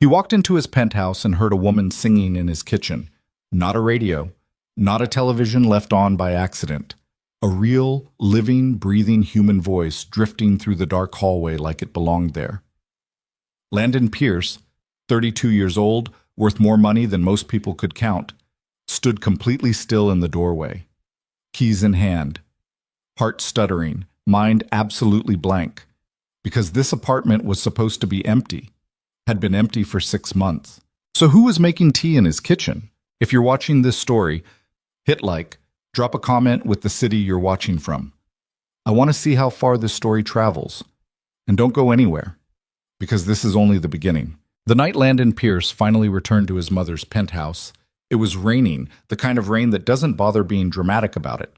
He walked into his penthouse and heard a woman singing in his kitchen. Not a radio, not a television left on by accident. A real, living, breathing human voice drifting through the dark hallway like it belonged there. Landon Pierce, 32 years old, worth more money than most people could count, stood completely still in the doorway, keys in hand, heart stuttering, mind absolutely blank, because this apartment was supposed to be empty, had been empty for 6 months. So who was making tea in his kitchen? If you're watching this story, hit like, drop a comment with the city you're watching from. I want to see how far this story travels. And don't go anywhere, because this is only the beginning. The night Landon Pierce finally returned to his mother's penthouse, it was raining, the kind of rain that doesn't bother being dramatic about it.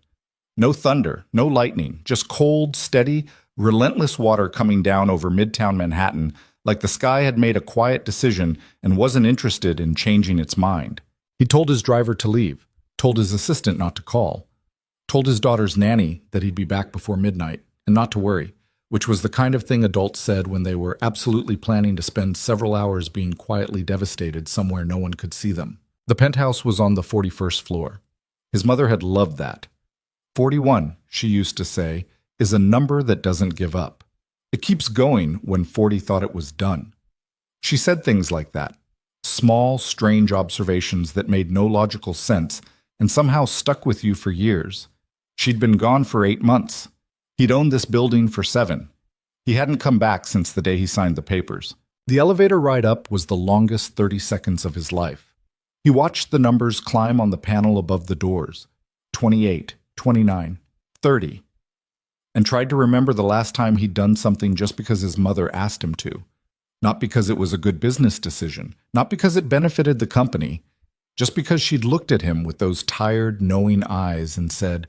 No thunder, no lightning, just cold, steady, relentless water coming down over Midtown Manhattan, like the sky had made a quiet decision and wasn't interested in changing its mind. He told his driver to leave, told his assistant not to call, told his daughter's nanny that he'd be back before midnight, and not to worry, which was the kind of thing adults said when they were absolutely planning to spend several hours being quietly devastated somewhere no one could see them. The penthouse was on the 41st floor. His mother had loved that. 41, she used to say, is a number that doesn't give up. It keeps going when 40 thought it was done. She said things like that. Small, strange observations that made no logical sense and somehow stuck with you for years. She'd been gone for 8 months. He'd owned this building for 7. He hadn't come back since the day he signed the papers. The elevator ride up was the longest 30 seconds of his life. He watched the numbers climb on the panel above the doors. 28, 29, 30. And tried to remember the last time he'd done something just because his mother asked him to. Not because it was a good business decision, not because it benefited the company, just because she'd looked at him with those tired, knowing eyes and said,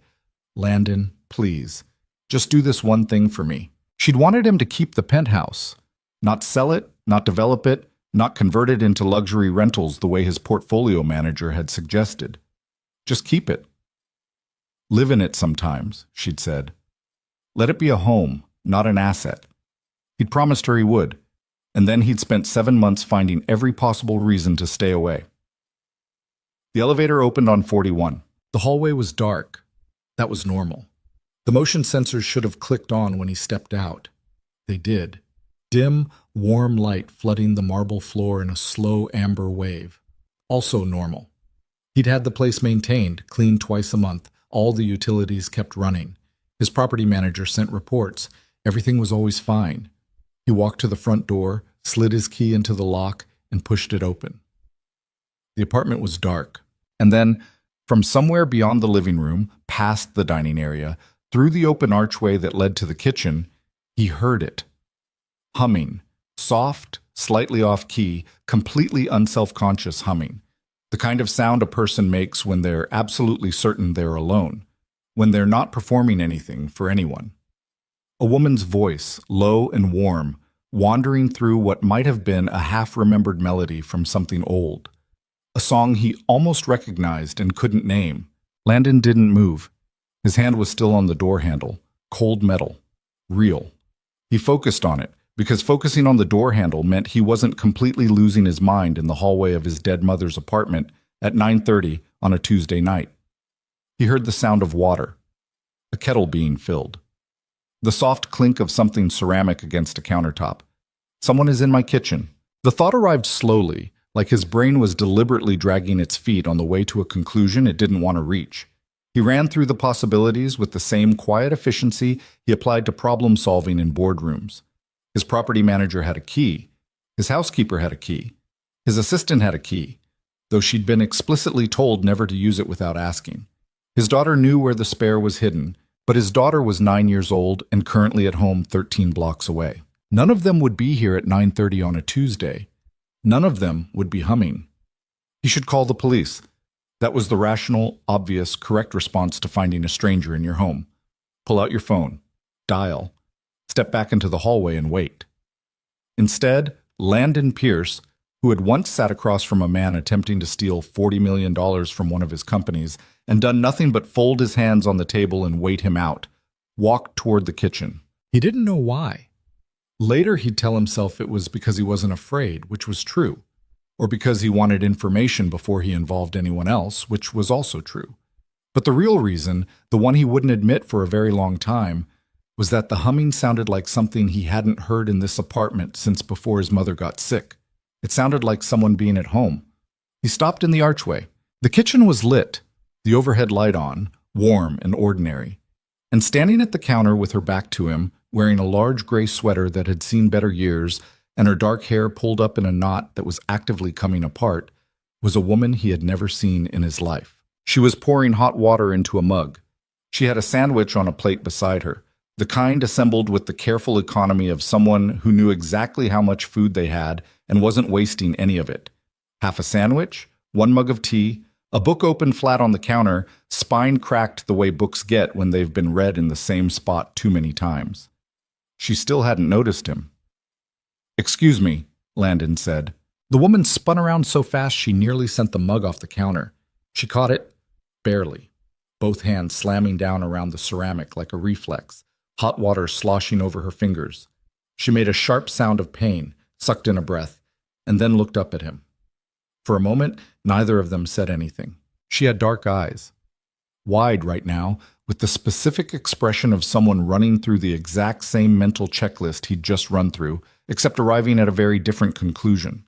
"Landon, please, just do this one thing for me." She'd wanted him to keep the penthouse, not sell it, not develop it, not convert it into luxury rentals the way his portfolio manager had suggested. Just keep it. Live in it sometimes, she'd said. Let it be a home, not an asset. He'd promised her he would, and then he'd spent 7 months finding every possible reason to stay away. The elevator opened on 41. The hallway was dark. That was normal. The motion sensors should have clicked on when he stepped out. They did. Dim, warm light flooding the marble floor in a slow amber wave. Also normal. He'd had the place maintained, cleaned twice a month. All the utilities kept running. His property manager sent reports. Everything was always fine. He walked to the front door, slid his key into the lock, and pushed it open. The apartment was dark. And then, from somewhere beyond the living room, past the dining area, through the open archway that led to the kitchen, he heard it. Humming. Soft, slightly off-key, completely unselfconscious humming. The kind of sound a person makes when they're absolutely certain they're alone, when they're not performing anything for anyone. A woman's voice, low and warm, wandering through what might have been a half-remembered melody from something old. A song he almost recognized and couldn't name. Landon didn't move. His hand was still on the door handle. Cold metal. Real. He focused on it, because focusing on the door handle meant he wasn't completely losing his mind in the hallway of his dead mother's apartment at 9:30 on a Tuesday night. He heard the sound of water. A kettle being filled. The soft clink of something ceramic against a countertop. Someone is in my kitchen. The thought arrived slowly, like his brain was deliberately dragging its feet on the way to a conclusion it didn't want to reach. He ran through the possibilities with the same quiet efficiency he applied to problem-solving in boardrooms. His property manager had a key. His housekeeper had a key. His assistant had a key, though she'd been explicitly told never to use it without asking. His daughter knew where the spare was hidden, but his daughter was 9 years old and currently at home 13 blocks away. None of them would be here at 9:30 on a Tuesday. None of them would be humming. He should call the police. That was the rational, obvious, correct response to finding a stranger in your home. Pull out your phone. Dial. Step back into the hallway and wait. Instead, Landon Pierce, who had once sat across from a man attempting to steal $40 million from one of his companies and done nothing but fold his hands on the table and wait him out, walked toward the kitchen. He didn't know why. Later, he'd tell himself it was because he wasn't afraid, which was true, or because he wanted information before he involved anyone else, which was also true. But the real reason, the one he wouldn't admit for a very long time, was that the humming sounded like something he hadn't heard in this apartment since before his mother got sick. It sounded like someone being at home. He stopped in the archway. The kitchen was lit, the overhead light on, warm and ordinary. And standing at the counter with her back to him, wearing a large gray sweater that had seen better years and her dark hair pulled up in a knot that was actively coming apart, was a woman he had never seen in his life. She was pouring hot water into a mug. She had a sandwich on a plate beside her, the kind assembled with the careful economy of someone who knew exactly how much food they had and wasn't wasting any of it. Half a sandwich, one mug of tea, a book open flat on the counter, spine cracked the way books get when they've been read in the same spot too many times. She still hadn't noticed him. "Excuse me," Landon said. The woman spun around so fast she nearly sent the mug off the counter. She caught it, barely, both hands slamming down around the ceramic like a reflex, hot water sloshing over her fingers. She made a sharp sound of pain, sucked in a breath, and then looked up at him. For a moment, neither of them said anything. She had dark eyes, wide right now, with the specific expression of someone running through the exact same mental checklist he'd just run through, except arriving at a very different conclusion.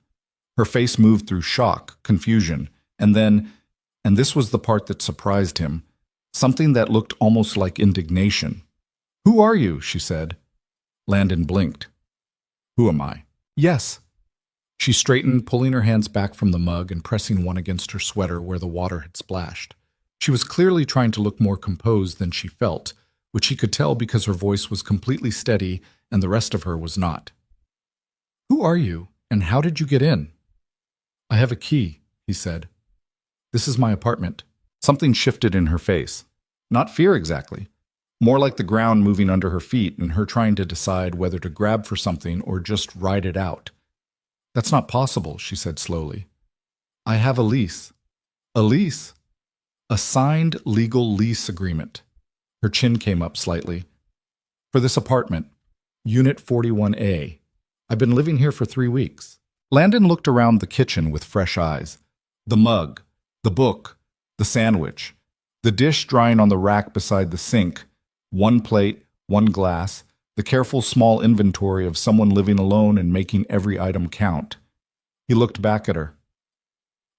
Her face moved through shock, confusion, and then, and this was the part that surprised him, something that looked almost like indignation. "Who are you?" she said. Landon blinked. "Who am I?" "Yes." She straightened, pulling her hands back from the mug and pressing one against her sweater where the water had splashed. She was clearly trying to look more composed than she felt, which he could tell because her voice was completely steady and the rest of her was not. "Who are you, and how did you get in?" "I have a key," he said. "This is my apartment." Something shifted in her face. Not fear exactly. More like the ground moving under her feet and her trying to decide whether to grab for something or just ride it out. "That's not possible," she said slowly. "I have a lease." "A lease?" "A signed legal lease agreement." Her chin came up slightly. "For this apartment, Unit 41A. I've been living here for 3 weeks." Landon looked around the kitchen with fresh eyes. The mug, the book, the sandwich, the dish drying on the rack beside the sink, one plate, one glass, the careful small inventory of someone living alone and making every item count. He looked back at her.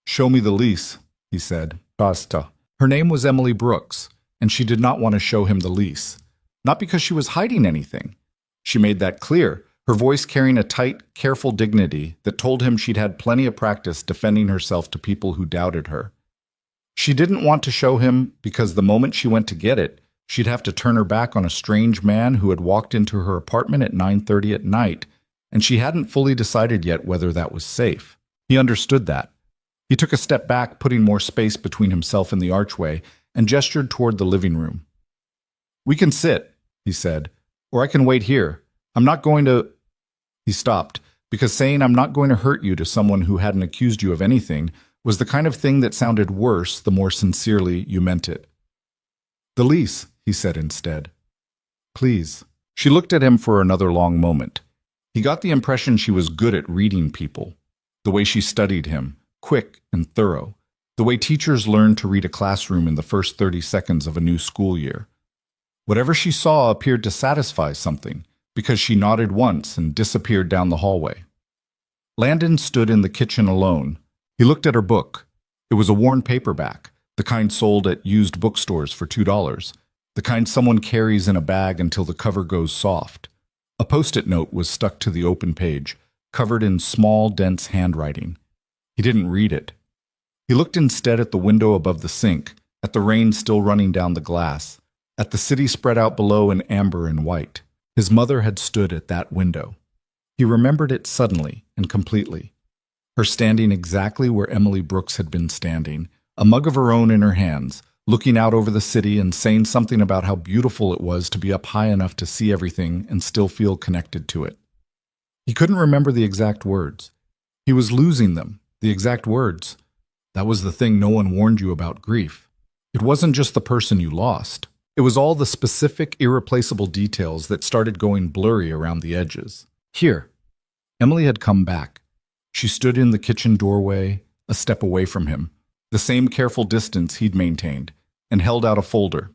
"Show me the lease," he said. "Basta." Her name was Emily Brooks, and she did not want to show him the lease. Not because she was hiding anything. She made that clear, her voice carrying a tight, careful dignity that told him she'd had plenty of practice defending herself to people who doubted her. She didn't want to show him because the moment she went to get it, she'd have to turn her back on a strange man who had walked into her apartment at 9:30 at night, and she hadn't fully decided yet whether that was safe. He understood that. He took a step back, putting more space between himself and the archway, and gestured toward the living room. "We can sit," he said, "or I can wait here. I'm not going to—" He stopped, because saying "I'm not going to hurt you" to someone who hadn't accused you of anything was the kind of thing that sounded worse the more sincerely you meant it. "The lease," he said instead. "Please." She looked at him for another long moment. He got the impression she was good at reading people, the way she studied him, quick and thorough, the way teachers learn to read a classroom in the first 30 seconds of a new school year. Whatever she saw appeared to satisfy something, because she nodded once and disappeared down the hallway. Landon stood in the kitchen alone. He looked at her book. It was a worn paperback, the kind sold at used bookstores for $2, the kind someone carries in a bag until the cover goes soft. A post-it note was stuck to the open page, covered in small, dense handwriting. He didn't read it. He looked instead at the window above the sink, at the rain still running down the glass, at the city spread out below in amber and white. His mother had stood at that window. He remembered it suddenly and completely. Her standing exactly where Emily Brooks had been standing, a mug of her own in her hands, looking out over the city and saying something about how beautiful it was to be up high enough to see everything and still feel connected to it. He couldn't remember the exact words. He was losing them, the exact words. That was the thing no one warned you about grief. It wasn't just the person you lost. It was all the specific, irreplaceable details that started going blurry around the edges. Here. Emily had come back. She stood in the kitchen doorway, a step away from him, the same careful distance he'd maintained, and held out a folder.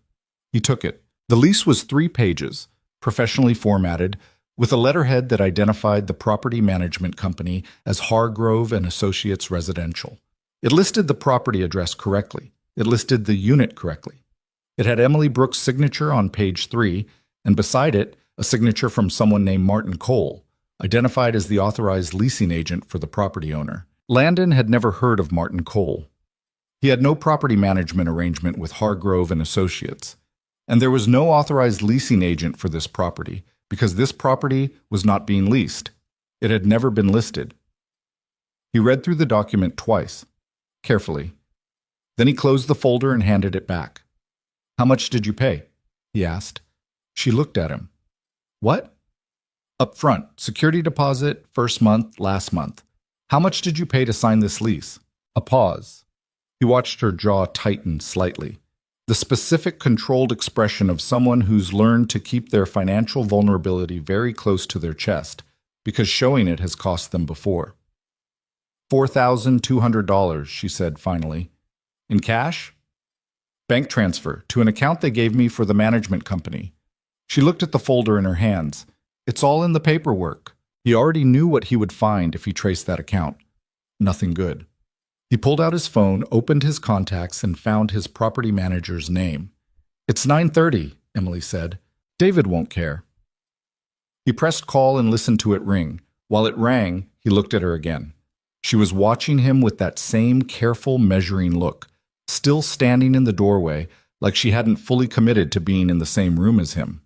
He took it. The lease was 3 pages, professionally formatted, with a letterhead that identified the property management company as Hargrove and Associates Residential. It listed the property address correctly. It listed the unit correctly. It had Emily Brooks' signature on page 3, and beside it, a signature from someone named Martin Cole, identified as the authorized leasing agent for the property owner. Landon had never heard of Martin Cole. He had no property management arrangement with Hargrove and Associates, and there was no authorized leasing agent for this property because this property was not being leased. It had never been listed. He read through the document twice, carefully. Then he closed the folder and handed it back. "How much did you pay?" he asked. She looked at him. "What?" "Up front, security deposit, first month, last month. How much did you pay to sign this lease?" A pause. He watched her jaw tighten slightly. The specific, controlled expression of someone who's learned to keep their financial vulnerability very close to their chest, because showing it has cost them before. $4,200, she said finally. "In cash?" "Bank transfer, to an account they gave me for the management company." She looked at the folder in her hands. "It's all in the paperwork." He already knew what he would find if he traced that account. Nothing good. He pulled out his phone, opened his contacts, and found his property manager's name. "It's 9:30, Emily said. "David won't care." He pressed call and listened to it ring. While it rang, he looked at her again. She was watching him with that same careful, measuring look, still standing in the doorway, like she hadn't fully committed to being in the same room as him.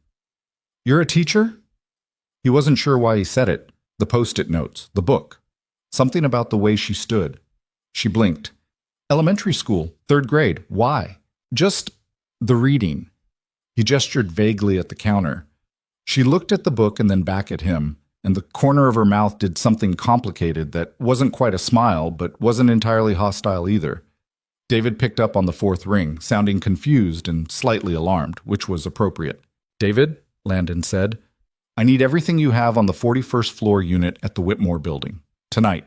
"You're a teacher?" He wasn't sure why he said it. The post-it notes, the book. Something about the way she stood. She blinked. "Elementary school, 3rd grade. Why?" "Just the reading." He gestured vaguely at the counter. She looked at the book and then back at him, and the corner of her mouth did something complicated that wasn't quite a smile, but wasn't entirely hostile either. David picked up on the 4th ring, sounding confused and slightly alarmed, which was appropriate. "David," Landon said, "I need everything you have on the 41st floor unit at the Whitmore building. Tonight.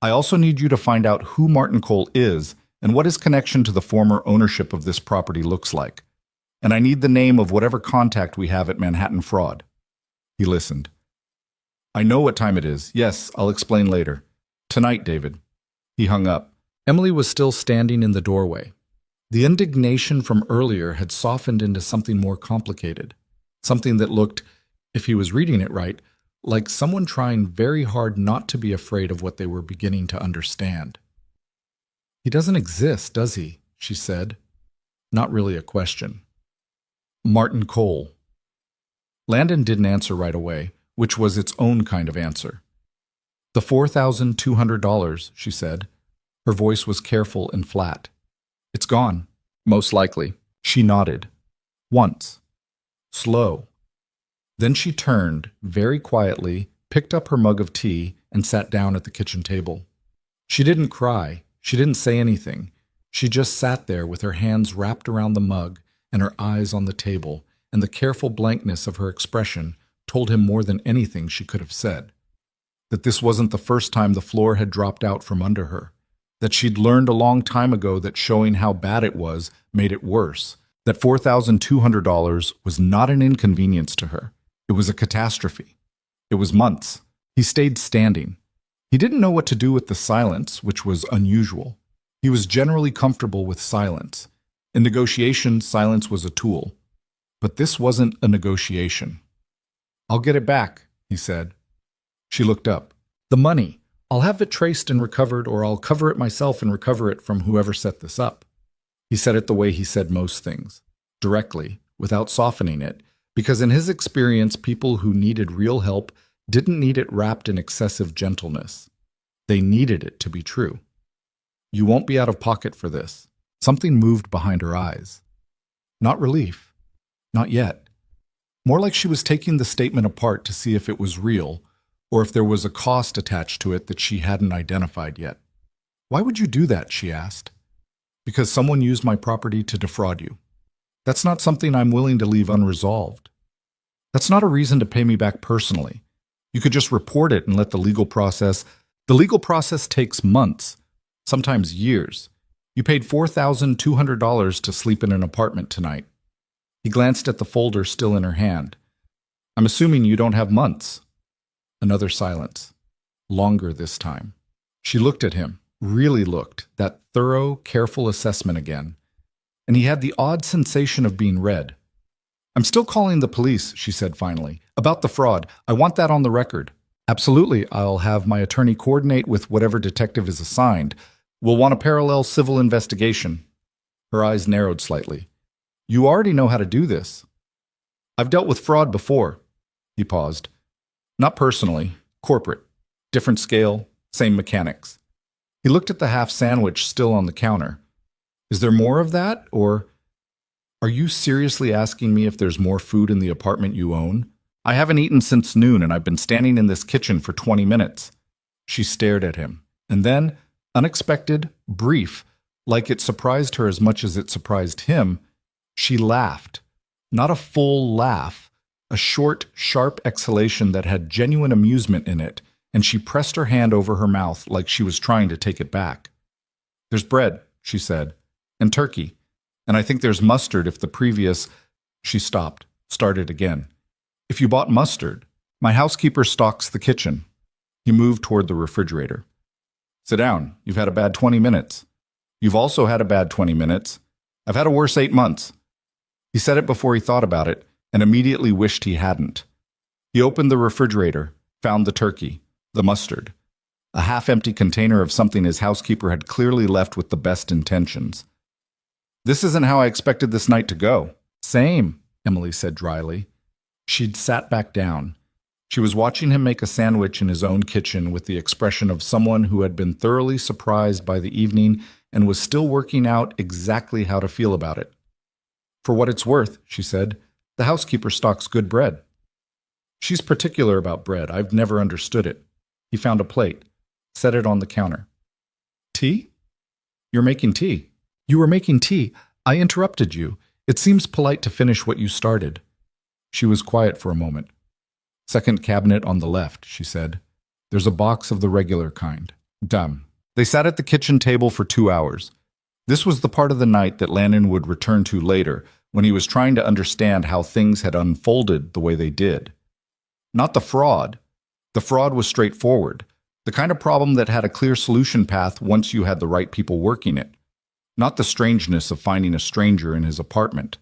I also need you to find out who Martin Cole is and what his connection to the former ownership of this property looks like. And I need the name of whatever contact we have at Manhattan Fraud." He listened. "I know what time it is. Yes, I'll explain later. Tonight, David." He hung up. Emily was still standing in the doorway. The indignation from earlier had softened into something more complicated. Something that looked, if he was reading it right, like someone trying very hard not to be afraid of what they were beginning to understand. "He doesn't exist, does he?" she said. Not really a question. "Martin Cole." Landon didn't answer right away, which was its own kind of answer. "The $4,200, she said. Her voice was careful and flat. "It's gone, most likely." She nodded. Once. Slow. Then she turned, very quietly, picked up her mug of tea, and sat down at the kitchen table. She didn't cry. She didn't say anything. She just sat there with her hands wrapped around the mug and her eyes on the table, and the careful blankness of her expression told him more than anything she could have said. That this wasn't the first time the floor had dropped out from under her. That she'd learned a long time ago that showing how bad it was made it worse. That $4,200 was not an inconvenience to her. It was a catastrophe. It was months. He stayed standing. He didn't know what to do with the silence, which was unusual. He was generally comfortable with silence. In negotiations, silence was a tool. But this wasn't a negotiation. "I'll get it back," he said. She looked up. "The money. I'll have it traced and recovered, or I'll cover it myself and recover it from whoever set this up." He said it the way he said most things, directly, without softening it, because in his experience, people who needed real help didn't need it wrapped in excessive gentleness. They needed it to be true. "You won't be out of pocket for this." Something moved behind her eyes. Not relief. Not yet. More like she was taking the statement apart to see if it was real, or if there was a cost attached to it that she hadn't identified yet. "Why would you do that?" she asked. "Because someone used my property to defraud you. That's not something I'm willing to leave unresolved. That's not a reason to pay me back personally. You could just report it and let the legal process. The legal process takes months, sometimes years. You paid $4,200 to sleep in an apartment tonight. He glanced at the folder still in her hand. I'm assuming you don't have months. Another silence. Longer this time. She looked at him, really looked, that thorough, careful assessment again. And he had the odd sensation of being read. I'm still calling the police, she said finally. About the fraud. I want that on the record. Absolutely. I'll have my attorney coordinate with whatever detective is assigned. We'll want a parallel civil investigation. Her eyes narrowed slightly. You already know how to do this. I've dealt with fraud before. He paused. Not personally. Corporate. Different scale. Same mechanics. He looked at the half sandwich still on the counter. Is there more of that, or are you seriously asking me if there's more food in the apartment you own? I haven't eaten since noon, and I've been standing in this kitchen for 20 minutes. She stared at him, and then, unexpected, brief, like it surprised her as much as it surprised him, she laughed. Not a full laugh, a short, sharp exhalation that had genuine amusement in it, and she pressed her hand over her mouth like she was trying to take it back. There's bread, she said, and turkey. And I think there's mustard if the previous. She stopped, started again. If you bought mustard, my housekeeper stocks the kitchen. He moved toward the refrigerator. Sit down. You've had a bad 20 minutes. You've also had a bad 20 minutes. I've had a worse 8 months. He said it before he thought about it, and immediately wished he hadn't. He opened the refrigerator, found the turkey, the mustard, a half-empty container of something his housekeeper had clearly left with the best intentions. This isn't how I expected this night to go. Same, Emily said dryly. She'd sat back down. She was watching him make a sandwich in his own kitchen with the expression of someone who had been thoroughly surprised by the evening and was still working out exactly how to feel about it. For what it's worth, she said, the housekeeper stocks good bread. She's particular about bread. I've never understood it. He found a plate, set it on the counter. Tea? You're making tea. You were making tea. I interrupted you. It seems polite to finish what you started. She was quiet for a moment. Second cabinet on the left, she said. There's a box of the regular kind. Done. They sat at the kitchen table for 2 hours. This was the part of the night that Landon would return to later, when he was trying to understand how things had unfolded the way they did. Not the fraud. The fraud was straightforward, the kind of problem that had a clear solution path once you had the right people working it. Not the strangeness of finding a stranger in his apartment,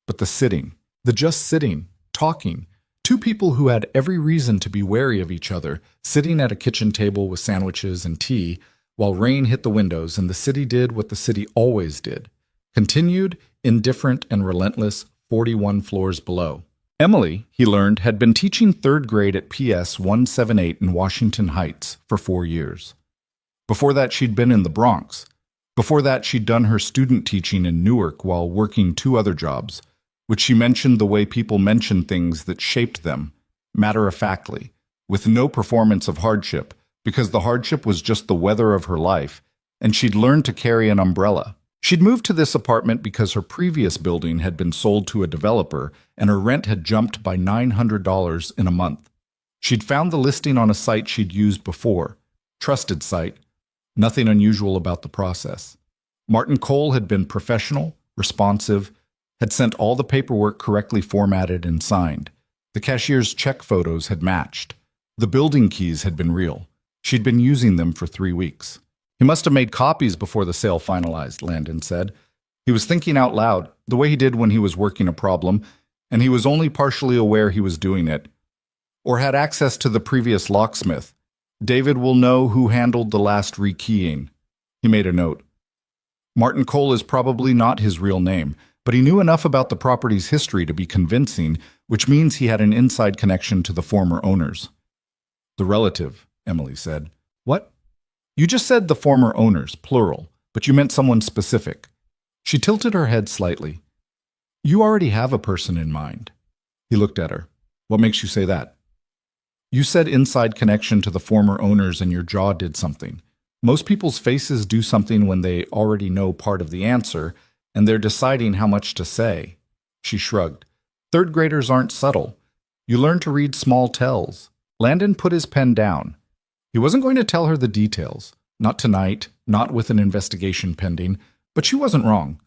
but the sitting, the just sitting, talking. Two people who had every reason to be wary of each other, sitting at a kitchen table with sandwiches and tea, while rain hit the windows and the city did what the city always did. Continued, indifferent, and relentless 41 floors below. Emily, he learned, had been teaching third grade at PS 178 in Washington Heights for 4 years. Before that, she'd been in the Bronx. Before that, she'd done her student teaching in Newark while working 2 other jobs, which she mentioned the way people mention things that shaped them, matter-of-factly, with no performance of hardship, because the hardship was just the weather of her life, and she'd learned to carry an umbrella. She'd moved to this apartment because her previous building had been sold to a developer, and her rent had jumped by $900 in a month. She'd found the listing on a site she'd used before, trusted site. Nothing unusual about the process. Martin Cole had been professional, responsive, had sent all the paperwork correctly formatted and signed. The cashier's check photos had matched. The building keys had been real. She'd been using them for 3 weeks. He must have made copies before the sale finalized, Landon said. He was thinking out loud, the way he did when he was working a problem, and he was only partially aware he was doing it. Or had access to the previous locksmith. David will know who handled the last rekeying. He made a note. Martin Cole is probably not his real name, but he knew enough about the property's history to be convincing, which means he had an inside connection to the former owners. The relative, Emily said. What? You just said the former owners, plural, but you meant someone specific. She tilted her head slightly. You already have a person in mind. He looked at her. What makes you say that? You said inside connection to the former owners and your jaw did something. Most people's faces do something when they already know part of the answer, and they're deciding how much to say. She shrugged. Third graders aren't subtle. You learn to read small tells. Landon put his pen down. He wasn't going to tell her the details. Not tonight, not with an investigation pending, but she wasn't wrong.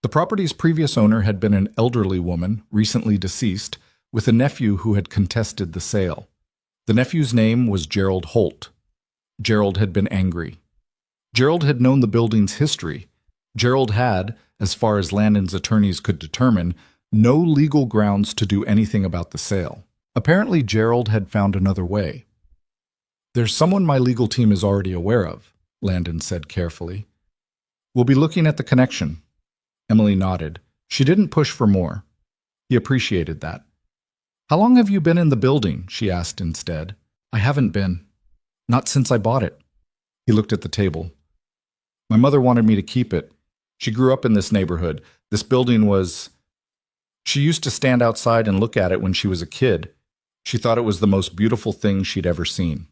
The property's previous owner had been an elderly woman, recently deceased, with a nephew who had contested the sale. The nephew's name was Gerald Holt. Gerald had been angry. Gerald had known the building's history. Gerald had, as far as Landon's attorneys could determine, no legal grounds to do anything about the sale. Apparently, Gerald had found another way. "There's someone my legal team is already aware of," Landon said carefully. "We'll be looking at the connection." Emily nodded. She didn't push for more. He appreciated that. "How long have you been in the building?" she asked instead. "I haven't been. Not since I bought it." He looked at the table. "My mother wanted me to keep it. She grew up in this neighborhood. This building was... She used to stand outside and look at it when she was a kid. She thought it was the most beautiful thing she'd ever seen."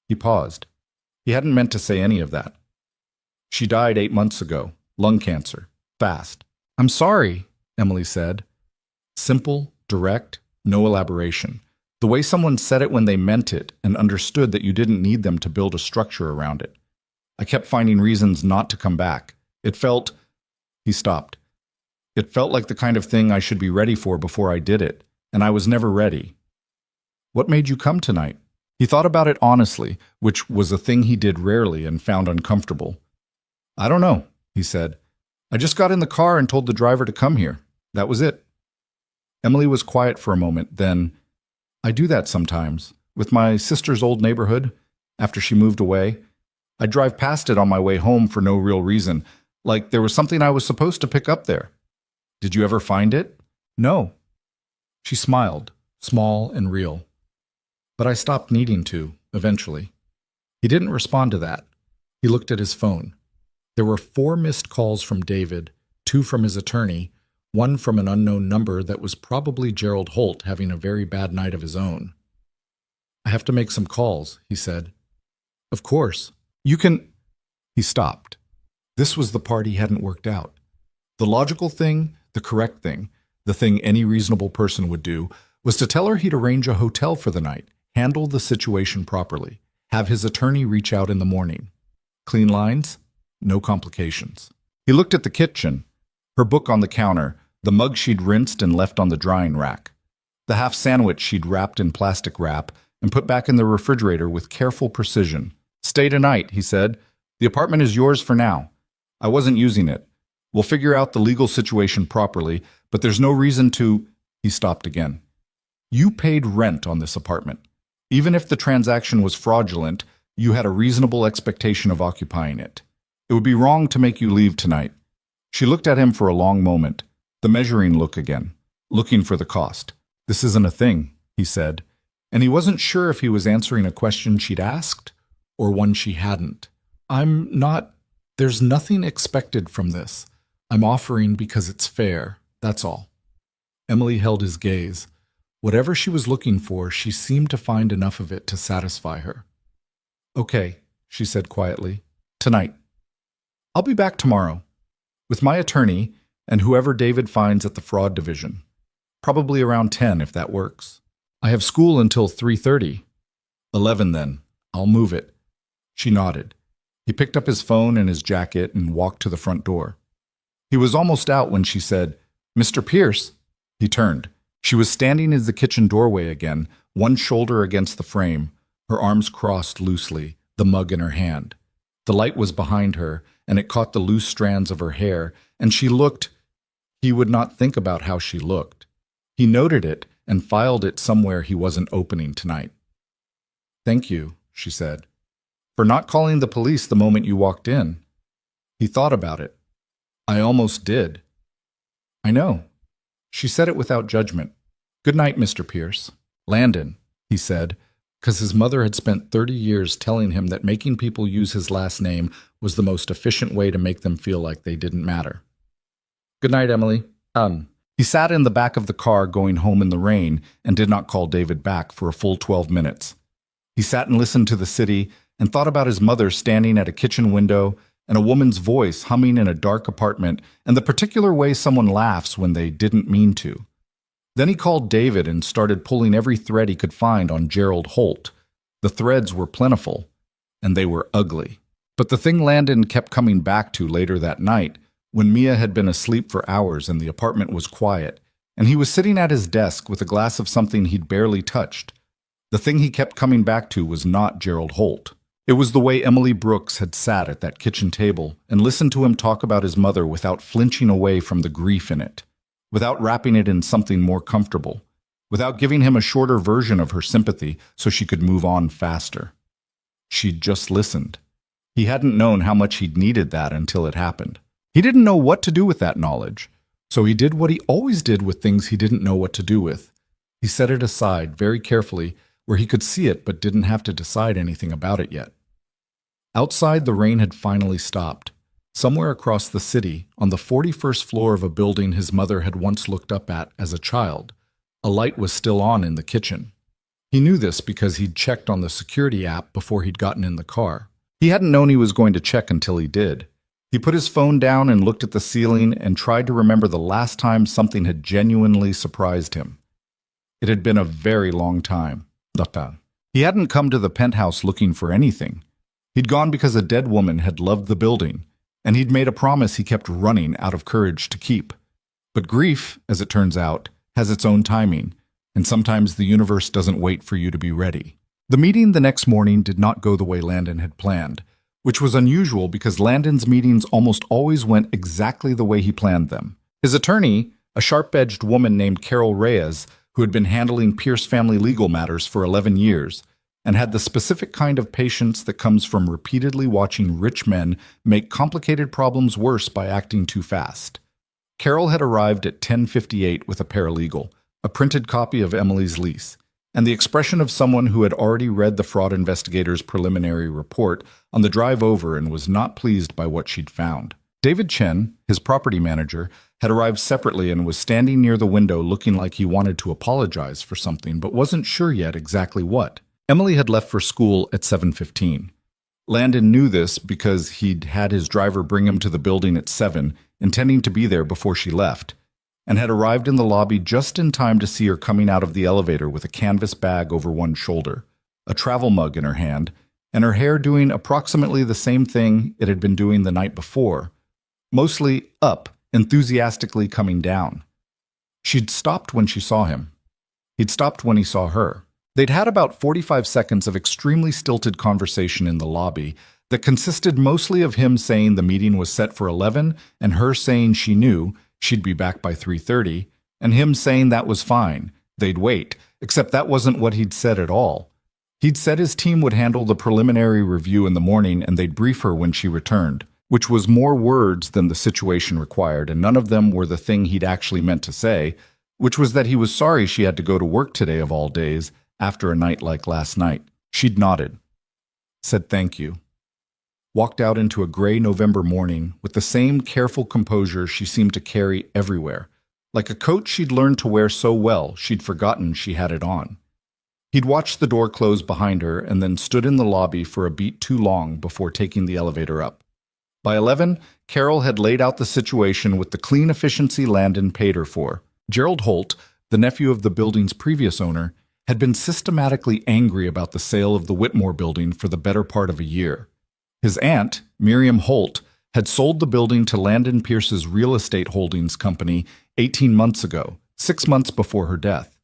He paused. He hadn't meant to say any of that. "She died 8 months ago. Lung cancer. Fast." "I'm sorry," Emily said. Simple, direct, no elaboration. The way someone said it when they meant it and understood that you didn't need them to build a structure around it. "I kept finding reasons not to come back. It felt..." He stopped. "It felt like the kind of thing I should be ready for before I did it, and I was never ready." "What made you come tonight?" He thought about it honestly, which was a thing he did rarely and found uncomfortable. "I don't know," he said. "I just got in the car and told the driver to come here. That was it." Emily was quiet for a moment, then, "I do that sometimes. With my sister's old neighborhood, after she moved away. I drive past it on my way home for no real reason, like there was something I was supposed to pick up there." "Did you ever find it?" "No." She smiled, small and real. "But I stopped needing to, eventually." He didn't respond to that. He looked at his phone. There were 4 missed calls from David, 2 from his attorney, 1 from an unknown number that was probably Gerald Holt having a very bad night of his own. "I have to make some calls," he said. "Of course. You can..." He stopped. This was the part he hadn't worked out. The logical thing, the correct thing, the thing any reasonable person would do, was to tell her he'd arrange a hotel for the night, handle the situation properly, have his attorney reach out in the morning. Clean lines, no complications. He looked at the kitchen, her book on the counter, the mug she'd rinsed and left on the drying rack, the half sandwich she'd wrapped in plastic wrap and put back in the refrigerator with careful precision. "Stay tonight," he said. "The apartment is yours for now. I wasn't using it. We'll figure out the legal situation properly, but there's no reason to..." He stopped again. "You paid rent on this apartment. Even if the transaction was fraudulent, you had a reasonable expectation of occupying it. It would be wrong to make you leave tonight." She looked at him for a long moment, the measuring look again, looking for the cost. "This isn't a thing," he said, and he wasn't sure if he was answering a question she'd asked or one she hadn't. "I'm not... There's nothing expected from this. I'm offering because it's fair, that's all." Emily held his gaze. Whatever she was looking for, she seemed to find enough of it to satisfy her. "Okay," she said quietly. "Tonight. I'll be back tomorrow. With my attorney and whoever David finds at the fraud division. Probably around 10 if that works. I have school until 3:30. 11 then. I'll move it." She nodded. He picked up his phone and his jacket and walked to the front door. He was almost out when she said, "Mr. Pierce." He turned. She was standing in the kitchen doorway again, one shoulder against the frame, her arms crossed loosely, the mug in her hand. The light was behind her, and it caught the loose strands of her hair, and she looked... He would not think about how she looked. He noted it and filed it somewhere he wasn't opening tonight. "Thank you," she said, "for not calling the police the moment you walked in." He thought about it. "I almost did." "I know." She said it without judgment. "Good night, Mr. Pierce." "Landon," he said, because his mother had spent 30 years telling him that making people use his last name was the most efficient way to make them feel like they didn't matter. "Good night, Emily." He sat in the back of the car going home in the rain and did not call David back for a full 12 minutes. He sat and listened to the city and thought about his mother standing at a kitchen window and a woman's voice humming in a dark apartment and the particular way someone laughs when they didn't mean to. Then he called David and started pulling every thread he could find on Gerald Holt. The threads were plentiful, and they were ugly. But the thing Landon kept coming back to later that night, when Mia had been asleep for hours and the apartment was quiet, and he was sitting at his desk with a glass of something he'd barely touched, the thing he kept coming back to was not Gerald Holt. It was the way Emily Brooks had sat at that kitchen table and listened to him talk about his mother without flinching away from the grief in it, without wrapping it in something more comfortable, without giving him a shorter version of her sympathy so she could move on faster. She'd just listened. He hadn't known how much he'd needed that until it happened. He didn't know what to do with that knowledge, so he did what he always did with things he didn't know what to do with. He set it aside very carefully where he could see it but didn't have to decide anything about it yet. Outside, the rain had finally stopped. Somewhere across the city, on the 41st floor of a building his mother had once looked up at as a child, a light was still on in the kitchen. He knew this because he'd checked on the security app before he'd gotten in the car. He hadn't known he was going to check until he did. He put his phone down and looked at the ceiling and tried to remember the last time something had genuinely surprised him. It had been a very long time. He hadn't come to the penthouse looking for anything. He'd gone because a dead woman had loved the building, and he'd made a promise he kept running out of courage to keep. But grief, as it turns out, has its own timing, and sometimes the universe doesn't wait for you to be ready. The meeting the next morning did not go the way Landon had planned, which was unusual because Landon's meetings almost always went exactly the way he planned them. His attorney, a sharp-edged woman named Carol Reyes, who had been handling Pierce family legal matters for 11 years, and had the specific kind of patience that comes from repeatedly watching rich men make complicated problems worse by acting too fast. Carol had arrived at 10:58 with a paralegal, a printed copy of Emily's lease, and the expression of someone who had already read the fraud investigator's preliminary report on the drive over and was not pleased by what she'd found. David Chen, his property manager, had arrived separately and was standing near the window looking like he wanted to apologize for something but wasn't sure yet exactly what. Emily had left for school at 7:15. Landon knew this because he'd had his driver bring him to the building at 7, intending to be there before she left, and had arrived in the lobby just in time to see her coming out of the elevator with a canvas bag over one shoulder, a travel mug in her hand, and her hair doing approximately the same thing it had been doing the night before, mostly up, enthusiastically coming down. She'd stopped when she saw him. He'd stopped when he saw her. They'd had about 45 seconds of extremely stilted conversation in the lobby that consisted mostly of him saying the meeting was set for 11 and her saying she knew she'd be back by 3:30, and him saying that was fine, they'd wait, except that wasn't what he'd said at all. He'd said his team would handle the preliminary review in the morning and they'd brief her when she returned, which was more words than the situation required, and none of them were the thing he'd actually meant to say, which was that he was sorry she had to go to work today of all days, after a night like last night. She'd nodded, said thank you, walked out into a gray November morning with the same careful composure she seemed to carry everywhere, like a coat she'd learned to wear so well she'd forgotten she had it on. He'd watched the door close behind her and then stood in the lobby for a beat too long before taking the elevator up. By 11, Carol had laid out the situation with the clean efficiency Landon paid her for. Gerald Holt, the nephew of the building's previous owner, had been systematically angry about the sale of the Whitmore building for the better part of a year. His aunt, Miriam Holt, had sold the building to Landon Pierce's real estate holdings company 18 months ago, 6 months before her death.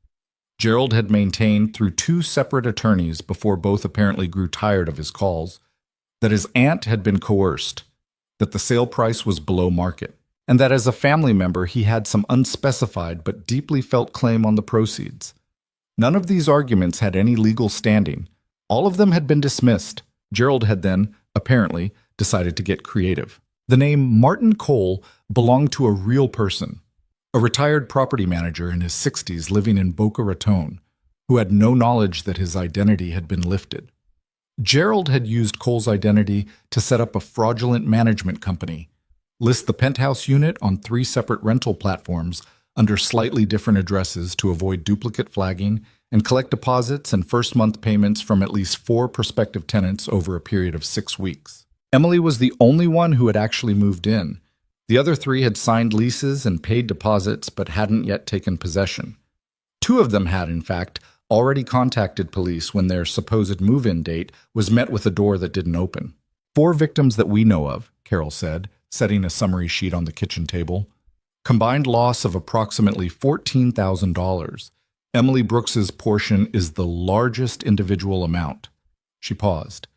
Gerald had maintained through 2 separate attorneys before both apparently grew tired of his calls, that his aunt had been coerced, that the sale price was below market, and that as a family member he had some unspecified but deeply felt claim on the proceeds. None of these arguments had any legal standing. All of them had been dismissed. Gerald had then, apparently, decided to get creative. The name Martin Cole belonged to a real person, a retired property manager in his 60s living in Boca Raton, who had no knowledge that his identity had been lifted. Gerald had used Cole's identity to set up a fraudulent management company, list the Penthouse unit on 3 separate rental platforms under slightly different addresses to avoid duplicate flagging, and collect deposits and first-month payments from at least 4 prospective tenants over a period of 6 weeks. Emily was the only one who had actually moved in. The other 3 had signed leases and paid deposits but hadn't yet taken possession. Two of them had, in fact, already contacted police when their supposed move-in date was met with a door that didn't open. 4 victims that we know of, Carol said, setting a summary sheet on the kitchen table. Combined loss of approximately $14,000. Emily Brooks's portion is the largest individual amount. She paused.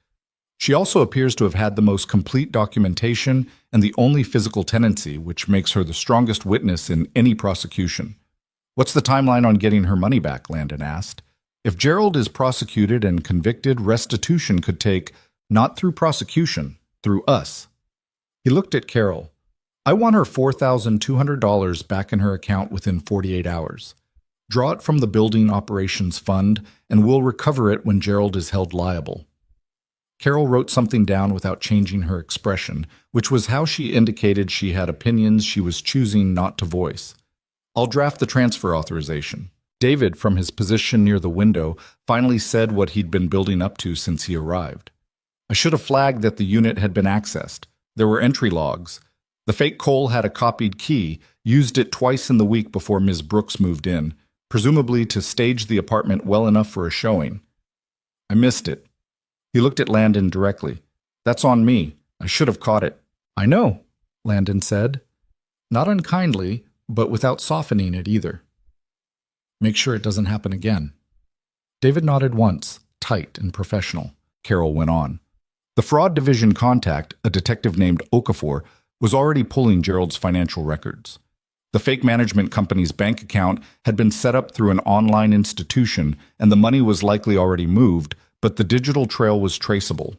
She also appears to have had the most complete documentation and the only physical tenancy, which makes her the strongest witness in any prosecution. What's the timeline on getting her money back? Landon asked. If Gerald is prosecuted and convicted, restitution could take, not through prosecution, through us. He looked at Carol. I want her $4,200 back in her account within 48 hours. Draw it from the building operations fund, and we'll recover it when Gerald is held liable. Carol wrote something down without changing her expression, which was how she indicated she had opinions she was choosing not to voice. I'll draft the transfer authorization. David, from his position near the window, finally said what he'd been building up to since he arrived. I should have flagged that the unit had been accessed. There were entry logs. The fake Cole had a copied key, used it twice in the week before Ms. Brooks moved in, presumably to stage the apartment well enough for a showing. I missed it. He looked at Landon directly. That's on me. I should have caught it. I know, Landon said. Not unkindly, but without softening it either. Make sure it doesn't happen again. David nodded once, tight and professional. Carol went on. The fraud division contact, a detective named Okafor, was already pulling Gerald's financial records. The fake management company's bank account had been set up through an online institution, and the money was likely already moved, but the digital trail was traceable.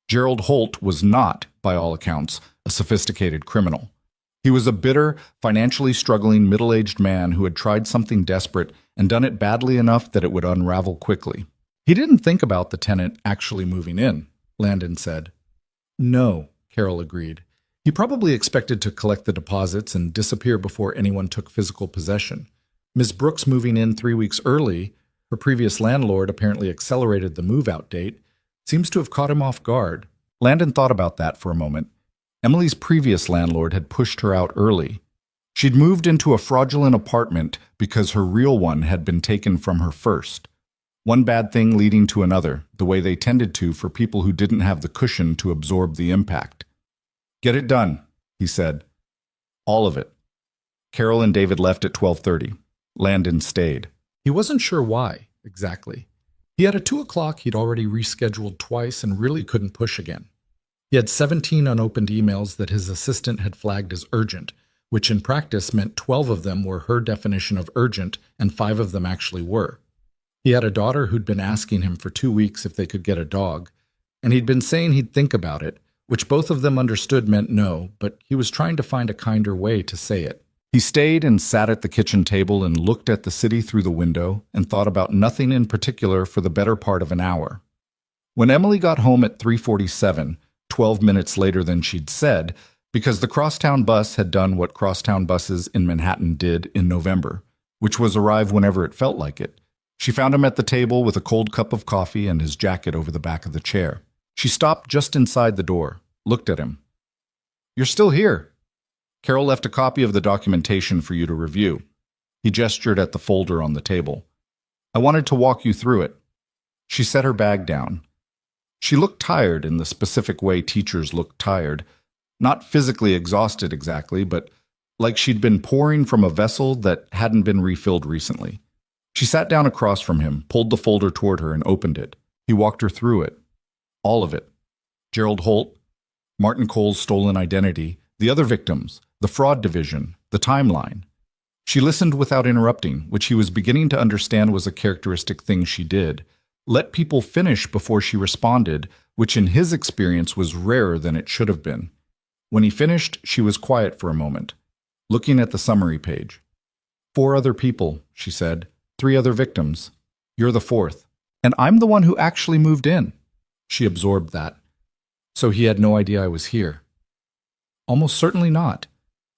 Gerald Holt was not, by all accounts, a sophisticated criminal. He was a bitter, financially struggling middle-aged man who had tried something desperate and done it badly enough that it would unravel quickly. He didn't think about the tenant actually moving in, Landon said. No, Carol agreed. He probably expected to collect the deposits and disappear before anyone took physical possession. Ms. Brooks moving in 3 weeks early, her previous landlord apparently accelerated the move-out date, seems to have caught him off guard. Landon thought about that for a moment. Emily's previous landlord had pushed her out early. She'd moved into a fraudulent apartment because her real one had been taken from her first. One bad thing leading to another, the way they tended to for people who didn't have the cushion to absorb the impact. Get it done, he said. All of it. Carol and David left at 12:30. Landon stayed. He wasn't sure why, exactly. He had a 2 o'clock he'd already rescheduled twice and really couldn't push again. He had 17 unopened emails that his assistant had flagged as urgent, which in practice meant 12 of them were her definition of urgent and 5 of them actually were. He had a daughter who'd been asking him for 2 weeks if they could get a dog, and he'd been saying he'd think about it, which both of them understood meant no, but he was trying to find a kinder way to say it. He stayed and sat at the kitchen table and looked at the city through the window and thought about nothing in particular for the better part of an hour. When Emily got home at 3:47, 12 minutes later than she'd said, because the crosstown bus had done what crosstown buses in Manhattan did in November, which was arrive whenever it felt like it, she found him at the table with a cold cup of coffee and his jacket over the back of the chair. She stopped just inside the door, looked at him. You're still here. Carol left a copy of the documentation for you to review. He gestured at the folder on the table. I wanted to walk you through it. She set her bag down. She looked tired in the specific way teachers look tired. Not physically exhausted exactly, but like she'd been pouring from a vessel that hadn't been refilled recently. She sat down across from him, pulled the folder toward her, and opened it. He walked her through it. All of it. Gerald Holt, Martin Cole's stolen identity, the other victims, the fraud division, the timeline. She listened without interrupting, which he was beginning to understand was a characteristic thing she did. Let people finish before she responded, which in his experience was rarer than it should have been. When he finished, she was quiet for a moment, looking at the summary page. 4 other people, she said. 3 other victims. You're the 4th. And I'm the one who actually moved in. She absorbed that. So he had no idea I was here. Almost certainly not.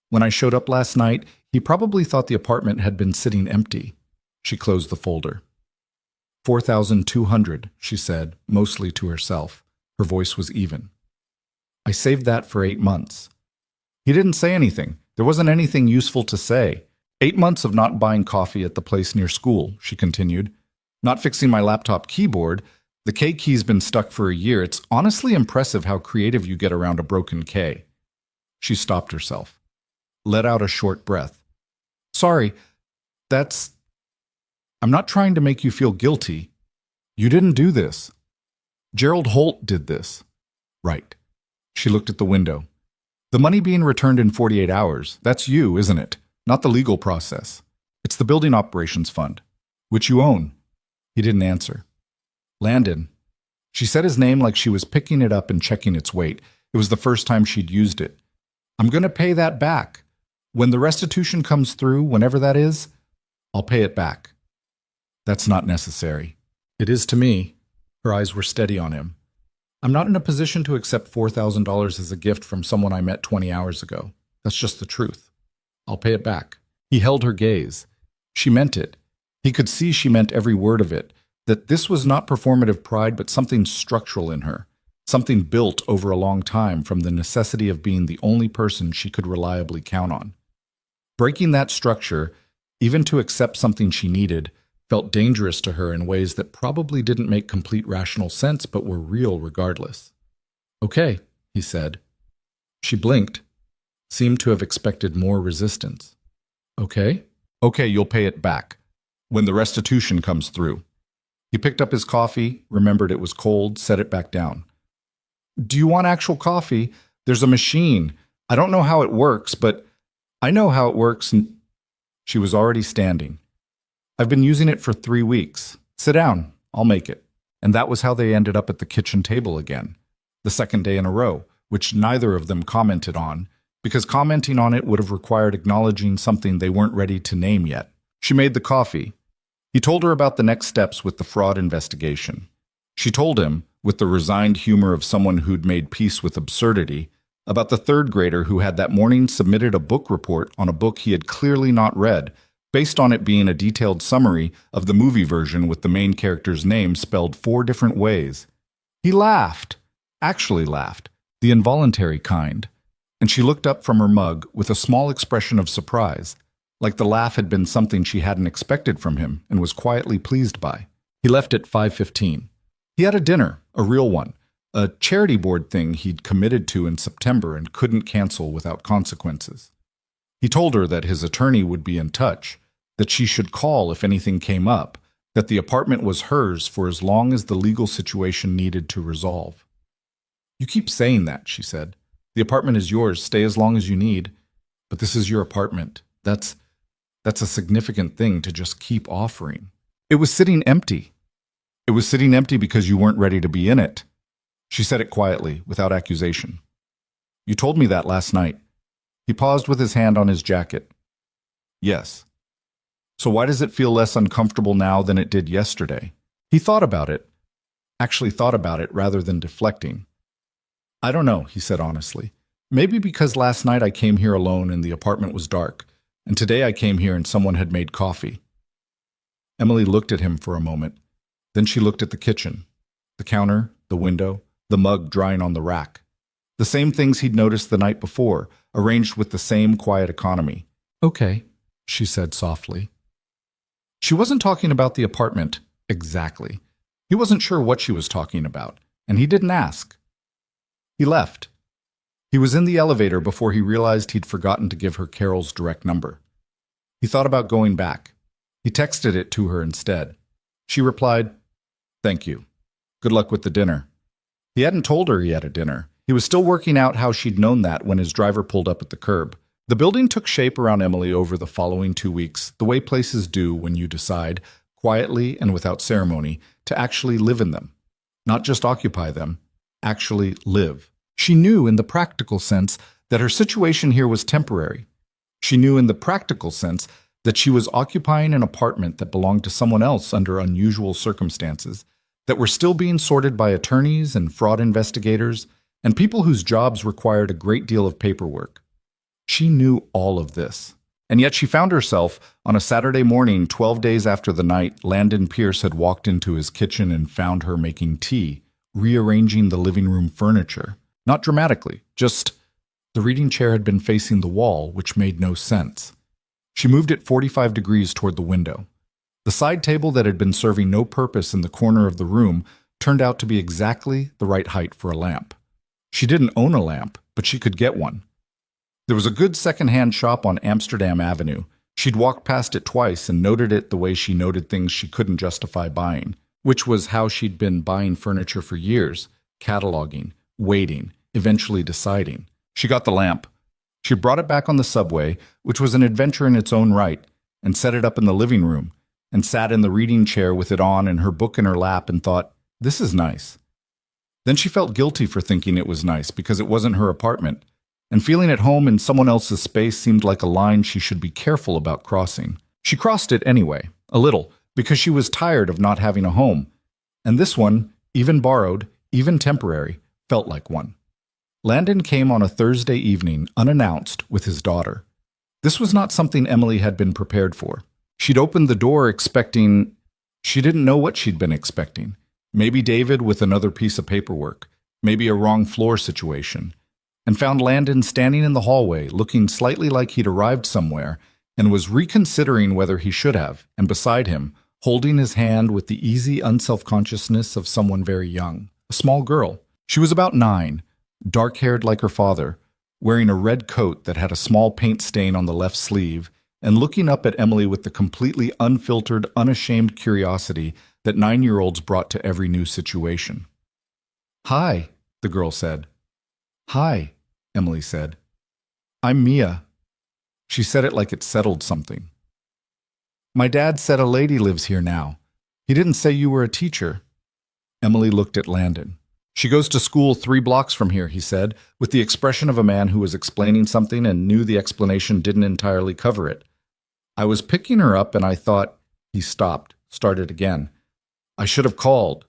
When I showed up last night, he probably thought the apartment had been sitting empty. She closed the folder. 4,200, she said, mostly to herself. Her voice was even. I saved that for 8 months. He didn't say anything. There wasn't anything useful to say. 8 months of not buying coffee at the place near school, she continued. Not fixing my laptop keyboard. The K key's been stuck for a year. It's honestly impressive how creative you get around a broken K. She stopped herself, let out a short breath. Sorry, I'm not trying to make you feel guilty. You didn't do this. Gerald Holt did this. Right. She looked at the window. The money being returned in 48 hours, that's you, isn't it? Not the legal process. It's the Building Operations Fund, which you own. He didn't answer. Landon. She said his name like she was picking it up and checking its weight. It was the first time she'd used it. I'm going to pay that back. When the restitution comes through, whenever that is, I'll pay it back. That's not necessary. It is to me. Her eyes were steady on him. I'm not in a position to accept $4,000 as a gift from someone I met 20 hours ago. That's just the truth. I'll pay it back. He held her gaze. She meant it. He could see she meant every word of it, that this was not performative pride but something structural in her, something built over a long time from the necessity of being the only person she could reliably count on. Breaking that structure, even to accept something she needed, felt dangerous to her in ways that probably didn't make complete rational sense but were real regardless. Okay, he said. She blinked, seemed to have expected more resistance. Okay? Okay, you'll pay it back. When the restitution comes through. He picked up his coffee, remembered it was cold, set it back down. Do you want actual coffee? There's a machine. I don't know how it works, but I know how it works. And she was already standing. I've been using it for 3 weeks. Sit down. I'll make it. And that was how they ended up at the kitchen table again, the second day in a row, which neither of them commented on, because commenting on it would have required acknowledging something they weren't ready to name yet. She made the coffee. He told her about the next steps with the fraud investigation. She told him, with the resigned humor of someone who'd made peace with absurdity, about the third grader who had that morning submitted a book report on a book he had clearly not read, based on it being a detailed summary of the movie version with the main character's name spelled 4 different ways. He laughed, actually laughed, the involuntary kind, and she looked up from her mug with a small expression of surprise, like the laugh had been something she hadn't expected from him and was quietly pleased by. He left at 5:15. He had a dinner, a real one, a charity board thing he'd committed to in September and couldn't cancel without consequences. He told her that his attorney would be in touch, that she should call if anything came up, that the apartment was hers for as long as the legal situation needed to resolve. You keep saying that, she said. The apartment is yours, stay as long as you need. But this is your apartment. That's a significant thing to just keep offering. It was sitting empty. It was sitting empty because you weren't ready to be in it. She said it quietly, without accusation. You told me that last night. He paused with his hand on his jacket. Yes. So why does it feel less uncomfortable now than it did yesterday? He thought about it. Actually thought about it rather than deflecting. I don't know, he said honestly. Maybe because last night I came here alone and the apartment was dark, and today I came here and someone had made coffee. Emily looked at him for a moment. Then she looked at the kitchen, the counter, the window, the mug drying on the rack. The same things he'd noticed the night before, arranged with the same quiet economy. Okay, she said softly. She wasn't talking about the apartment, exactly. He wasn't sure what she was talking about, and he didn't ask. He left. He was in the elevator before he realized he'd forgotten to give her Carol's direct number. He thought about going back. He texted it to her instead. She replied, "Thank you. Good luck with the dinner." He hadn't told her he had a dinner. He was still working out how she'd known that when his driver pulled up at the curb. The building took shape around Emily over the following 2 weeks, the way places do when you decide, quietly and without ceremony, to actually live in them. Not just occupy them, actually live. She knew in the practical sense that her situation here was temporary. She knew in the practical sense that she was occupying an apartment that belonged to someone else under unusual circumstances, that were still being sorted by attorneys and fraud investigators and people whose jobs required a great deal of paperwork. She knew all of this. And yet she found herself on a Saturday morning 12 days after the night Landon Pierce had walked into his kitchen and found her making tea, rearranging the living room furniture. Not dramatically, just the reading chair had been facing the wall, which made no sense. She moved it 45 degrees toward the window. The side table that had been serving no purpose in the corner of the room turned out to be exactly the right height for a lamp. She didn't own a lamp, but she could get one. There was a good second-hand shop on Amsterdam Avenue. She'd walked past it twice and noted it the way she noted things she couldn't justify buying, which was how she'd been buying furniture for years, cataloging, waiting, eventually deciding. She got the lamp. She brought it back on the subway, which was an adventure in its own right, and set it up in the living room, and sat in the reading chair with it on and her book in her lap and thought, this is nice. Then she felt guilty for thinking it was nice because it wasn't her apartment, and feeling at home in someone else's space seemed like a line she should be careful about crossing. She crossed it anyway, a little, because she was tired of not having a home, and this one, even borrowed, even temporary, felt like one. Landon came on a Thursday evening, unannounced, with his daughter. This was not something Emily had been prepared for. She'd opened the door expecting... She didn't know what she'd been expecting. Maybe David with another piece of paperwork, maybe a wrong floor situation, and found Landon standing in the hallway, looking slightly like he'd arrived somewhere, and was reconsidering whether he should have, and beside him, holding his hand with the easy unselfconsciousness of someone very young, a small girl. She was about 9, dark-haired like her father, wearing a red coat that had a small paint stain on the left sleeve, and looking up at Emily with the completely unfiltered, unashamed curiosity that 9-year-olds brought to every new situation. "Hi," the girl said. "Hi," Emily said. "I'm Mia." She said it like it settled something. "My dad said a lady lives here now. He didn't say you were a teacher." Emily looked at Landon. "She goes to school 3 blocks from here," he said, with the expression of a man who was explaining something and knew the explanation didn't entirely cover it. "I was picking her up and I thought..." He stopped, started again. "I should have called.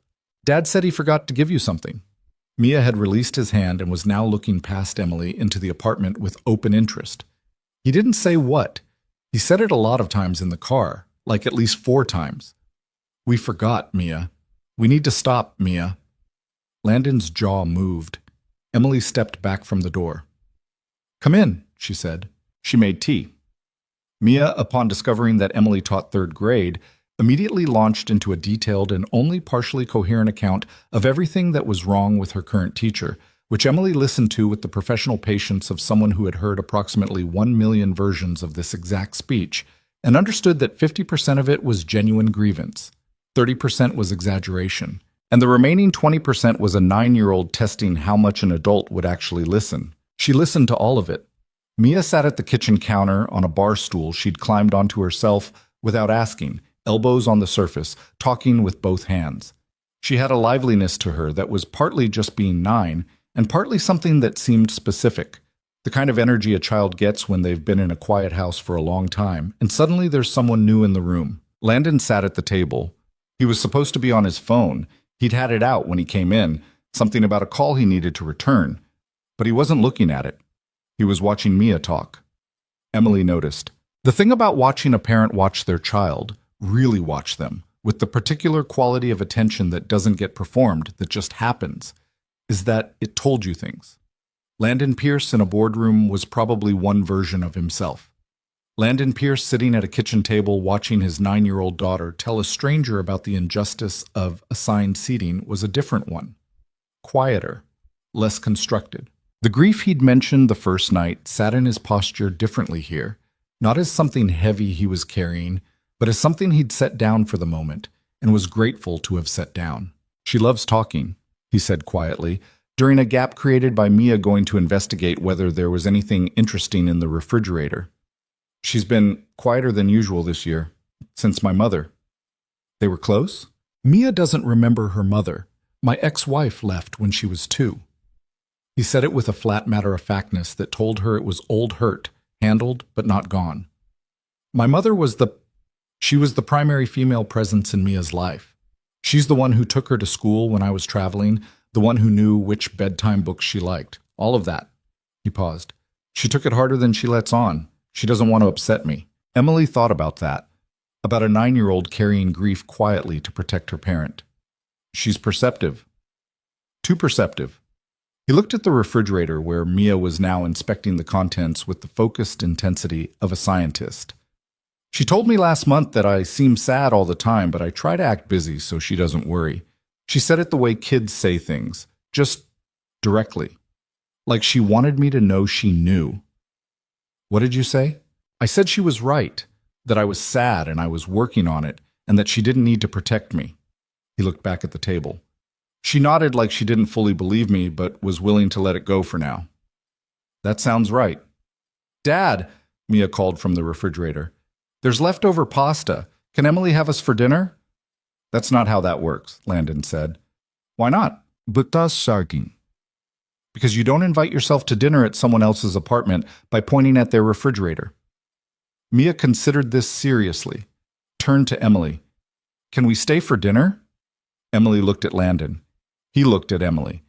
Dad said he forgot to give you something." Mia had released his hand and was now looking past Emily into the apartment with open interest. He didn't say what. He said it a lot of times in the car, like at least 4 times. "We forgot, Mia. We need to stop, Mia." Landon's jaw moved. Emily stepped back from the door. "Come in," she said. She made tea. Mia, upon discovering that Emily taught 3rd grade, immediately launched into a detailed and only partially coherent account of everything that was wrong with her current teacher, which Emily listened to with the professional patience of someone who had heard approximately 1 million versions of this exact speech, and understood that 50% of it was genuine grievance, 30% was exaggeration, and the remaining 20% was a 9-year-old testing how much an adult would actually listen. She listened to all of it. Mia sat at the kitchen counter on a bar stool she'd climbed onto herself without asking, elbows on the surface, talking with both hands. She had a liveliness to her that was partly just being 9, and partly something that seemed specific, the kind of energy a child gets when they've been in a quiet house for a long time, and suddenly there's someone new in the room. Landon sat at the table. He was supposed to be on his phone. He'd had it out when he came in, something about a call he needed to return. But he wasn't looking at it. He was watching Mia talk. Emily noticed. The thing about watching a parent watch their child, really watch them, with the particular quality of attention that doesn't get performed, that just happens, is that it told you things. Landon Pierce in a boardroom was probably one version of himself. Landon Pierce sitting at a kitchen table watching his 9-year-old daughter tell a stranger about the injustice of assigned seating was a different one. Quieter, less constructed. The grief he'd mentioned the first night sat in his posture differently here, not as something heavy he was carrying, but as something he'd set down for the moment, and was grateful to have set down. "She loves talking," he said quietly, during a gap created by Mia going to investigate whether there was anything interesting in the refrigerator. "She's been quieter than usual this year, since my mother." "They were close?" "Mia doesn't remember her mother. My ex-wife left when she was 2. He said it with a flat matter-of-factness that told her it was old hurt, handled but not gone. "My mother was She was the primary female presence in Mia's life. She's the one who took her to school when I was traveling, the one who knew which bedtime books she liked. All of that." He paused. "She took it harder than she lets on. She doesn't want to upset me." Emily thought about that, about a 9-year-old carrying grief quietly to protect her parent. "She's perceptive. Too perceptive." He looked at the refrigerator where Mia was now inspecting the contents with the focused intensity of a scientist. She told me last month that I seem sad all the time, but I try to act busy so she doesn't worry. She said it the way kids say things, just directly, like she wanted me to know she knew. What did you say? I said she was right, that I was sad and I was working on it, and that she didn't need to protect me. He looked back at the table. She nodded like she didn't fully believe me, but was willing to let it go for now. That sounds right. Dad, Mia called from the refrigerator. There's leftover pasta. Can Emily have us for dinner? That's not how that works, Landon said. Why not? Because you don't invite yourself to dinner at someone else's apartment by pointing at their refrigerator. Mia considered this seriously, turned to Emily. Can we stay for dinner? Emily looked at Landon. He looked at Emily.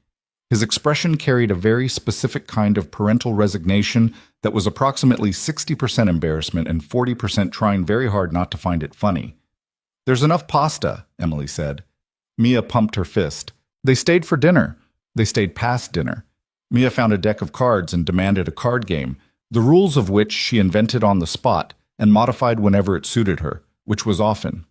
His expression carried a very specific kind of parental resignation that was approximately 60% embarrassment and 40% trying very hard not to find it funny. There's enough pasta, Emily said. Mia pumped her fist. They stayed for dinner. They stayed past dinner. Mia found a deck of cards and demanded a card game, the rules of which she invented on the spot and modified whenever it suited her, which was often.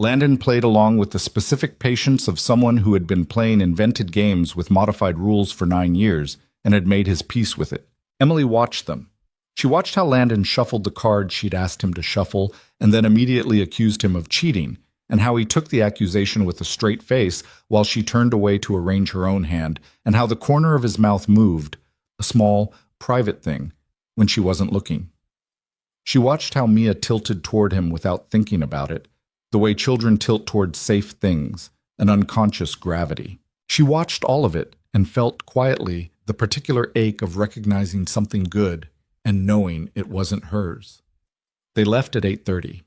Landon played along with the specific patience of someone who had been playing invented games with modified rules for 9 years and had made his peace with it. Emily watched them. She watched how Landon shuffled the cards she'd asked him to shuffle and then immediately accused him of cheating, and how he took the accusation with a straight face while she turned away to arrange her own hand, and how the corner of his mouth moved, a small, private thing, when she wasn't looking. She watched how Mia tilted toward him without thinking about it, the way children tilt toward safe things, an unconscious gravity. She watched all of it and felt quietly the particular ache of recognizing something good and knowing it wasn't hers. They left at 8:30.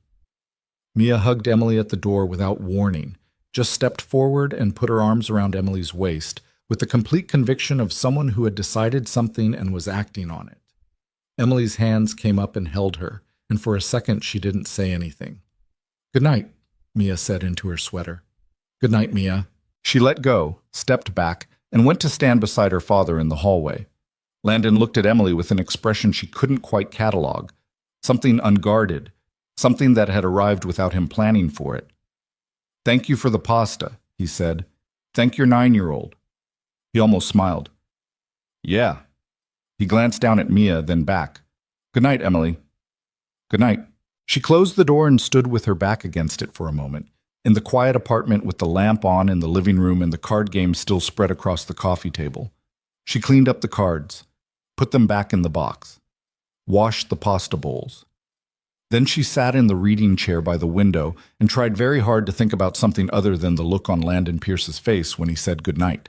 Mia hugged Emily at the door without warning, just stepped forward and put her arms around Emily's waist, with the complete conviction of someone who had decided something and was acting on it. Emily's hands came up and held her, and for a second she didn't say anything. Good night, Mia said into her sweater. Good night, Mia. She let go, stepped back, and went to stand beside her father in the hallway. Landon looked at Emily with an expression she couldn't quite catalog, something unguarded, something that had arrived without him planning for it. Thank you for the pasta, he said. Thank your 9-year-old. He almost smiled. Yeah. He glanced down at Mia, then back. Good night, Emily. Good night. She closed the door and stood with her back against it for a moment, in the quiet apartment with the lamp on in the living room and the card game still spread across the coffee table. She cleaned up the cards, put them back in the box, washed the pasta bowls. Then she sat in the reading chair by the window and tried very hard to think about something other than the look on Landon Pierce's face when he said goodnight.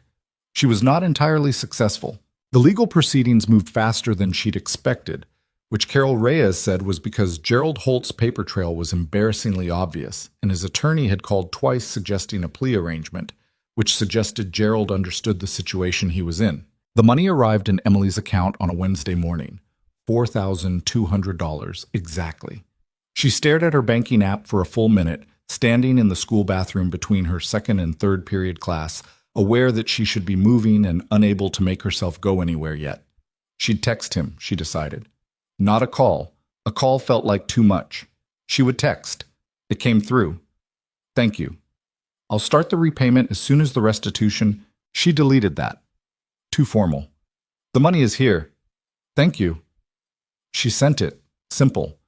She was not entirely successful. The legal proceedings moved faster than she'd expected, which Carol Reyes said was because Gerald Holt's paper trail was embarrassingly obvious, and his attorney had called twice suggesting a plea arrangement, which suggested Gerald understood the situation he was in. The money arrived in Emily's account on a Wednesday morning, $4,200 exactly. She stared at her banking app for a full minute, standing in the school bathroom between her second and third period class, aware that she should be moving and unable to make herself go anywhere yet. She'd text him, she decided. Not a call. A call felt like too much. She would text. It came through. Thank you. I'll start the repayment as soon as the restitution. She deleted that. Too formal. The money is here. Thank you. She sent it. Simple.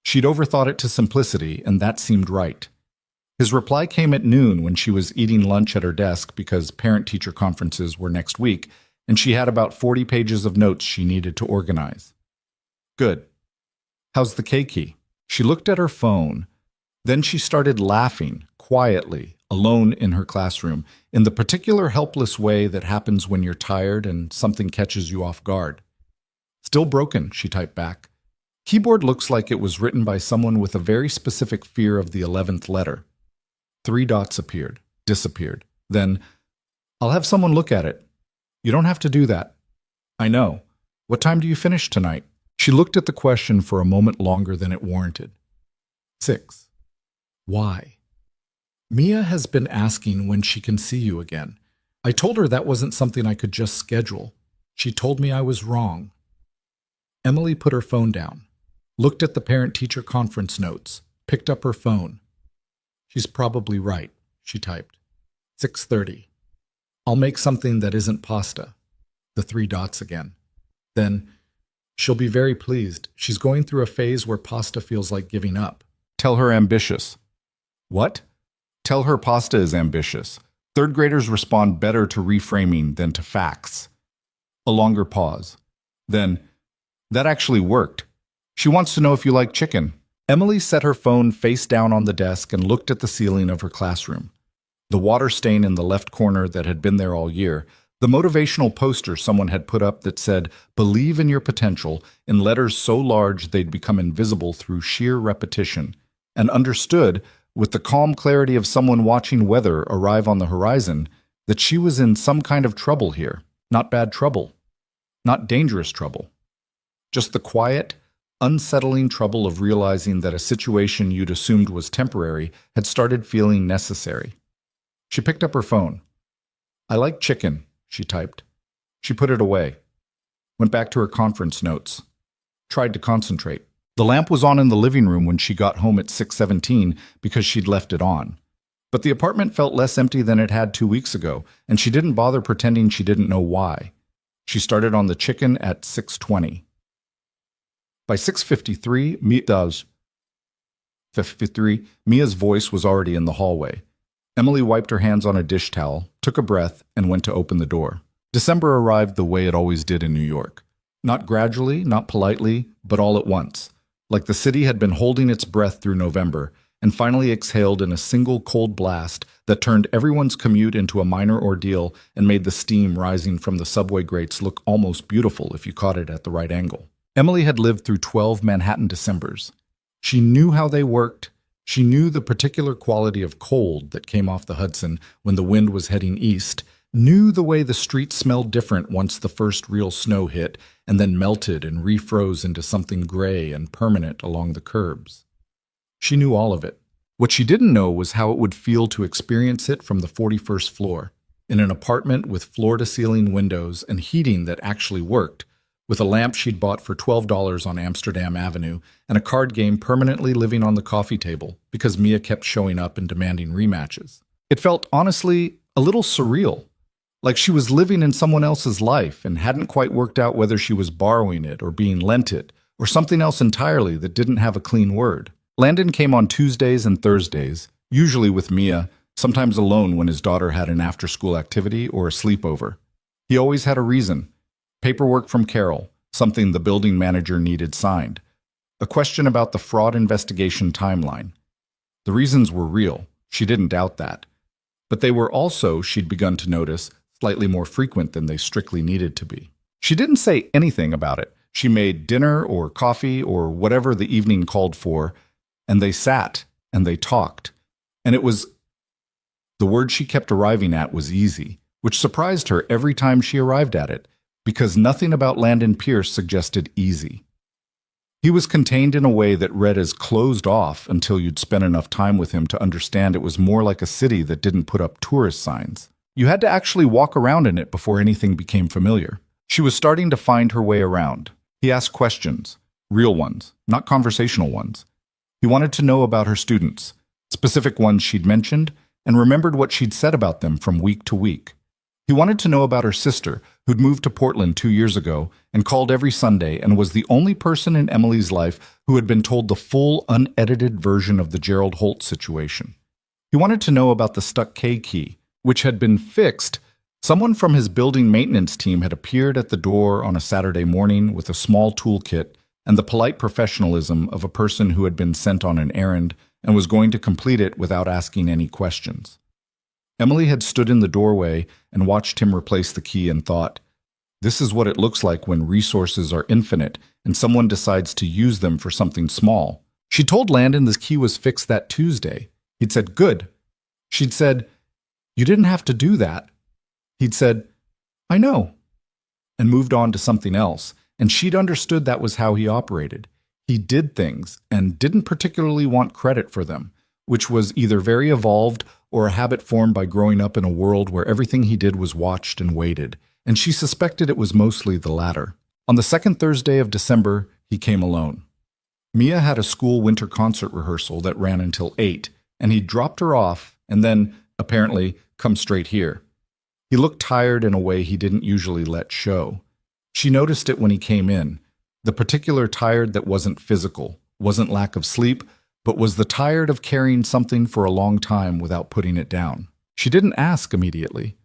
She'd overthought it to simplicity, and that seemed right. His reply came at noon when she was eating lunch at her desk because parent-teacher conferences were next week, and she had about 40 pages of notes she needed to organize. Good. How's the K-key? She looked at her phone. Then she started laughing, quietly, alone in her classroom, in the particular helpless way that happens when you're tired and something catches you off guard. Still broken, she typed back. Keyboard looks like it was written by someone with a very specific fear of the 11th letter. 3 dots appeared, disappeared. Then, I'll have someone look at it. You don't have to do that. I know. What time do you finish tonight? She looked at the question for a moment longer than it warranted. 6. Why? Mia has been asking when she can see you again. I told her that wasn't something I could just schedule. She told me I was wrong. Emily put her phone down. looked at the parent-teacher conference notes, picked up her phone. She's probably right, she typed. 6:30. I'll make something that isn't pasta. The 3 dots again. Then, she'll be very pleased. She's going through a phase where pasta feels like giving up. Tell her ambitious. What? Tell her pasta is ambitious. Third graders respond better to reframing than to facts. A longer pause. Then, that actually worked. She wants to know if you like chicken. Emily set her phone face down on the desk and looked at the ceiling of her classroom. The water stain in the left corner that had been there all year, the motivational poster someone had put up that said, "Believe in your potential," in letters so large they'd become invisible through sheer repetition, and understood, with the calm clarity of someone watching weather arrive on the horizon, that she was in some kind of trouble here. Not bad trouble. Not dangerous trouble. Just the quiet, unsettling trouble of realizing that a situation you'd assumed was temporary had started feeling necessary. She picked up her phone. "I like chicken," she typed. She put it away. Went back to her conference notes. Tried to concentrate. The lamp was on in the living room when she got home at 6:17 because she'd left it on. But the apartment felt less empty than it had 2 weeks ago, and she didn't bother pretending she didn't know why. She started on the chicken at 6:20. By 6:53, Mia's voice was already in the hallway. Emily wiped her hands on a dish towel, took a breath, and went to open the door. December arrived the way it always did in New York. Not gradually, not politely, but all at once. Like the city had been holding its breath through November, and finally exhaled in a single cold blast that turned everyone's commute into a minor ordeal and made the steam rising from the subway grates look almost beautiful if you caught it at the right angle. Emily had lived through 12 Manhattan Decembers. She knew how they worked. She knew the particular quality of cold that came off the Hudson when the wind was heading east, knew the way the streets smelled different once the first real snow hit and then melted and refroze into something gray and permanent along the curbs. She knew all of it. What she didn't know was how it would feel to experience it from the 41st floor, in an apartment with floor-to-ceiling windows and heating that actually worked, with a lamp she'd bought for $12 on Amsterdam Avenue and a card game permanently living on the coffee table because Mia kept showing up and demanding rematches. It felt, honestly, a little surreal, like she was living in someone else's life and hadn't quite worked out whether she was borrowing it or being lent it, or something else entirely that didn't have a clean word. Landon came on Tuesdays and Thursdays, usually with Mia, sometimes alone when his daughter had an after-school activity or a sleepover. He always had a reason. Paperwork from Carol, something the building manager needed signed. A question about the fraud investigation timeline. The reasons were real, she didn't doubt that. But they were also, she'd begun to notice, slightly more frequent than they strictly needed to be. She didn't say anything about it. She made dinner or coffee or whatever the evening called for, and they sat and they talked. And it was, the word she kept arriving at was easy, which surprised her every time she arrived at it, because nothing about Landon Pierce suggested easy. He was contained in a way that read as closed off until you'd spent enough time with him to understand it was more like a city that didn't put up tourist signs. You had to actually walk around in it before anything became familiar. She was starting to find her way around. He asked questions, real ones, not conversational ones. He wanted to know about her students, specific ones she'd mentioned, and remembered what she'd said about them from week to week. He wanted to know about her sister, who'd moved to Portland 2 years ago and called every Sunday and was the only person in Emily's life who had been told the full, unedited version of the Gerald Holt situation. He wanted to know about the stuck K key, which had been fixed. Someone from his building maintenance team had appeared at the door on a Saturday morning with a small toolkit and the polite professionalism of a person who had been sent on an errand and was going to complete it without asking any questions. Emily had stood in the doorway and watched him replace the key and thought, this is what it looks like when resources are infinite and someone decides to use them for something small. She told Landon the key was fixed that Tuesday. He'd said, good. She'd said, you didn't have to do that. He'd said, I know, and moved on to something else, and she'd understood that was how he operated. He did things and didn't particularly want credit for them, which was either very evolved or a habit formed by growing up in a world where everything he did was watched and weighted, and she suspected it was mostly the latter. On the second Thursday of December, he came alone. Mia had a school winter concert rehearsal that ran until 8, and he dropped her off and then, apparently, come straight here. He looked tired in a way he didn't usually let show. She noticed it when he came in, the particular tired that wasn't physical, wasn't lack of sleep, but was the tired of carrying something for a long time without putting it down. She didn't ask immediately.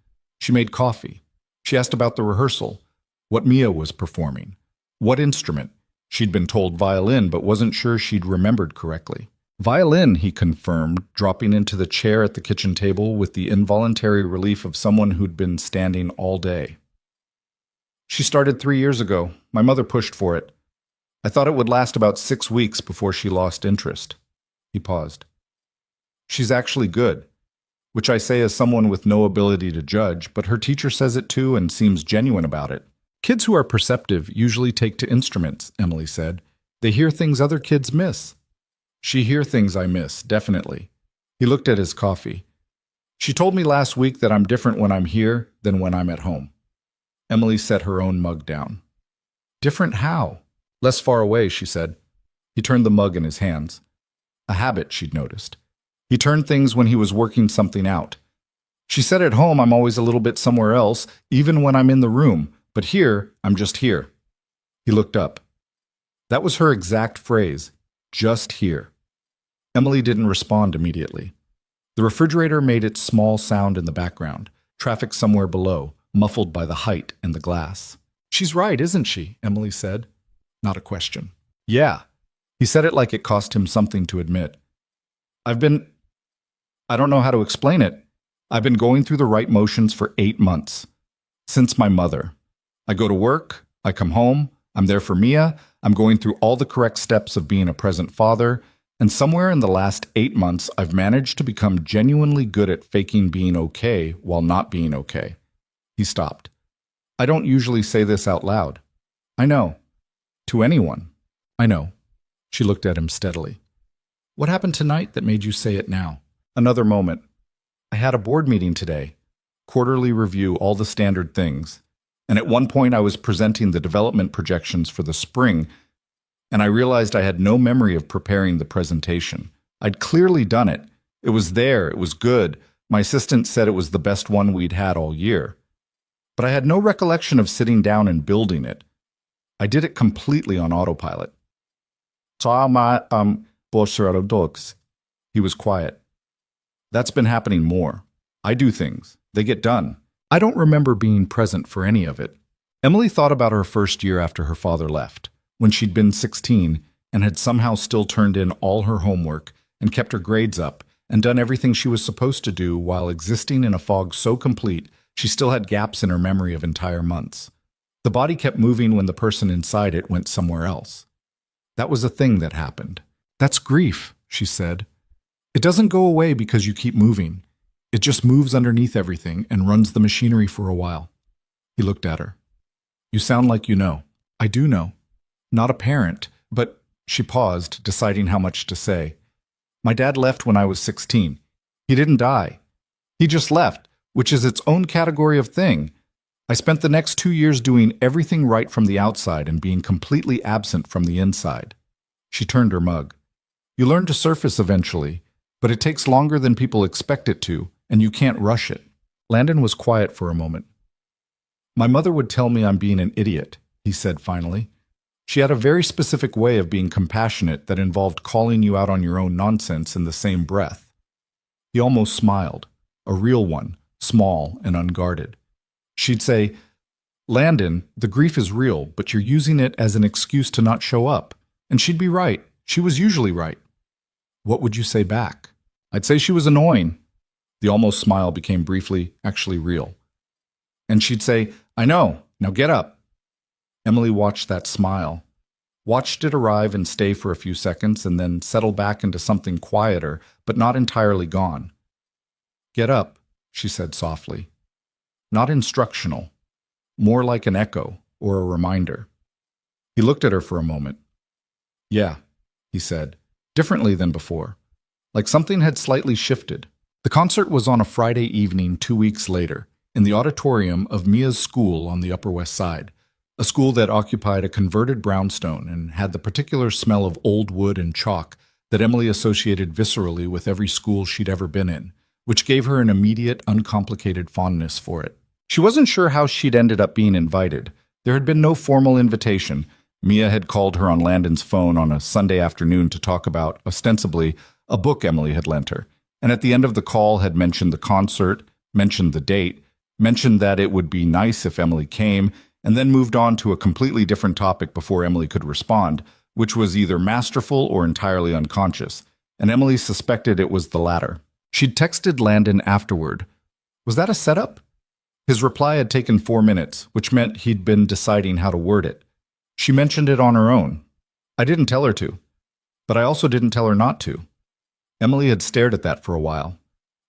She made coffee. She asked about the rehearsal, what Mia was performing, what instrument. She'd been told violin, but wasn't sure she'd remembered correctly. Violin, he confirmed, dropping into the chair at the kitchen table with the involuntary relief of someone who'd been standing all day. She started 3 years ago. My mother pushed for it. I thought it would last about 6 weeks before she lost interest. He paused. She's actually good, which I say as someone with no ability to judge, but her teacher says it too and seems genuine about it. Kids who are perceptive usually take to instruments, Emily said. They hear things other kids miss. She hear things I miss, definitely. He looked at his coffee. She told me last week that I'm different when I'm here than when I'm at home. Emily set her own mug down. Different how? Less far away, she said. He turned the mug in his hands. A habit, she'd noticed. He turned things when he was working something out. She said at home I'm always a little bit somewhere else, even when I'm in the room. But here, I'm just here. He looked up. That was her exact phrase, just here. Emily didn't respond immediately. The refrigerator made its small sound in the background, traffic somewhere below, muffled by the height and the glass. She's right, isn't she? Emily said. Not a question. Yeah. He said it like it cost him something to admit. I don't know how to explain it. I've been going through the right motions for 8 months. Since my mother. I go to work, I come home, I'm there for Mia, I'm going through all the correct steps of being a present father, and somewhere in the last 8 months I've managed to become genuinely good at faking being okay while not being okay. He stopped. I don't usually say this out loud. I know. To anyone. I know. She looked at him steadily. What happened tonight that made you say it now? Another moment. I had a board meeting today. Quarterly review, all the standard things. And at one point I was presenting the development projections for the spring, and I realized I had no memory of preparing the presentation. I'd clearly done it. It was there, it was good. My assistant said it was the best one we'd had all year. But I had no recollection of sitting down and building it. I did it completely on autopilot. He was quiet. That's been happening more. I do things. They get done. I don't remember being present for any of it. Emily thought about her first year after her father left, when she'd been 16 and had somehow still turned in all her homework and kept her grades up and done everything she was supposed to do while existing in a fog so complete she still had gaps in her memory of entire months. The body kept moving when the person inside it went somewhere else. That was a thing that happened. That's grief, she said. It doesn't go away because you keep moving. It just moves underneath everything and runs the machinery for a while. He looked at her. You sound like you know. I do know. Not a parent, but she paused, deciding how much to say. My dad left when I was 16. He didn't die. He just left, which is its own category of thing. I spent the next 2 years doing everything right from the outside and being completely absent from the inside. She turned her mug. You learn to surface eventually, but it takes longer than people expect it to, and you can't rush it. Landon was quiet for a moment. My mother would tell me I'm being an idiot, he said finally. She had a very specific way of being compassionate that involved calling you out on your own nonsense in the same breath. He almost smiled, a real one, small and unguarded. She'd say, Landon, the grief is real, but you're using it as an excuse to not show up. And she'd be right. She was usually right. What would you say back? I'd say she was annoying. The almost smile became briefly, actually real. And she'd say, I know, now get up. Emily watched that smile, watched it arrive and stay for a few seconds and then settle back into something quieter, but not entirely gone. Get up, she said softly. Not instructional, more like an echo or a reminder. He looked at her for a moment. Yeah, he said, differently than before, like something had slightly shifted. The concert was on a Friday evening 2 weeks later, in the auditorium of Mia's school on the Upper West Side, a school that occupied a converted brownstone and had the particular smell of old wood and chalk that Emily associated viscerally with every school she'd ever been in, which gave her an immediate, uncomplicated fondness for it. She wasn't sure how she'd ended up being invited. There had been no formal invitation. Mia had called her on Landon's phone on a Sunday afternoon to talk about, ostensibly, a book Emily had lent her, and at the end of the call had mentioned the concert, mentioned the date, mentioned that it would be nice if Emily came, and then moved on to a completely different topic before Emily could respond, which was either masterful or entirely unconscious, and Emily suspected it was the latter. She'd texted Landon afterward. Was that a setup? His reply had taken 4 minutes, which meant he'd been deciding how to word it. She mentioned it on her own. I didn't tell her to, but I also didn't tell her not to. Emily had stared at that for a while.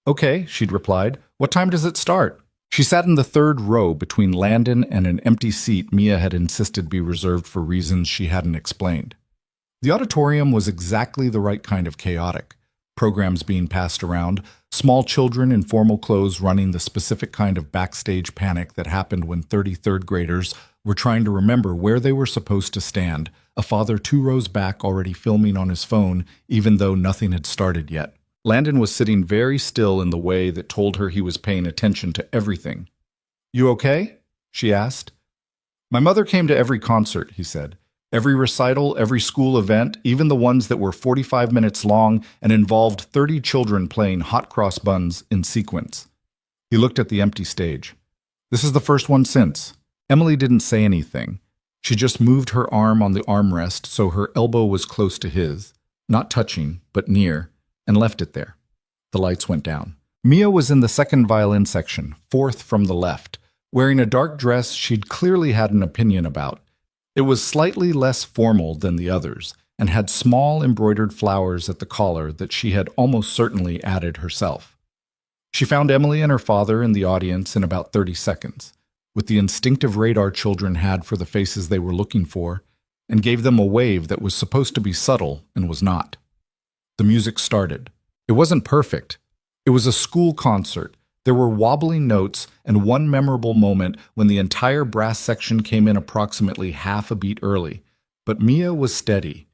Okay, she'd replied. What time does it start? She sat in the third row between Landon and an empty seat Mia had insisted be reserved for reasons she hadn't explained. The auditorium was exactly the right kind of chaotic. Programs being passed around, small children in formal clothes running the specific kind of backstage panic that happened when 33rd graders were trying to remember where they were supposed to stand, a father 2 rows back already filming on his phone even though nothing had started yet. Landon was sitting very still in the way that told her he was paying attention to everything. You okay? She asked. My mother came to every concert, he said. Every recital, every school event, even the ones that were 45 minutes long and involved 30 children playing hot cross buns in sequence. He looked at the empty stage. This is the first one since. Emily didn't say anything. She just moved her arm on the armrest so her elbow was close to his, not touching, but near, and left it there. The lights went down. Mia was in the second violin section, 4th from the left, wearing a dark dress she'd clearly had an opinion about. It was slightly less formal than the others, and had small embroidered flowers at the collar that she had almost certainly added herself. She found Emily and her father in the audience in about 30 seconds, with the instinctive radar children had for the faces they were looking for, and gave them a wave that was supposed to be subtle and was not. The music started. It wasn't perfect. It was a school concert. There were wobbling notes and one memorable moment when the entire brass section came in approximately half a beat early, but Mia was steady.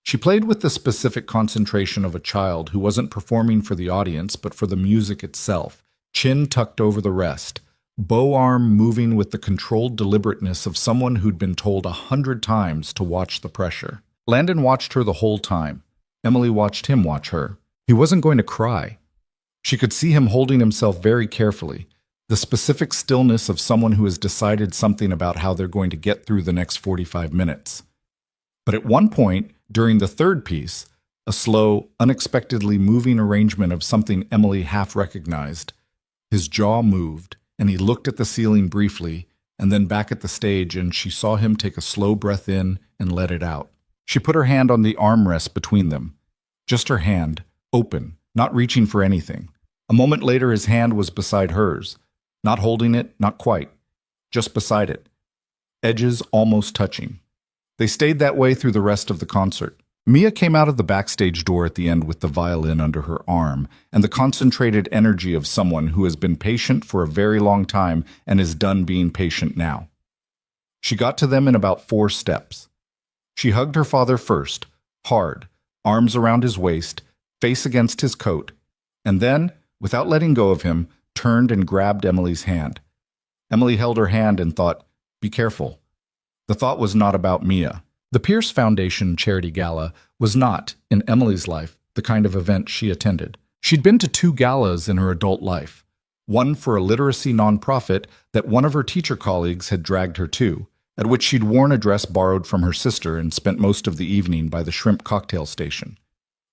She played with the specific concentration of a child who wasn't performing for the audience but for the music itself, chin tucked over the rest, bow arm moving with the controlled deliberateness of someone who'd been told 100 times to watch the pressure. Landon watched her the whole time. Emily watched him watch her. He wasn't going to cry. She could see him holding himself very carefully, the specific stillness of someone who has decided something about how they're going to get through the next 45 minutes. But at one point, during the third piece, a slow, unexpectedly moving arrangement of something Emily half recognized, his jaw moved, and he looked at the ceiling briefly, and then back at the stage, and she saw him take a slow breath in and let it out. She put her hand on the armrest between them. Just her hand, open, not reaching for anything. A moment later, his hand was beside hers, not holding it, not quite, just beside it, edges almost touching. They stayed that way through the rest of the concert. Mia came out of the backstage door at the end with the violin under her arm and the concentrated energy of someone who has been patient for a very long time and is done being patient now. She got to them in about 4 steps. She hugged her father first, hard, arms around his waist, face against his coat, and then, without letting go of him, turned and grabbed Emily's hand. Emily held her hand and thought, "Be careful." The thought was not about Mia. The Pierce Foundation Charity Gala was not, in Emily's life, the kind of event she attended. She'd been to 2 galas in her adult life, one for a literacy nonprofit that one of her teacher colleagues had dragged her to, at which she'd worn a dress borrowed from her sister and spent most of the evening by the shrimp cocktail station,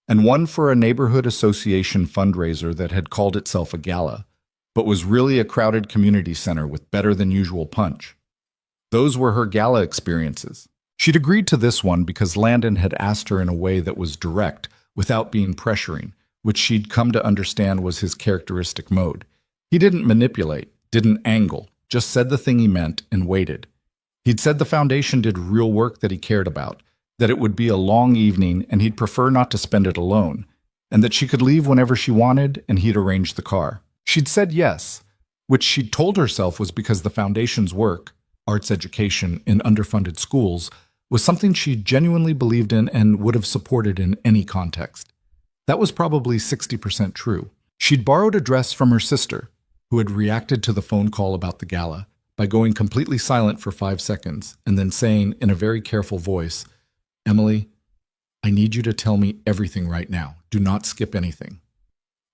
and one for a neighborhood association fundraiser that had called itself a gala, but was really a crowded community center with better-than-usual punch. Those were her gala experiences. She'd agreed to this one because Landon had asked her in a way that was direct, without being pressuring, which she'd come to understand was his characteristic mode. He didn't manipulate, didn't angle, just said the thing he meant and waited. He'd said the foundation did real work that he cared about, that it would be a long evening and he'd prefer not to spend it alone, and that she could leave whenever she wanted and he'd arrange the car. She'd said yes, which she'd told herself was because the foundation's work, arts education in underfunded schools, was something she genuinely believed in and would have supported in any context. That was probably 60% true. She'd borrowed a dress from her sister, who had reacted to the phone call about the gala by going completely silent for 5 seconds and then saying in a very careful voice, "Emily, I need you to tell me everything right now. Do not skip anything."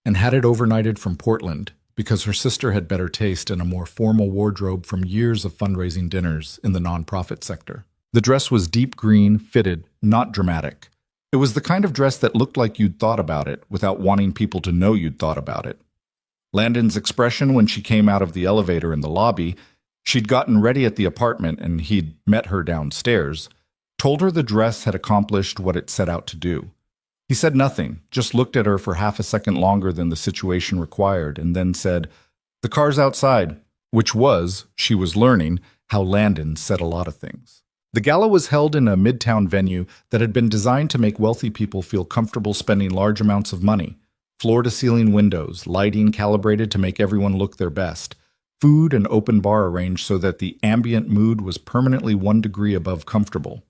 And had it overnighted from Portland because her sister had better taste and a more formal wardrobe from years of fundraising dinners in the nonprofit sector. The dress was deep green, fitted, not dramatic. It was the kind of dress that looked like you'd thought about it without wanting people to know you'd thought about it. Landon's expression when she came out of the elevator in the lobby, she'd gotten ready at the apartment and he'd met her downstairs, told her the dress had accomplished what it set out to do. He said nothing, just looked at her for half a second longer than the situation required, and then said, "The car's outside," which was, she was learning, how Landon said a lot of things. The gala was held in a midtown venue that had been designed to make wealthy people feel comfortable spending large amounts of money. Floor-to-ceiling windows, lighting calibrated to make everyone look their best, food and open bar arranged so that the ambient mood was permanently 1 degree above comfortable.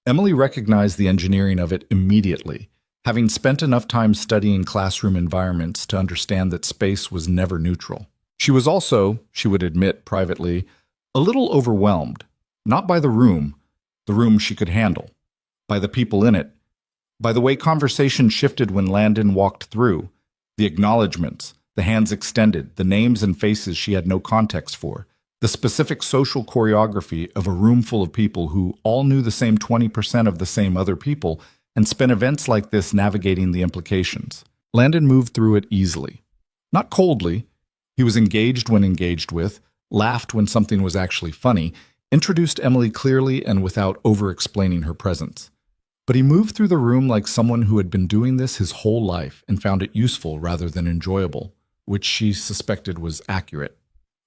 Emily recognized the engineering of it immediately, having spent enough time studying classroom environments to understand that space was never neutral. She was also, she would admit privately, a little overwhelmed, not by the room she could handle, by the people in it, by the way conversation shifted when Landon walked through, the acknowledgments, the hands extended, the names and faces she had no context for, the specific social choreography of a room full of people who all knew the same 20% of the same other people and spent events like this navigating the implications. Landon moved through it easily. Not coldly. He was engaged when engaged with, laughed when something was actually funny, introduced Emily clearly and without over-explaining her presence. But he moved through the room like someone who had been doing this his whole life and found it useful rather than enjoyable, which she suspected was accurate.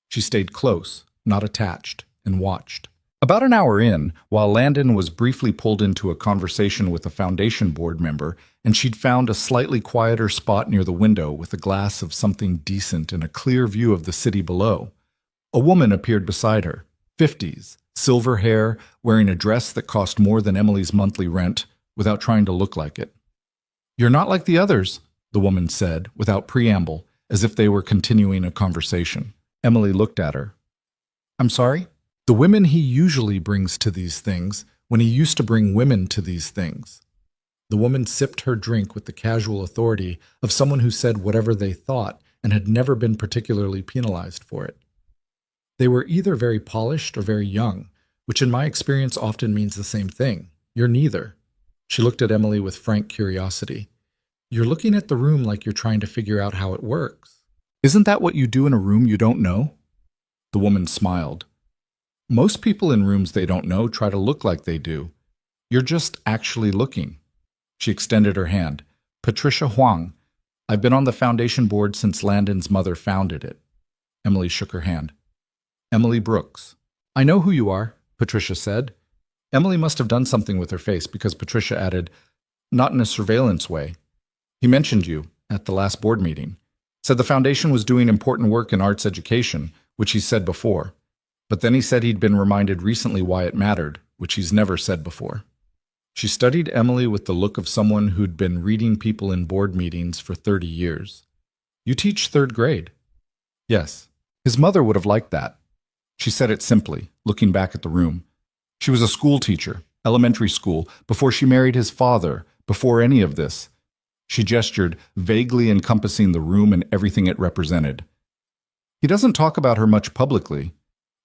She stayed close, not attached, and watched. About an hour in, while Landon was briefly pulled into a conversation with a foundation board member, and she'd found a slightly quieter spot near the window with a glass of something decent and a clear view of the city below, a woman appeared beside her, 50s, silver hair, wearing a dress that cost more than Emily's monthly rent, without trying to look like it. "You're not like the others," the woman said, without preamble, as if they were continuing a conversation. Emily looked at her. "I'm sorry?" "The women he usually brings to these things, when he used to bring women to these things." The woman sipped her drink with the casual authority of someone who said whatever they thought and had never been particularly penalized for it. "They were either very polished or very young, which in my experience often means the same thing. You're neither." She looked at Emily with frank curiosity. "You're looking at the room like you're trying to figure out how it works. Isn't that what you do in a room you don't know?" The woman smiled. "Most people in rooms they don't know try to look like they do. You're just actually looking." She extended her hand. "Patricia Huang. I've been on the foundation board since Landon's mother founded it." Emily shook her hand. "Emily Brooks." "I know who you are," Patricia said. Emily must have done something with her face because Patricia added, "Not in a surveillance way. He mentioned you at the last board meeting. Said the foundation was doing important work in arts education, which he said before. But then he said he'd been reminded recently why it mattered, which he's never said before." She studied Emily with the look of someone who'd been reading people in board meetings for 30 years. "You teach 3rd grade?" "Yes." His mother would have liked that. She said it simply, looking back at the room. She was a school teacher, elementary school, before she married his father, before any of this. She gestured, vaguely encompassing the room and everything it represented. "He doesn't talk about her much publicly,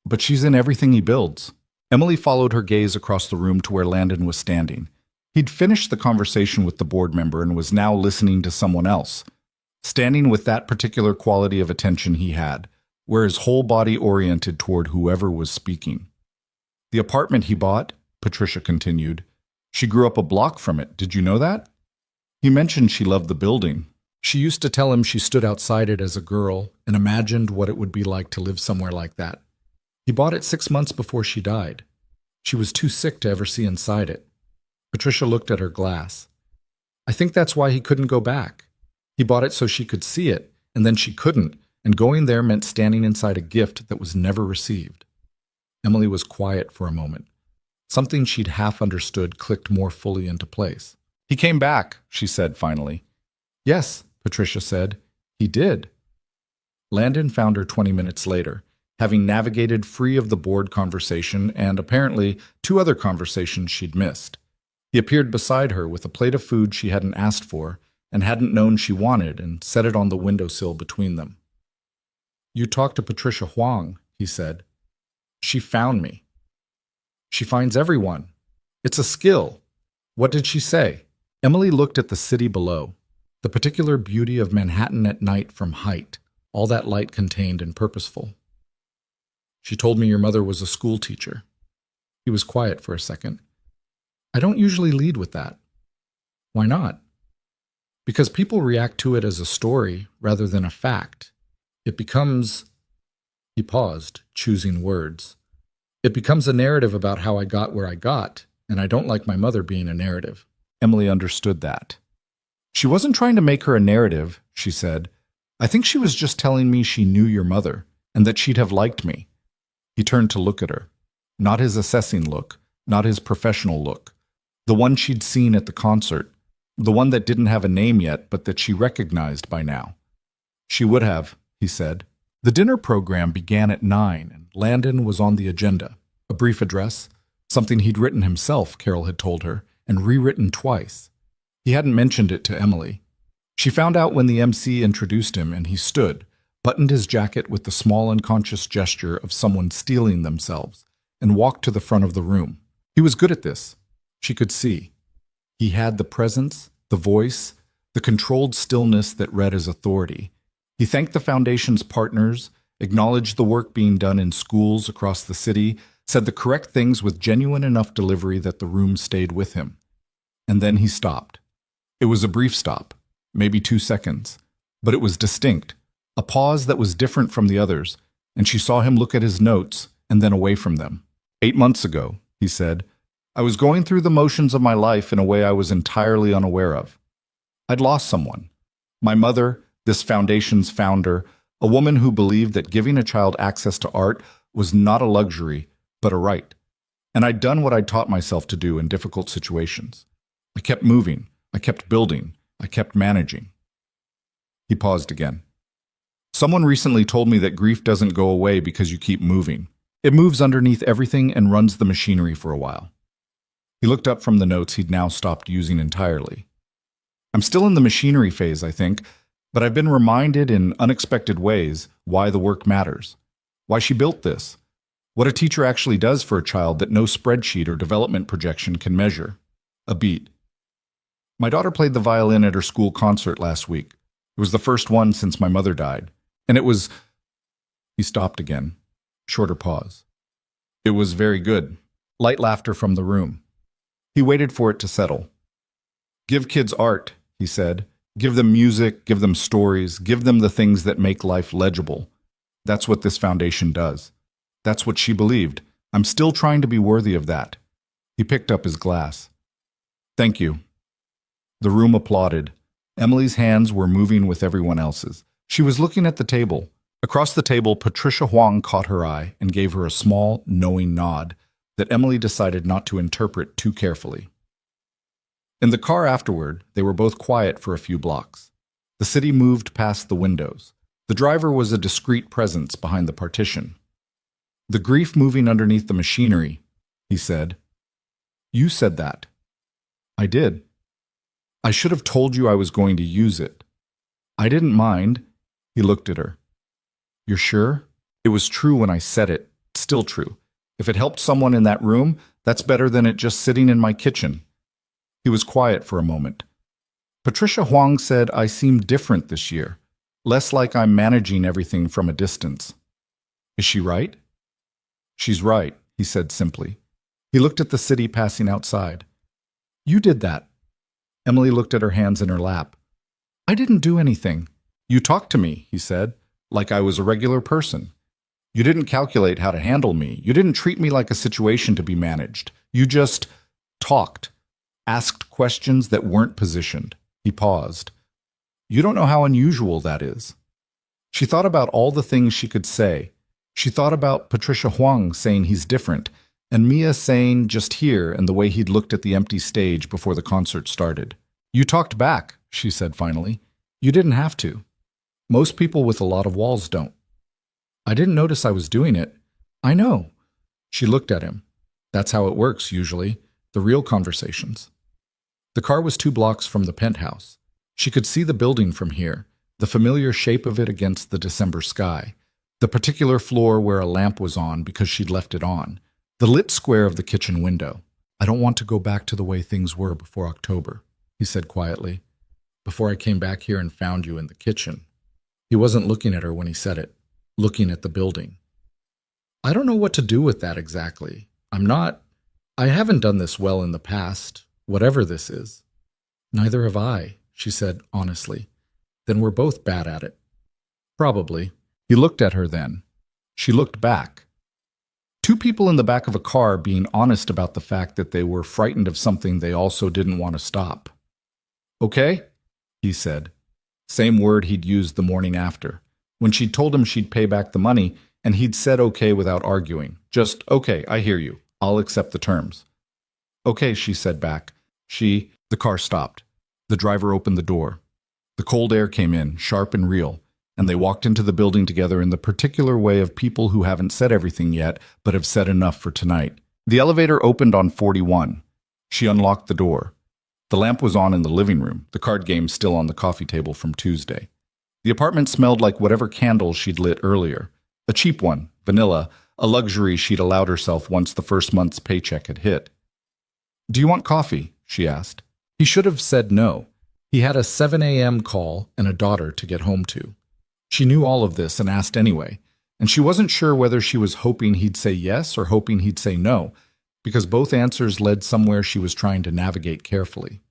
but she's in everything he builds." Emily followed her gaze across the room to where Landon was standing. He'd finished the conversation with the board member and was now listening to someone else, standing with that particular quality of attention he had, where his whole body oriented toward whoever was speaking. "The apartment he bought," Patricia continued, "she grew up a block from it. Did you know that?" He mentioned she loved the building. She used to tell him she stood outside it as a girl and imagined what it would be like to live somewhere like that. He bought it 6 months before she died. She was too sick to ever see inside it. Patricia looked at her glass. "I think that's why he couldn't go back. He bought it so she could see it, and then she couldn't, and going there meant standing inside a gift that was never received." Emily was quiet for a moment. Something she'd half understood clicked more fully into place. "He came back," she said finally. "Yes," Patricia said. "He did." Landon found her 20 minutes later, having navigated free of the board conversation and, apparently, 2 other conversations she'd missed. He appeared beside her with a plate of food she hadn't asked for and hadn't known she wanted and set it on the windowsill between them. "You talked to Patricia Huang," he said. "She found me." "She finds everyone. It's a skill." "What did she say?" Emily looked at the city below, the particular beauty of Manhattan at night from height, all that light contained and purposeful. "She told me your mother was a school teacher." He was quiet for a second. "I don't usually lead with that." "Why not?" "Because people react to it as a story rather than a fact. It becomes—" He paused, choosing words. "It becomes a narrative about how I got where I got, and I don't like my mother being a narrative." Emily understood that. "She wasn't trying to make her a narrative," she said. "I think she was just telling me she knew your mother, and that she'd have liked me." He turned to look at her. Not his assessing look, not his professional look. The one she'd seen at the concert. The one that didn't have a name yet, but that she recognized by now. "She would have," he said. The dinner program began at 9, and Landon was on the agenda. A brief address, something he'd written himself, Carol had told her, and rewritten twice. He hadn't mentioned it to Emily. She found out when the MC introduced him, and he stood, buttoned his jacket with the small unconscious gesture of someone steeling themselves, and walked to the front of the room. He was good at this. She could see. He had the presence, the voice, the controlled stillness that read as authority. He thanked the foundation's partners, acknowledged the work being done in schools across the city, said the correct things with genuine enough delivery that the room stayed with him. And then he stopped. It was a brief stop, maybe 2 seconds, but it was distinct, a pause that was different from the others, and she saw him look at his notes and then away from them. 8 months ago, he said, I was going through the motions of my life in a way I was entirely unaware of. I'd lost someone. My mother, this foundation's founder, a woman who believed that giving a child access to art was not a luxury, but a right. And I'd done what I'd taught myself to do in difficult situations. I kept moving, I kept building, I kept managing. He paused again. Someone recently told me that grief doesn't go away because you keep moving. It moves underneath everything and runs the machinery for a while. He looked up from the notes he'd now stopped using entirely. I'm still in the machinery phase, I think, but I've been reminded in unexpected ways why the work matters, why she built this, what a teacher actually does for a child that no spreadsheet or development projection can measure. A beat. My daughter played the violin at her school concert last week. It was the first one since my mother died. And it was... He stopped again. Shorter pause. It was very good. Light laughter from the room. He waited for it to settle. Give kids art, he said. Give them music, give them stories, give them the things that make life legible. That's what this foundation does. That's what she believed. I'm still trying to be worthy of that. He picked up his glass. Thank you. The room applauded. Emily's hands were moving with everyone else's. She was looking at the table. Across the table, Patricia Huang caught her eye and gave her a small, knowing nod that Emily decided not to interpret too carefully. In the car afterward, they were both quiet for a few blocks. The city moved past the windows. The driver was a discreet presence behind the partition. The grief moving underneath the machinery, he said. You said that. I did. I should have told you I was going to use it. I didn't mind. He looked at her. You're sure? It was true when I said it. Still true. If it helped someone in that room, that's better than it just sitting in my kitchen. He was quiet for a moment. Patricia Huang said I seem different this year, less like I'm managing everything from a distance. Is she right? She's right, he said simply. He looked at the city passing outside. You did that. Emily looked at her hands in her lap. I didn't do anything. You talked to me, he said, like I was a regular person. You didn't calculate how to handle me. You didn't treat me like a situation to be managed. You just talked, asked questions that weren't positioned. He paused. You don't know how unusual that is. She thought about all the things she could say, She thought about Patricia Huang saying he's different, and Mia saying just here and the way he'd looked at the empty stage before the concert started. You talked back, she said finally. You didn't have to. Most people with a lot of walls don't. I didn't notice I was doing it. I know. She looked at him. That's how it works, usually. The real conversations. The car was 2 blocks from the Penthouse. She could see the building from here, the familiar shape of it against the December sky, the particular floor where a lamp was on because she'd left it on, the lit square of the kitchen window. I don't want to go back to the way things were before October, he said quietly, before I came back here and found you in the kitchen. He wasn't looking at her when he said it, looking at the building. I don't know what to do with that exactly. I haven't done this well in the past, whatever this is. Neither have I, she said honestly. Then we're both bad at it. Probably. He looked at her then. She looked back. 2 people in the back of a car being honest about the fact that they were frightened of something they also didn't want to stop. Okay, he said. Same word he'd used the morning after, when she'd told him she'd pay back the money, and he'd said okay without arguing. Just, okay, I hear you. I'll accept the terms. Okay, she said back. The car stopped. The driver opened the door. The cold air came in, sharp and real, and they walked into the building together in the particular way of people who haven't said everything yet, but have said enough for tonight. The elevator opened on 41. She unlocked the door. The lamp was on in the living room, the card game still on the coffee table from Tuesday. The apartment smelled like whatever candle she'd lit earlier. A cheap one, vanilla, a luxury she'd allowed herself once the first month's paycheck had hit. Do you want coffee? She asked. He should have said no. He had a 7 a.m. call and a daughter to get home to. She knew all of this and asked anyway, and she wasn't sure whether she was hoping he'd say yes or hoping he'd say no, because both answers led somewhere she was trying to navigate carefully.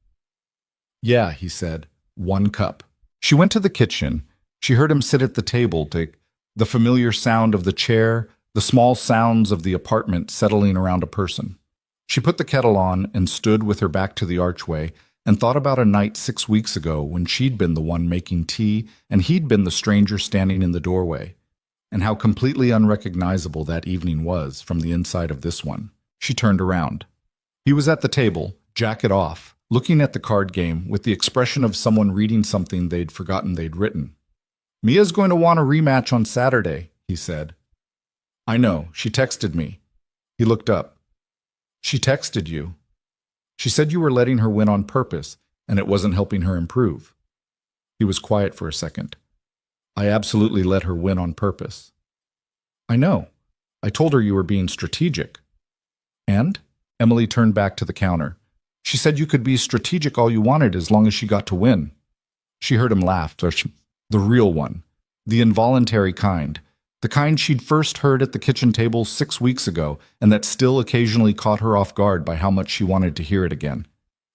Yeah, he said, 1 cup. She went to the kitchen. She heard him sit at the table, the familiar sound of the chair, the small sounds of the apartment settling around a person. She put the kettle on and stood with her back to the archway and thought about a night 6 weeks ago when she'd been the one making tea and he'd been the stranger standing in the doorway, and how completely unrecognizable that evening was from the inside of this one. She turned around. He was at the table, jacket off, looking at the card game with the expression of someone reading something they'd forgotten they'd written. Mia's going to want a rematch on Saturday, he said. I know, she texted me. He looked up. She texted you. She said you were letting her win on purpose, and it wasn't helping her improve. He was quiet for a second. I absolutely let her win on purpose. I know. I told her you were being strategic. And? Emily turned back to the counter. She said you could be strategic all you wanted as long as she got to win. She heard him laugh. The real one. The involuntary kind. The kind she'd first heard at the kitchen table 6 weeks ago, and that still occasionally caught her off guard by how much she wanted to hear it again.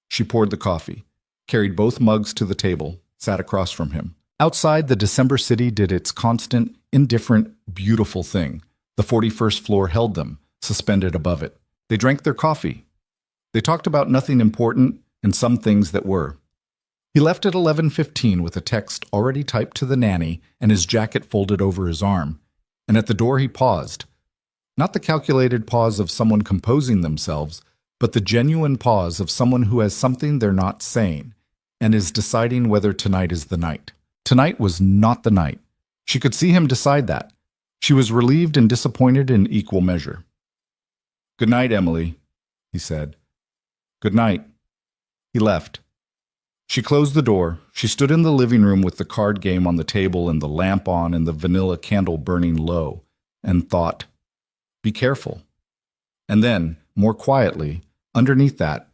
She poured the coffee, carried both mugs to the table, sat across from him. Outside, the December city did its constant, indifferent, beautiful thing. The 41st floor held them, suspended above it. They drank their coffee. They talked about nothing important and some things that were. He left at 11:15 with a text already typed to the nanny and his jacket folded over his arm. And at the door he paused. Not the calculated pause of someone composing themselves, but the genuine pause of someone who has something they're not saying and is deciding whether tonight is the night. Tonight was not the night. She could see him decide that. She was relieved and disappointed in equal measure. Good night, Emily, he said. Good night. He left. She closed the door. She stood in the living room with the card game on the table and the lamp on and the vanilla candle burning low, and thought, be careful. And then, more quietly, underneath that,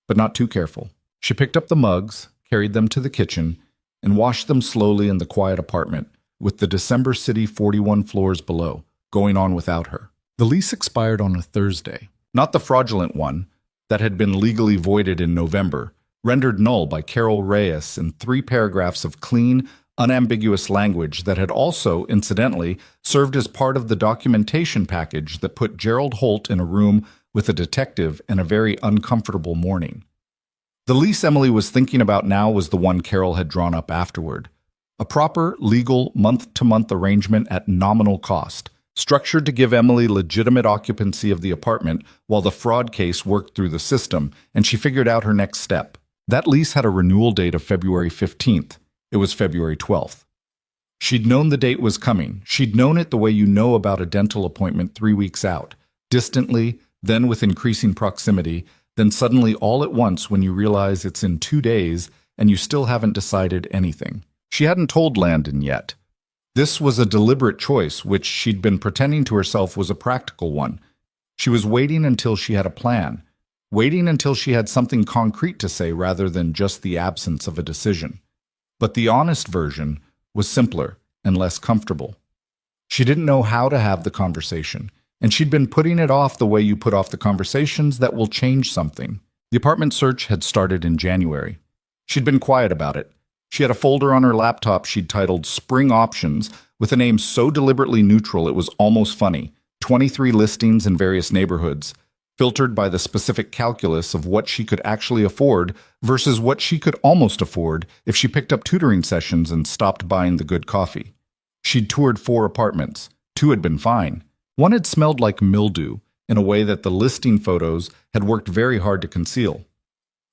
but not too careful, she picked up the mugs, carried them to the kitchen, and washed them slowly in the quiet apartment, with the December city 41 floors below, going on without her. The lease expired on a Thursday, not the fraudulent one that had been legally voided in November, rendered null by Carol Reyes in 3 paragraphs of clean, unambiguous language that had also, incidentally, served as part of the documentation package that put Gerald Holt in a room with a detective in a very uncomfortable morning. The lease Emily was thinking about now was the one Carol had drawn up afterward. A proper, legal, month-to-month arrangement at nominal cost, structured to give Emily legitimate occupancy of the apartment while the fraud case worked through the system, and she figured out her next step. That lease had a renewal date of February 15th. It was February 12th. She'd known the date was coming. She'd known it the way you know about a dental appointment 3 weeks out, distantly, then with increasing proximity, then suddenly all at once when you realize it's in 2 days and you still haven't decided anything. She hadn't told Landon yet. This was a deliberate choice, which she'd been pretending to herself was a practical one. She was waiting until she had a plan, waiting until she had something concrete to say rather than just the absence of a decision. But the honest version was simpler and less comfortable. She didn't know how to have the conversation, and she'd been putting it off the way you put off the conversations that will change something. The apartment search had started in January. She'd been quiet about it. She had a folder on her laptop she'd titled Spring Options with a name so deliberately neutral it was almost funny. 23 listings in various neighborhoods, filtered by the specific calculus of what she could actually afford versus what she could almost afford if she picked up tutoring sessions and stopped buying the good coffee. She'd toured 4 apartments. 2 had been fine. 1 had smelled like mildew in a way that the listing photos had worked very hard to conceal.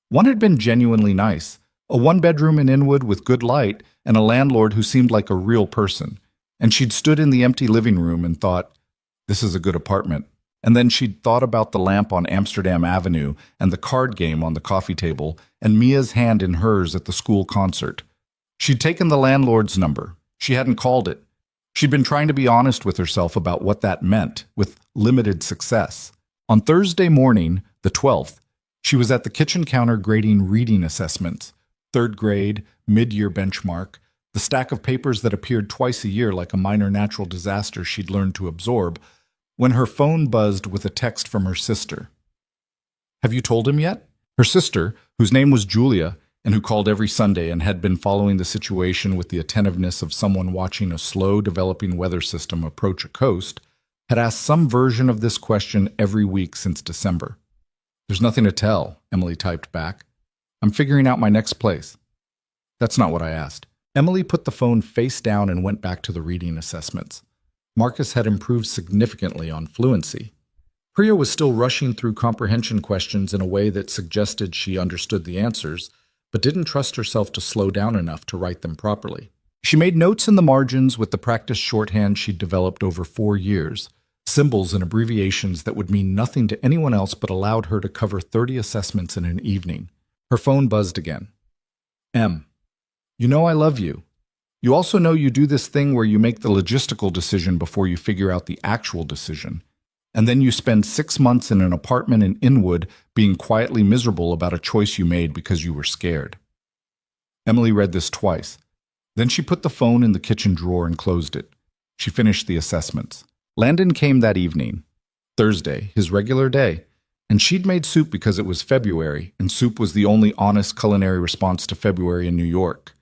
1 had been genuinely nice, a 1-bedroom in Inwood with good light and a landlord who seemed like a real person. And she'd stood in the empty living room and thought, this is a good apartment. And then she'd thought about the lamp on Amsterdam Avenue and the card game on the coffee table and Mia's hand in hers at the school concert. She'd taken the landlord's number. She hadn't called it. She'd been trying to be honest with herself about what that meant, with limited success. On Thursday morning, the 12th, she was at the kitchen counter grading reading assessments, 3rd grade, mid-year benchmark, the stack of papers that appeared twice a year like a minor natural disaster she'd learned to absorb, when her phone buzzed with a text from her sister. Have you told him yet? Her sister, whose name was Julia, and who called every Sunday and had been following the situation with the attentiveness of someone watching a slow-developing weather system approach a coast, had asked some version of this question every week since December. There's nothing to tell, Emily typed back. I'm figuring out my next place. That's not what I asked. Emily put the phone face down and went back to the reading assessments. Marcus had improved significantly on fluency. Priya was still rushing through comprehension questions in a way that suggested she understood the answers, but didn't trust herself to slow down enough to write them properly. She made notes in the margins with the practice shorthand she'd developed over 4 years, symbols and abbreviations that would mean nothing to anyone else but allowed her to cover 30 assessments in an evening. Her phone buzzed again. M. You know I love you. You also know you do this thing where you make the logistical decision before you figure out the actual decision. And then you spend 6 months in an apartment in Inwood being quietly miserable about a choice you made because you were scared. Emily read this twice. Then she put the phone in the kitchen drawer and closed it. She finished the assessments. Landon came that evening, Thursday, his regular day, and she'd made soup because it was February, and soup was the only honest culinary response to February in New York.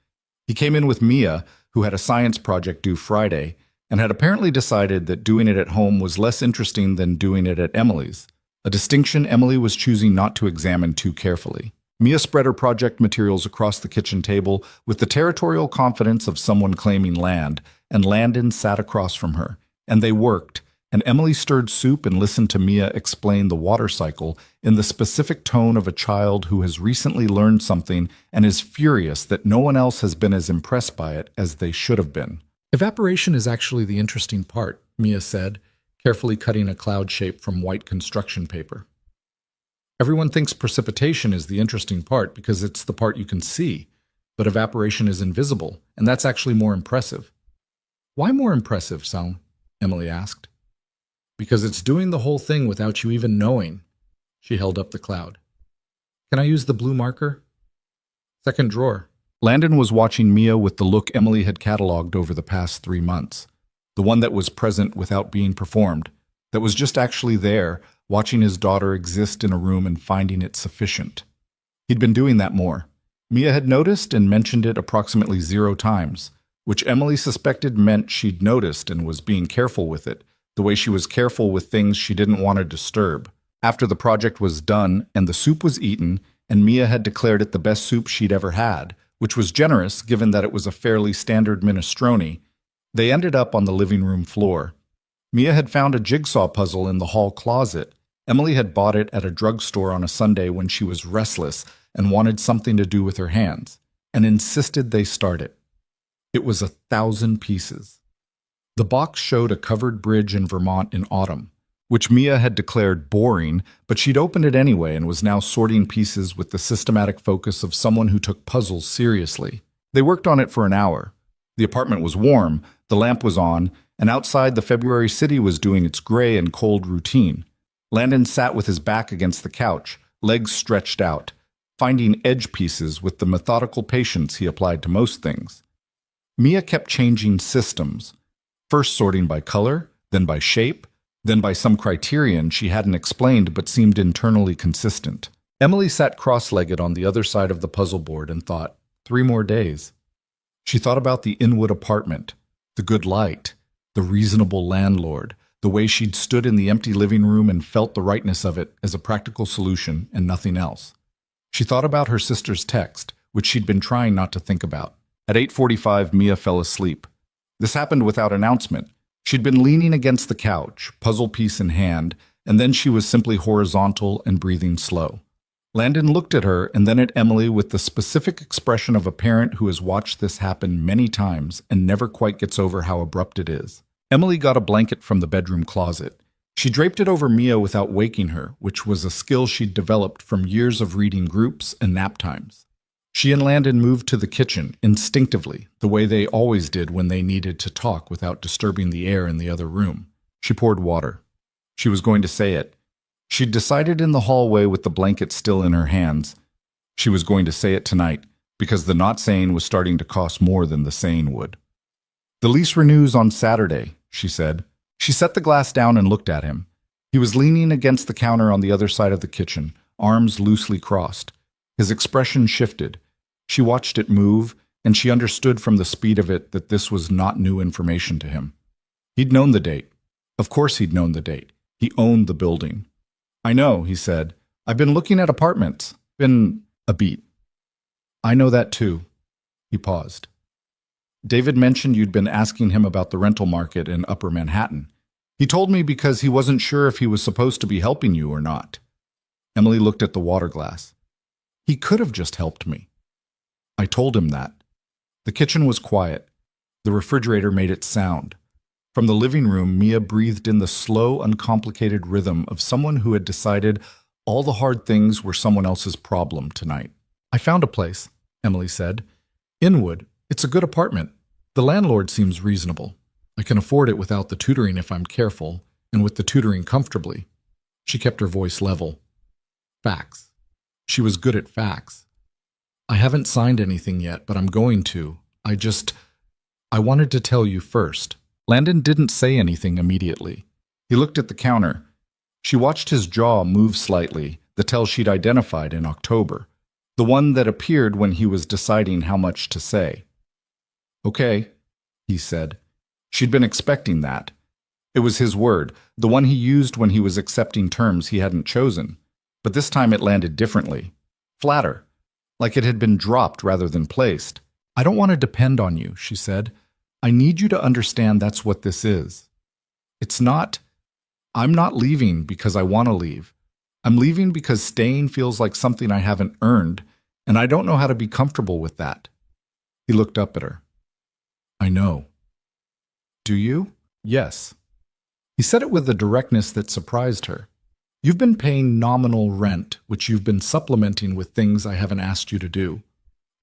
He came in with Mia, who had a science project due Friday, and had apparently decided that doing it at home was less interesting than doing it at Emily's, a distinction Emily was choosing not to examine too carefully. Mia spread her project materials across the kitchen table with the territorial confidence of someone claiming land, and Landon sat across from her, and they worked, and Emily stirred soup and listened to Mia explain the water cycle in the specific tone of a child who has recently learned something and is furious that no one else has been as impressed by it as they should have been. Evaporation is actually the interesting part, Mia said, carefully cutting a cloud shape from white construction paper. Everyone thinks precipitation is the interesting part because it's the part you can see, but evaporation is invisible, and that's actually more impressive. Why more impressive, Sal? Emily asked. Because it's doing the whole thing without you even knowing. She held up the cloud. Can I use the blue marker? Second drawer. Landon was watching Mia with the look Emily had cataloged over the past 3 months. The one that was present without being performed, that was just actually there, watching his daughter exist in a room and finding it sufficient. He'd been doing that more. Mia had noticed and mentioned it approximately 0 times, which Emily suspected meant she'd noticed and was being careful with it, the way she was careful with things she didn't want to disturb. After the project was done and the soup was eaten, and Mia had declared it the best soup she'd ever had, which was generous given that it was a fairly standard minestrone, they ended up on the living room floor. Mia had found a jigsaw puzzle in the hall closet. Emily had bought it at a drugstore on a Sunday when she was restless and wanted something to do with her hands, and insisted they start it. It was 1,000 pieces. The box showed a covered bridge in Vermont in autumn, which Mia had declared boring, but she'd opened it anyway and was now sorting pieces with the systematic focus of someone who took puzzles seriously. They worked on it for an hour. The apartment was warm, the lamp was on, and outside the February city was doing its gray and cold routine. Landon sat with his back against the couch, legs stretched out, finding edge pieces with the methodical patience he applied to most things. Mia kept changing systems, first sorting by color, then by shape, then by some criterion she hadn't explained but seemed internally consistent. Emily sat cross-legged on the other side of the puzzle board and thought, 3 more days. She thought about the Inwood apartment, the good light, the reasonable landlord, the way she'd stood in the empty living room and felt the rightness of it as a practical solution and nothing else. She thought about her sister's text, which she'd been trying not to think about. At 8:45, Mia fell asleep. This happened without announcement. She'd been leaning against the couch, puzzle piece in hand, and then she was simply horizontal and breathing slow. Landon looked at her and then at Emily with the specific expression of a parent who has watched this happen many times and never quite gets over how abrupt it is. Emily got a blanket from the bedroom closet. She draped it over Mia without waking her, which was a skill she'd developed from years of reading groups and nap times. She and Landon moved to the kitchen, instinctively, the way they always did when they needed to talk without disturbing the air in the other room. She poured water. She was going to say it. She'd decided in the hallway with the blanket still in her hands. She was going to say it tonight, because the not saying was starting to cost more than the saying would. "The lease renews on Saturday," she said. She set the glass down and looked at him. He was leaning against the counter on the other side of the kitchen, arms loosely crossed. His expression shifted. She watched it move, and she understood from the speed of it that this was not new information to him. He'd known the date. Of course he'd known the date. He owned the building. "I know," he said. "I've been looking at apartments. Been a beat." "I know that too." He paused. "David mentioned you'd been asking him about the rental market in Upper Manhattan. He told me because he wasn't sure if he was supposed to be helping you or not." Emily looked at the water glass. "He could have just helped me." "I told him that." The kitchen was quiet. The refrigerator made its sound. From the living room, Mia breathed in the slow, uncomplicated rhythm of someone who had decided all the hard things were someone else's problem tonight. "I found a place," Emily said. "Inwood. It's a good apartment. The landlord seems reasonable. I can afford it without the tutoring if I'm careful, and with the tutoring comfortably." She kept her voice level. "Facts." She was good at facts. "I haven't signed anything yet, but I'm going to. I wanted to tell you first." Landon didn't say anything immediately. He looked at the counter. She watched his jaw move slightly, the tell she'd identified in October, the one that appeared when he was deciding how much to say. "Okay," he said. She'd been expecting that. It was his word, the one he used when he was accepting terms he hadn't chosen. But this time it landed differently. Flatter. Like it had been dropped rather than placed. "I don't want to depend on you," she said. "I need you to understand that's what this is. I'm not leaving because I want to leave. I'm leaving because staying feels like something I haven't earned, and I don't know how to be comfortable with that." He looked up at her. "I know." "Do you?" "Yes." He said it with a directness that surprised her. "You've been paying nominal rent, which you've been supplementing with things I haven't asked you to do.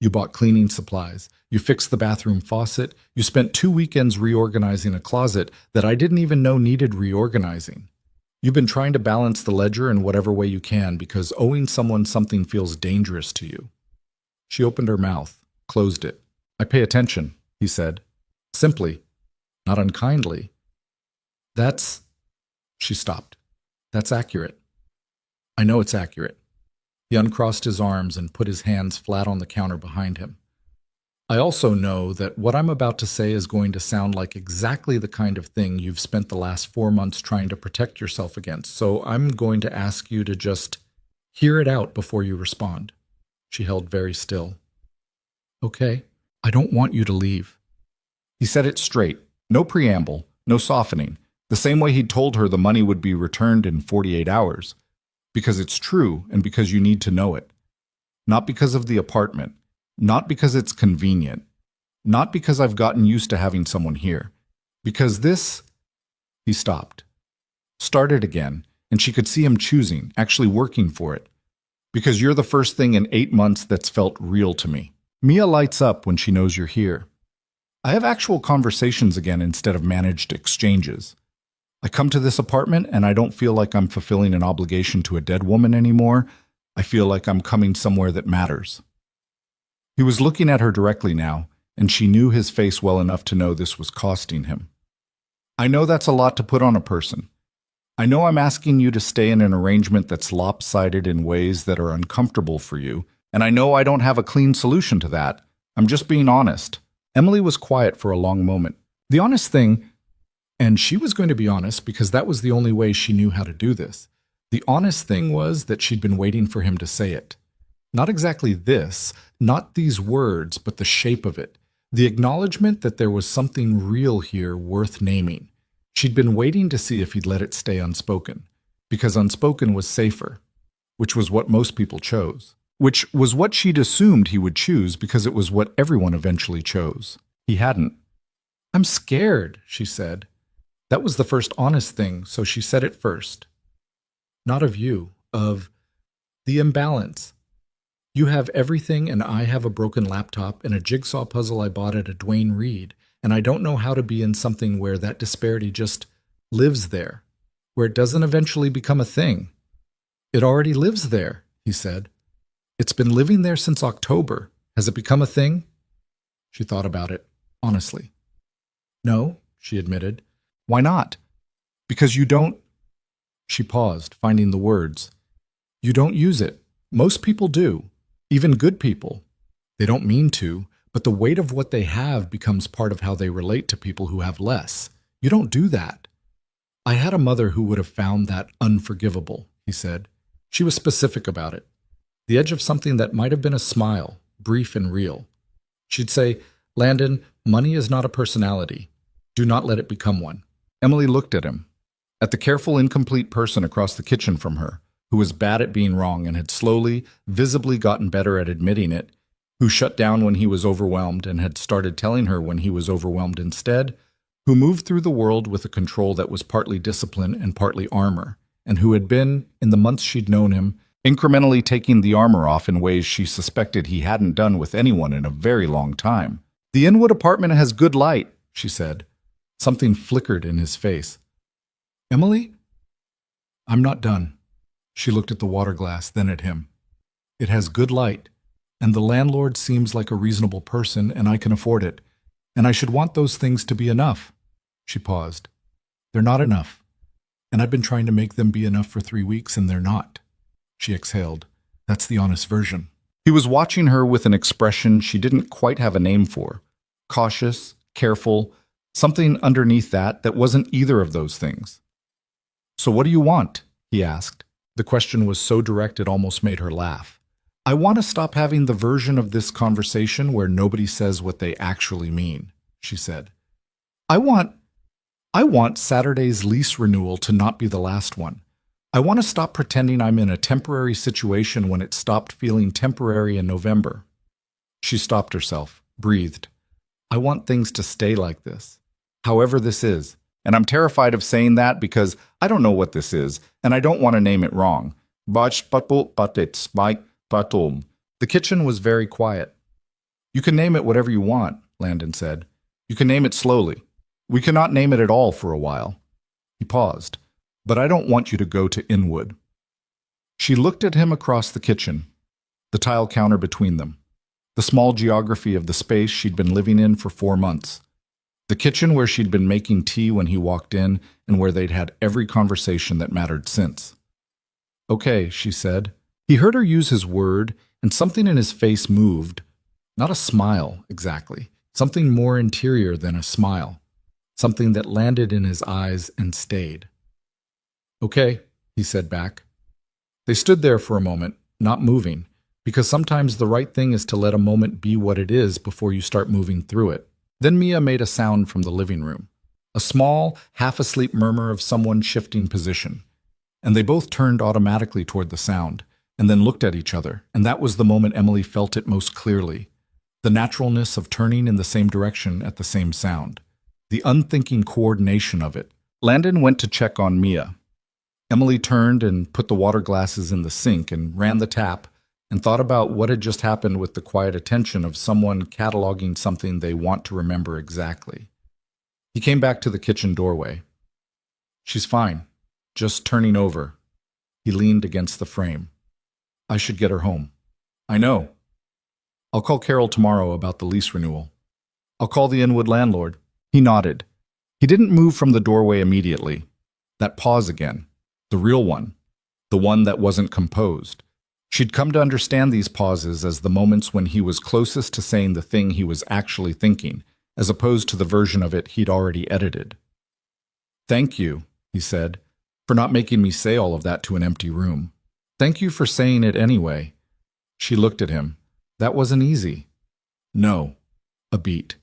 You bought cleaning supplies. You fixed the bathroom faucet. You spent 2 weekends reorganizing a closet that I didn't even know needed reorganizing. You've been trying to balance the ledger in whatever way you can because owing someone something feels dangerous to you." She opened her mouth, closed it. "I pay attention," he said. Simply, not unkindly. "That's..." She stopped. "That's accurate." "I know it's accurate." He uncrossed his arms and put his hands flat on the counter behind him. "I also know that what I'm about to say is going to sound like exactly the kind of thing you've spent the last 4 months trying to protect yourself against, so I'm going to ask you to just hear it out before you respond." She held very still. "Okay, I don't want you to leave." He said it straight, no preamble, no softening, The same way he'd told her the money would be returned in 48 hours. Because it's true and because you need to know it. Not because of the apartment. Not because it's convenient. Not because I've gotten used to having someone here. Because this... He stopped. Started again, and she could see him choosing, actually working for it. Because you're the first thing in 8 months that's felt real to me. Mia lights up when she knows you're here. I have actual conversations again instead of managed exchanges. I come to this apartment and I don't feel like I'm fulfilling an obligation to a dead woman anymore. I feel like I'm coming somewhere that matters. He was looking at her directly now, and she knew his face well enough to know this was costing him. I know that's a lot to put on a person. I know I'm asking you to stay in an arrangement that's lopsided in ways that are uncomfortable for you, and I know I don't have a clean solution to that. I'm just being honest. Emily was quiet for a long moment. The honest thing, and she was going to be honest because that was the only way she knew how to do this. The honest thing was that she'd been waiting for him to say it. Not exactly this, not these words, but the shape of it. The acknowledgement that there was something real here worth naming. She'd been waiting to see if he'd let it stay unspoken, because unspoken was safer, which was what most people chose. Which was what she'd assumed he would choose because it was what everyone eventually chose. He hadn't. I'm scared, she said. That was the first honest thing, so she said it first. Not of you, of the imbalance. You have everything and I have a broken laptop and a jigsaw puzzle I bought at a Dwayne Reed, and I don't know how to be in something where that disparity just lives there, where it doesn't eventually become a thing. It already lives there, he said. It's been living there since October. Has it become a thing? She thought about it, honestly. No, she admitted. Why not? Because you don't... She paused, finding the words. You don't use it. Most people do. Even good people. They don't mean to, but the weight of what they have becomes part of how they relate to people who have less. You don't do that. I had a mother who would have found that unforgivable, he said. She was specific about it. The edge of something that might have been a smile, brief and real. She'd say, Landon, money is not a personality. Do not let it become one. Emily looked at him, at the careful, incomplete person across the kitchen from her, who was bad at being wrong and had slowly, visibly gotten better at admitting it, who shut down when he was overwhelmed and had started telling her when he was overwhelmed instead, who moved through the world with a control that was partly discipline and partly armor, and who had been, in the months she'd known him, incrementally taking the armor off in ways she suspected he hadn't done with anyone in a very long time. The Inwood apartment has good light, she said. Something flickered in his face. Emily? I'm not done. She looked at the water glass, then at him. It has good light, and the landlord seems like a reasonable person, and I can afford it. And I should want those things to be enough. She paused. They're not enough. And I've been trying to make them be enough for 3 weeks, and they're not. She exhaled. That's the honest version. He was watching her with an expression she didn't quite have a name for. Cautious, careful, something underneath that wasn't either of those things. So what do you want? He asked. The question was so direct it almost made her laugh. I want to stop having the version of this conversation where nobody says what they actually mean, she said. I want Saturday's lease renewal to not be the last one. I want to stop pretending I'm in a temporary situation when it stopped feeling temporary in November. She stopped herself, breathed. I want things to stay like this, however this is. And I'm terrified of saying that because I don't know what this is, and I don't want to name it wrong. The kitchen was very quiet. You can name it whatever you want, Landon said. You can name it slowly. We cannot name it at all for a while. He paused. But I don't want you to go to Inwood. She looked at him across the kitchen, the tile counter between them, the small geography of the space she'd been living in for 4 months, the kitchen where she'd been making tea when he walked in and where they'd had every conversation that mattered since. Okay, she said. He heard her use his word, and something in his face moved. Not a smile, exactly. Something more interior than a smile. Something that landed in his eyes and stayed. Okay, he said back. They stood there for a moment, not moving, because sometimes the right thing is to let a moment be what it is before you start moving through it. Then Mia made a sound from the living room. a small, half-asleep murmur of someone shifting position. And they both turned automatically toward the sound, and then looked at each other, and that was the moment Emily felt it most clearly. The naturalness of turning in the same direction at the same sound. The unthinking coordination of it. Landon went to check on Mia. Emily turned and put the water glasses in the sink and ran the tap and thought about what had just happened with the quiet attention of someone cataloging something they want to remember exactly. He came back to the kitchen doorway. She's fine, just turning over. He leaned against the frame. I should get her home. I know. I'll call Carol tomorrow about the lease renewal. I'll call the Inwood landlord. He nodded. He didn't move from the doorway immediately. That pause again. The real one. The one that wasn't composed. She'd come to understand these pauses as the moments when he was closest to saying the thing he was actually thinking, as opposed to the version of it he'd already edited. Thank you, he said, for not making me say all of that to an empty room. Thank you for saying it anyway. She looked at him. That wasn't easy. No. A beat.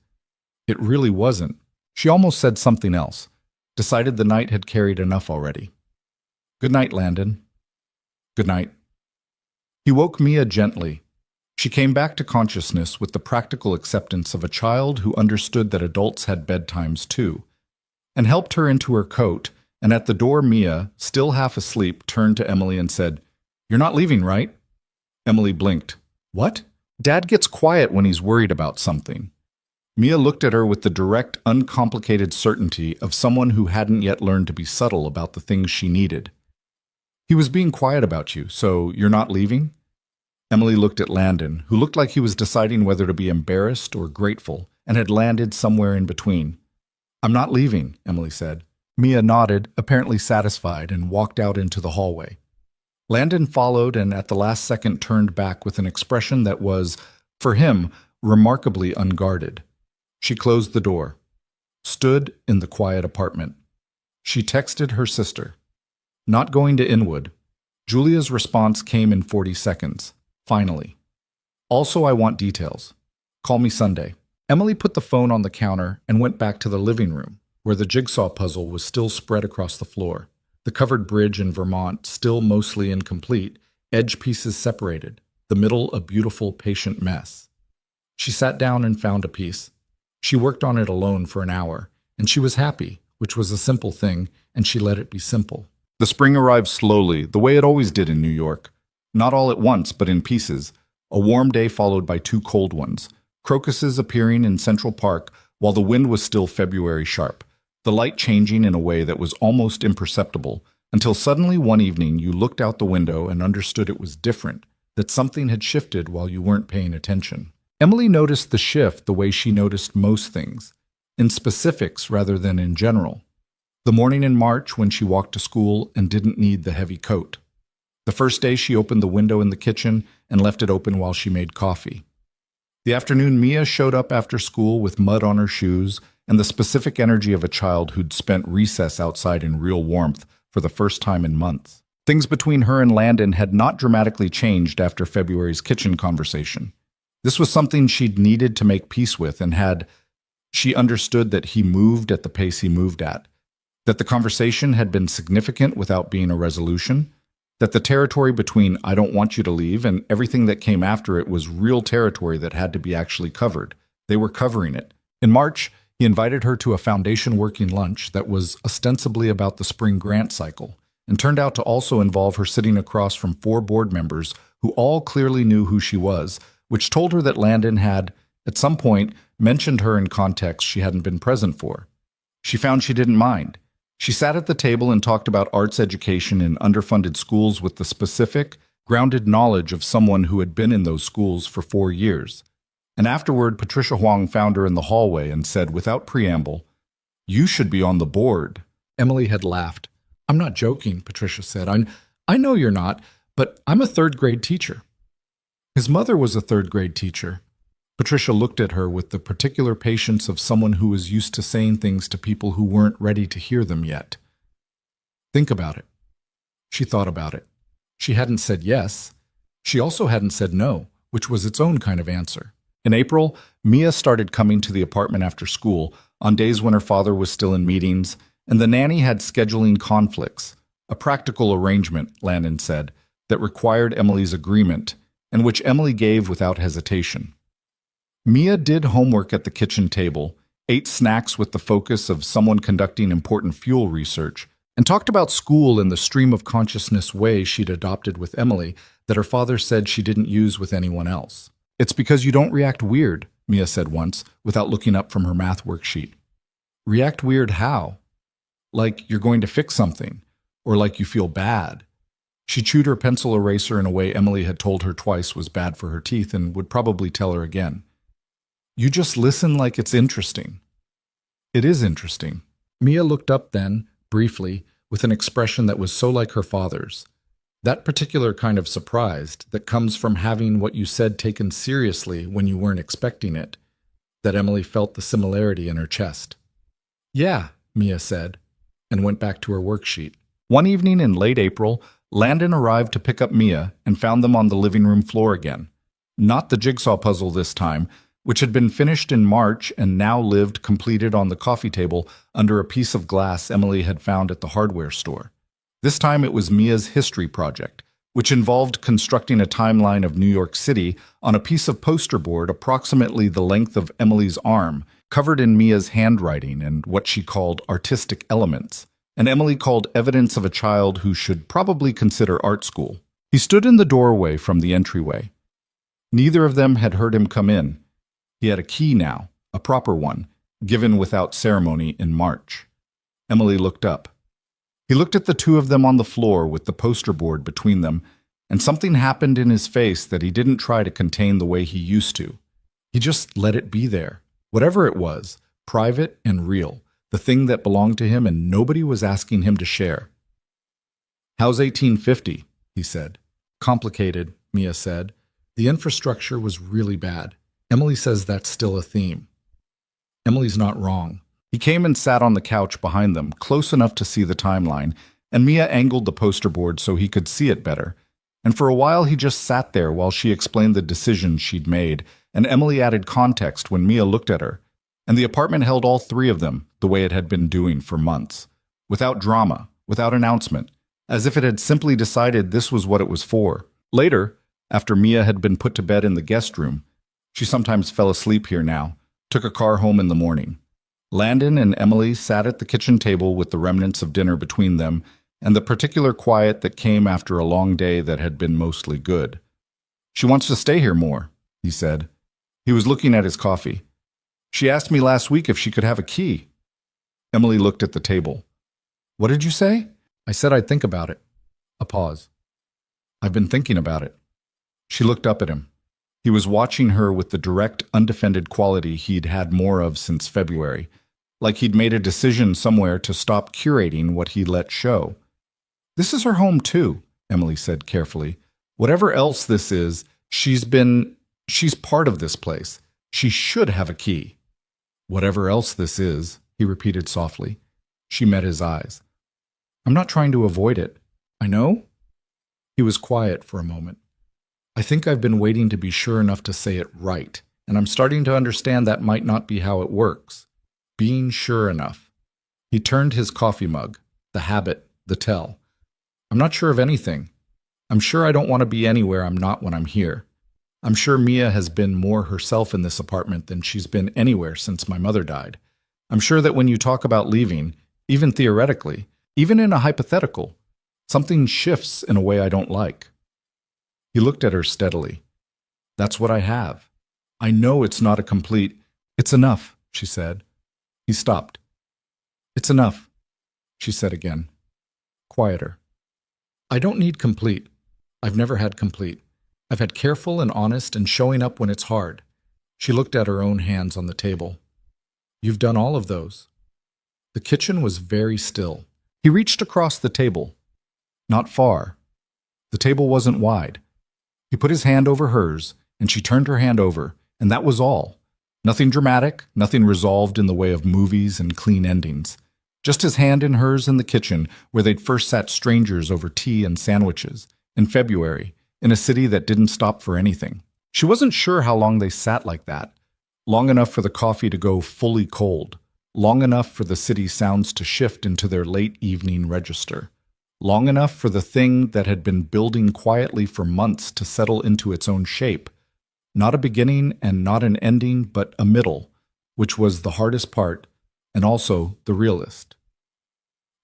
It really wasn't. She almost said something else. Decided the night had carried enough already. Good night, Landon. Good night. He woke Mia gently. She came back to consciousness with the practical acceptance of a child who understood that adults had bedtimes too, and helped her into her coat, and at the door Mia, still half asleep, turned to Emily and said, You're not leaving, right? Emily blinked. What? Dad gets quiet when he's worried about something. Mia looked at her with the direct, uncomplicated certainty of someone who hadn't yet learned to be subtle about the things she needed. He was being quiet about you, so you're not leaving? Emily looked at Landon, who looked like he was deciding whether to be embarrassed or grateful, and had landed somewhere in between. I'm not leaving, Emily said. Mia nodded, apparently satisfied, and walked out into the hallway. Landon followed and at the last second turned back with an expression that was, for him, remarkably unguarded. She closed the door, stood in the quiet apartment. She texted her sister. Not going to Inwood. Julia's response came in 40 seconds. Finally. Also, I want details. Call me Sunday. Emily put the phone on the counter and went back to the living room, where the jigsaw puzzle was still spread across the floor. The covered bridge in Vermont still mostly incomplete, edge pieces separated, the middle a beautiful, patient mess. She sat down and found a piece. She worked on it alone for an hour, and she was happy, which was a simple thing, and she let it be simple. The spring arrived slowly, the way it always did in New York. Not all at once, but in pieces. A warm day followed by 2 cold ones. Crocuses appearing in Central Park while the wind was still February sharp. The light changing in a way that was almost imperceptible, until suddenly one evening you looked out the window and understood it was different, that something had shifted while you weren't paying attention. Emily noticed the shift the way she noticed most things, in specifics rather than in general. The morning in March when she walked to school and didn't need the heavy coat. The first day she opened the window in the kitchen and left it open while she made coffee. The afternoon Mia showed up after school with mud on her shoes and the specific energy of a child who'd spent recess outside in real warmth for the first time in months. Things between her and Landon had not dramatically changed after February's kitchen conversation. This was something she'd needed to make peace with and she understood that he moved at the pace he moved at, that the conversation had been significant without being a resolution, that the territory between I don't want you to leave and everything that came after it was real territory that had to be actually covered. They were covering it. In March, he invited her to a foundation working lunch that was ostensibly about the spring grant cycle and turned out to also involve her sitting across from 4 board members who all clearly knew who she was, which told her that Landon had, at some point, mentioned her in contexts she hadn't been present for. She found she didn't mind. She sat at the table and talked about arts education in underfunded schools with the specific, grounded knowledge of someone who had been in those schools for 4 years. And afterward, Patricia Huang found her in the hallway and said, without preamble, "You should be on the board." Emily had laughed. "I'm not joking," Patricia said. I know you're not, but I'm a 3rd-grade teacher." His mother was a 3rd-grade teacher. Patricia looked at her with the particular patience of someone who was used to saying things to people who weren't ready to hear them yet. Think about it. She thought about it. She hadn't said yes. She also hadn't said no, which was its own kind of answer. In April, Mia started coming to the apartment after school, on days when her father was still in meetings, and the nanny had scheduling conflicts, a practical arrangement, Landon said, that required Emily's agreement, and which Emily gave without hesitation. Mia did homework at the kitchen table, ate snacks with the focus of someone conducting important fuel research, and talked about school in the stream of consciousness way she'd adopted with Emily that her father said she didn't use with anyone else. "It's because you don't react weird," Mia said once, without looking up from her math worksheet. "React weird how? Like you're going to fix something, or like you feel bad." She chewed her pencil eraser in a way Emily had told her twice was bad for her teeth and would probably tell her again. "You just listen like it's interesting." "It is interesting." Mia looked up then, briefly, with an expression that was so like her father's. That particular kind of surprised that comes from having what you said taken seriously when you weren't expecting it, that Emily felt the similarity in her chest. "Yeah," Mia said, and went back to her worksheet. One evening in late April, Landon arrived to pick up Mia and found them on the living room floor again. Not the jigsaw puzzle this time, which had been finished in March and now lived completed on the coffee table under a piece of glass Emily had found at the hardware store. This time it was Mia's history project, which involved constructing a timeline of New York City on a piece of poster board approximately the length of Emily's arm, covered in Mia's handwriting and what she called artistic elements, and Emily called evidence of a child who should probably consider art school. He stood in the doorway from the entryway. Neither of them had heard him come in. He had a key now, a proper one, given without ceremony in March. Emily looked up. He looked at the two of them on the floor with the poster board between them, and something happened in his face that he didn't try to contain the way he used to. He just let it be there. Whatever it was, private and real, the thing that belonged to him and nobody was asking him to share. "How's 1850?" he said. "Complicated," Mia said. "The infrastructure was really bad. Emily says that's still a theme." Emily's not wrong. He came and sat on the couch behind them, close enough to see the timeline, and Mia angled the poster board so he could see it better. And for a while he just sat there while she explained the decisions she'd made, and Emily added context when Mia looked at her. And the apartment held all three of them, the way it had been doing for months. Without drama, without announcement, as if it had simply decided this was what it was for. Later, after Mia had been put to bed in the guest room, she sometimes fell asleep here now, took a car home in the morning. Landon and Emily sat at the kitchen table with the remnants of dinner between them and the particular quiet that came after a long day that had been mostly good. "She wants to stay here more," he said. He was looking at his coffee. "She asked me last week if she could have a key." Emily looked at the table. "What did you say?" "I said I'd think about it." A pause. "I've been thinking about it." She looked up at him. He was watching her with the direct, undefended quality he'd had more of since February, like he'd made a decision somewhere to stop curating what he let show. "This is her home too," Emily said carefully. "Whatever else this is, she's part of this place. She should have a key." "Whatever else this is," he repeated softly. She met his eyes. "I'm not trying to avoid it. I know?" He was quiet for a moment. "I think I've been waiting to be sure enough to say it right, and I'm starting to understand that might not be how it works. Being sure enough." He turned his coffee mug, the habit, the tell. "I'm not sure of anything. I'm sure I don't want to be anywhere I'm not when I'm here. I'm sure Mia has been more herself in this apartment than she's been anywhere since my mother died. I'm sure that when you talk about leaving, even theoretically, even in a hypothetical, something shifts in a way I don't like." He looked at her steadily. "That's what I have. I know it's not a complete—" "It's enough," she said. He stopped. "It's enough," she said again. Quieter. "I don't need complete. I've never had complete. I've had careful and honest and showing up when it's hard." She looked at her own hands on the table. "You've done all of those." The kitchen was very still. He reached across the table. Not far. The table wasn't wide. He put his hand over hers, and she turned her hand over, and that was all. Nothing dramatic, nothing resolved in the way of movies and clean endings. Just his hand in hers in the kitchen, where they'd first sat strangers over tea and sandwiches, in February, in a city that didn't stop for anything. She wasn't sure how long they sat like that. Long enough for the coffee to go fully cold. long enough for the city sounds to shift into their late evening register, long enough for the thing that had been building quietly for months to settle into its own shape. Not a beginning and not an ending, but a middle, which was the hardest part and also the realest.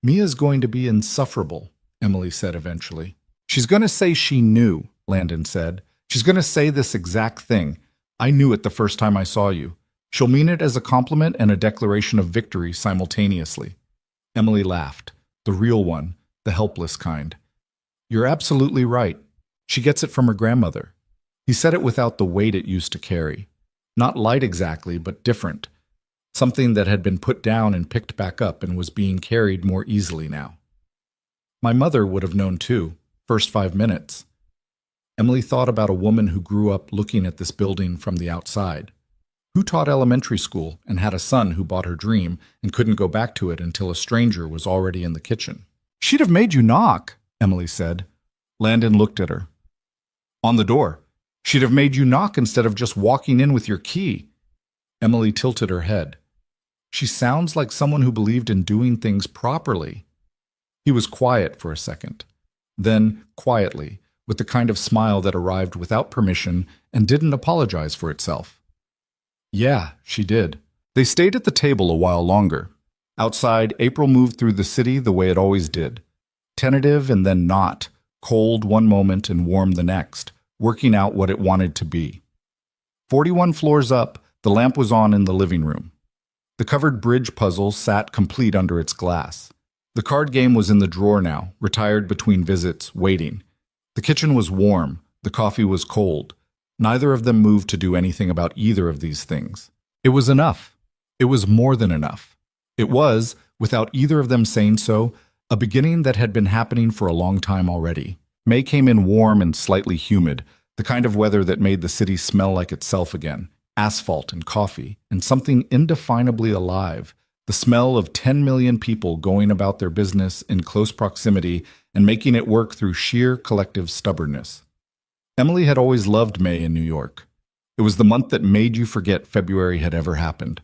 "Mia's going to be insufferable," Emily said eventually. "She's going to say she knew," Landon said. "She's going to say this exact thing. I knew it the first time I saw you. She'll mean it as a compliment and a declaration of victory simultaneously." Emily laughed, the real one, the helpless kind. "You're absolutely right. She gets it from her grandmother." He said it without the weight it used to carry. Not light exactly, but different. Something that had been put down and picked back up and was being carried more easily now. "My mother would have known too, first 5 minutes." Emily thought about a woman who grew up looking at this building from the outside, who taught elementary school and had a son who bought her dream and couldn't go back to it until a stranger was already in the kitchen. "She'd have made you knock," Emily said. Landon looked at her. "On the door. She'd have made you knock instead of just walking in with your key." Emily tilted her head. "She sounds like someone who believed in doing things properly." He was quiet for a second. Then, quietly, with the kind of smile that arrived without permission and didn't apologize for itself. "Yeah, she did." They stayed at the table a while longer. Outside, April moved through the city the way it always did. Tentative and then not, cold one moment and warm the next, working out what it wanted to be. 41 floors up, the lamp was on in the living room. The covered bridge puzzle sat complete under its glass. The card game was in the drawer now, retired between visits, waiting. The kitchen was warm, the coffee was cold. Neither of them moved to do anything about either of these things. It was enough. It was more than enough. It was, without either of them saying so, a beginning that had been happening for a long time already. May came in warm and slightly humid, the kind of weather that made the city smell like itself again, asphalt and coffee, and something indefinably alive, the smell of 10 million people going about their business in close proximity and making it work through sheer collective stubbornness. Emily had always loved May in New York. It was the month that made you forget February had ever happened.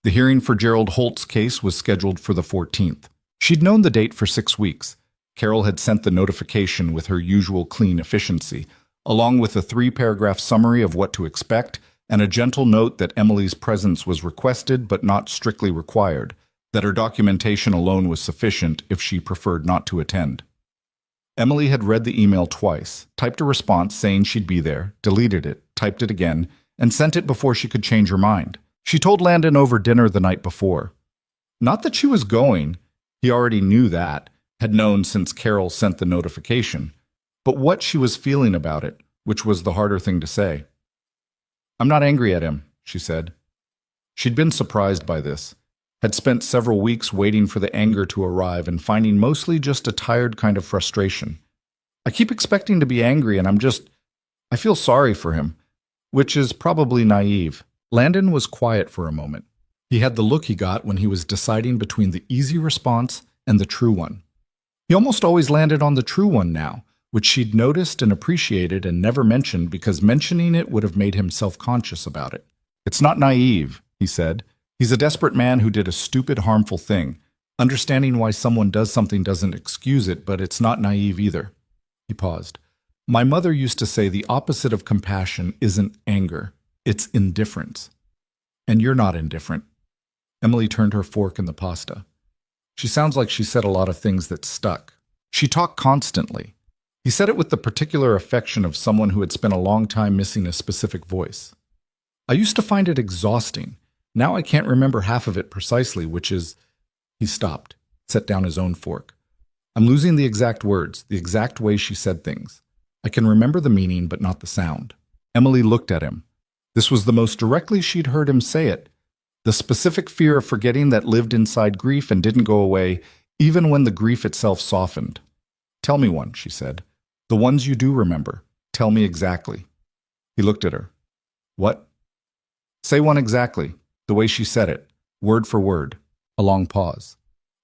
The hearing for Gerald Holt's case was scheduled for the 14th. She'd known the date for 6 weeks. Carol had sent the notification with her usual clean efficiency, along with a 3-paragraph summary of what to expect and a gentle note that Emily's presence was requested but not strictly required, that her documentation alone was sufficient if she preferred not to attend. Emily had read the email twice, typed a response saying she'd be there, deleted it, typed it again, and sent it before she could change her mind. She told Landon over dinner the night before. Not that she was going, he already knew that, had known since Carol sent the notification, but what she was feeling about it, which was the harder thing to say. "I'm not angry at him," she said. She'd been surprised by this, had spent several weeks waiting for the anger to arrive and finding mostly just a tired kind of frustration. "I keep expecting to be angry and I feel sorry for him," which is probably naive. Landon was quiet for a moment. He had the look he got when he was deciding between the easy response and the true one. He almost always landed on the true one now, which she'd noticed and appreciated and never mentioned because mentioning it would have made him self-conscious about it. "It's not naive," he said. "He's a desperate man who did a stupid, harmful thing. Understanding why someone does something doesn't excuse it, but it's not naive either." He paused. "My mother used to say the opposite of compassion isn't anger, it's indifference. And you're not indifferent." Emily turned her fork in the pasta. She sounds like she said a lot of things that stuck. She talked constantly. He said it with the particular affection of someone who had spent a long time missing a specific voice. "I used to find it exhausting. Now I can't remember half of it precisely, which is..." He stopped, set down his own fork. "I'm losing the exact words, the exact way she said things. I can remember the meaning, but not the sound." Emily looked at him. This was the most directly she'd heard him say it. The specific fear of forgetting that lived inside grief and didn't go away, even when the grief itself softened. "Tell me one," she said. "The ones you do remember. Tell me exactly." He looked at her. "What?" "Say one exactly, the way she said it, word for word." A long pause.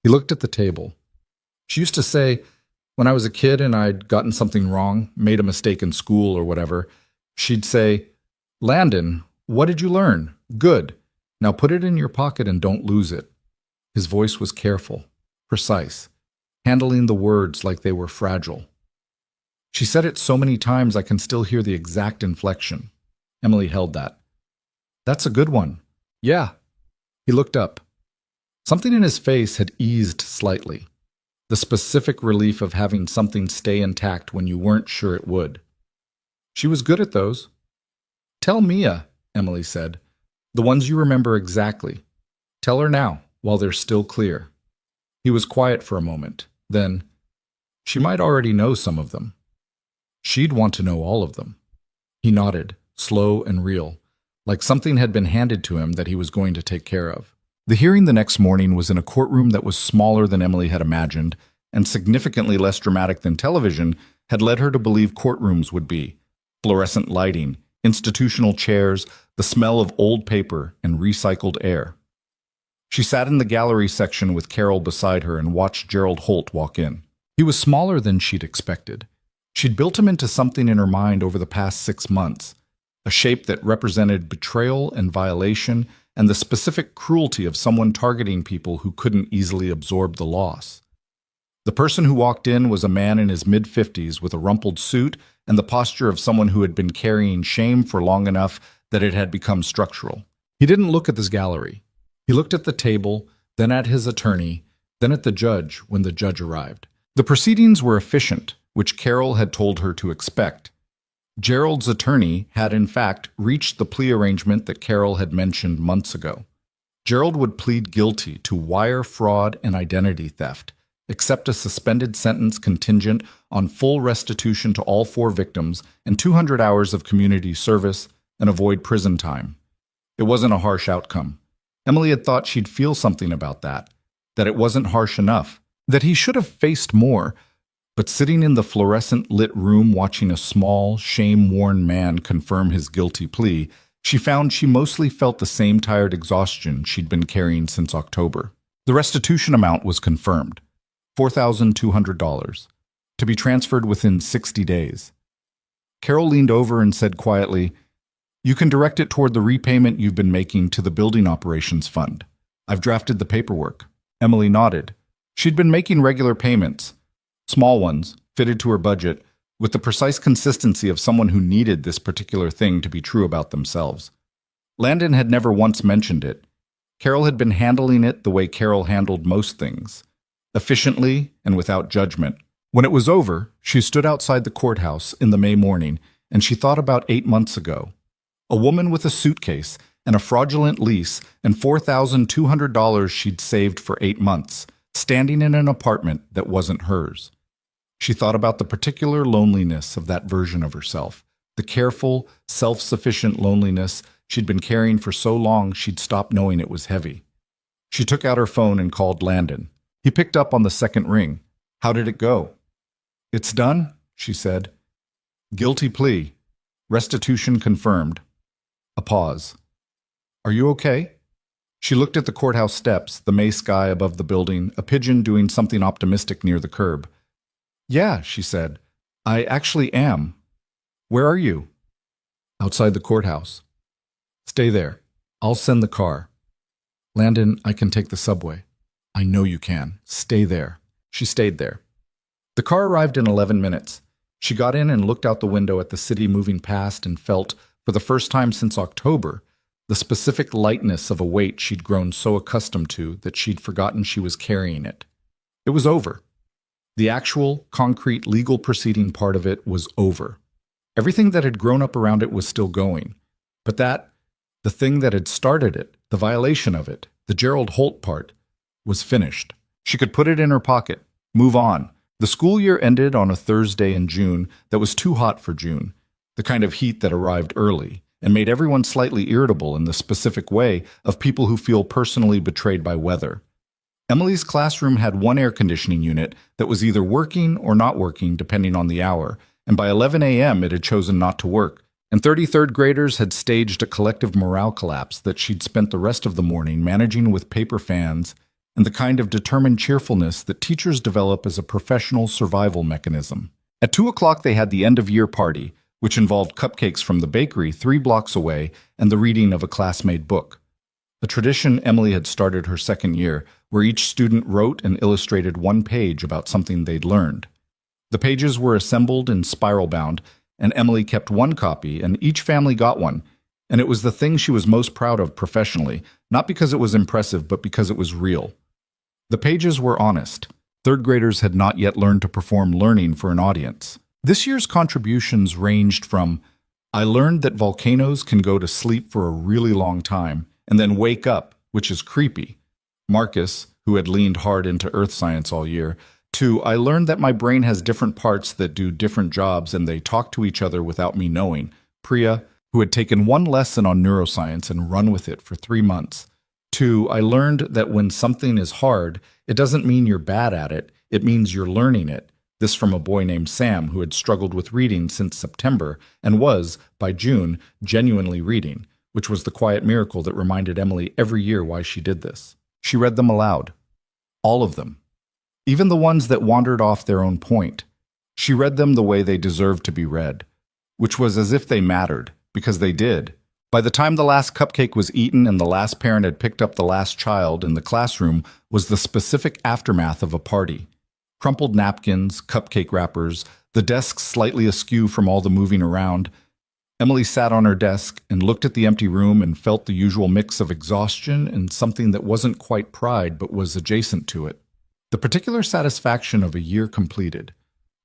He looked at the table. "She used to say, when I was a kid and I'd gotten something wrong, made a mistake in school or whatever, she'd say, 'Landon, what did you learn? Good. Now put it in your pocket and don't lose it.' His voice was careful, precise, handling the words like they were fragile. She said it so many times I can still hear the exact inflection. Emily held that. That's a good one. Yeah. He looked up. Something in his face had eased slightly. The specific relief of having something stay intact when you weren't sure it would. She was good at those. Tell Mia, Emily said. The ones you remember exactly. Tell her now, while they're still clear. He was quiet for a moment. Then, she might already know some of them. She'd want to know all of them. He nodded, slow and real, like something had been handed to him that he was going to take care of. The hearing the next morning was in a courtroom that was smaller than Emily had imagined, and significantly less dramatic than television had led her to believe courtrooms would be. Fluorescent lighting, institutional chairs, the smell of old paper and recycled air. She sat in the gallery section with Carol beside her and watched Gerald Holt walk in. He was smaller than she'd expected. She'd built him into something in her mind over the past 6 months, a shape that represented betrayal and violation and the specific cruelty of someone targeting people who couldn't easily absorb the loss. The person who walked in was a man in his mid-50s with a rumpled suit and the posture of someone who had been carrying shame for long enough that it had become structural. He didn't look at this gallery. He looked at the table, then at his attorney, then at the judge when the judge arrived. The proceedings were efficient, which Carol had told her to expect. Gerald's attorney had, in fact, reached the plea arrangement that Carol had mentioned months ago. Gerald would plead guilty to wire fraud and identity theft, accept a suspended sentence contingent on full restitution to all 4 victims and 200 hours of community service, and avoid prison time. It wasn't a harsh outcome. Emily had thought she'd feel something about that it wasn't harsh enough, that he should have faced more. But sitting in the fluorescent-lit room watching a small, shame-worn man confirm his guilty plea, she found she mostly felt the same tired exhaustion she'd been carrying since October. The restitution amount was confirmed, $4,200, to be transferred within 60 days. Carol leaned over and said quietly, "You can direct it toward the repayment you've been making to the Building Operations Fund. I've drafted the paperwork." Emily nodded. She'd been making regular payments, small ones, fitted to her budget, with the precise consistency of someone who needed this particular thing to be true about themselves. Landon had never once mentioned it. Carol had been handling it the way Carol handled most things, efficiently and without judgment. When it was over, she stood outside the courthouse in the May morning, and she thought about 8 months ago. A woman with a suitcase and a fraudulent lease and $4,200 she'd saved for 8 months, standing in an apartment that wasn't hers. She thought about the particular loneliness of that version of herself, the careful, self-sufficient loneliness she'd been carrying for so long she'd stopped knowing it was heavy. She took out her phone and called Landon. He picked up on the second ring. "How did it go?" "It's done," she said. "Guilty plea. Restitution confirmed." A pause. "Are you okay?" She looked at the courthouse steps, the May sky above the building, a pigeon doing something optimistic near the curb. "Yeah," she said. "I actually am. Where are you?" "Outside the courthouse." "Stay there. I'll send the car." "Landon, I can take the subway." "I know you can. Stay there." She stayed there. The car arrived in 11 minutes. She got in and looked out the window at the city moving past and felt, for the first time since October, the specific lightness of a weight she'd grown so accustomed to that she'd forgotten she was carrying it. It was over. The actual, concrete, legal proceeding part of it was over. Everything that had grown up around it was still going. But the thing that had started it, the violation of it, the Gerald Holt part, was finished. She could put it in her pocket, move on. The school year ended on a Thursday in June that was too hot for June, the kind of heat that arrived early and made everyone slightly irritable in the specific way of people who feel personally betrayed by weather. Emily's classroom had one air conditioning unit that was either working or not working depending on the hour, and by 11 a.m. it had chosen not to work, and 33rd graders had staged a collective morale collapse that she'd spent the rest of the morning managing with paper fans and the kind of determined cheerfulness that teachers develop as a professional survival mechanism. At 2 o'clock they had the end-of-year party, which involved cupcakes from the bakery 3 blocks away and the reading of a classmate book. A tradition Emily had started her second year, where each student wrote and illustrated one page about something they'd learned. The pages were assembled in spiral bound, and Emily kept one copy, and each family got one, and it was the thing she was most proud of professionally, not because it was impressive, but because it was real. The pages were honest. Third graders had not yet learned to perform learning for an audience. This year's contributions ranged from, "I learned that volcanoes can go to sleep for a really long time, and then wake up, which is creepy." Marcus, who had leaned hard into earth science all year, to, "I learned that my brain has different parts that do different jobs and they talk to each other without me knowing." Priya, who had taken one lesson on neuroscience and run with it for 3 months. 2, "I learned that when something is hard, it doesn't mean you're bad at it, it means you're learning it." This from a boy named Sam who had struggled with reading since September and was, by June, genuinely reading, which was the quiet miracle that reminded Emily every year why she did this. She read them aloud. All of them. Even the ones that wandered off their own point. She read them the way they deserved to be read, which was as if they mattered, because they did. By the time the last cupcake was eaten and the last parent had picked up the last child in the classroom was the specific aftermath of a party. Crumpled napkins, cupcake wrappers, the desk slightly askew from all the moving around. Emily sat on her desk and looked at the empty room and felt the usual mix of exhaustion and something that wasn't quite pride but was adjacent to it. The particular satisfaction of a year completed,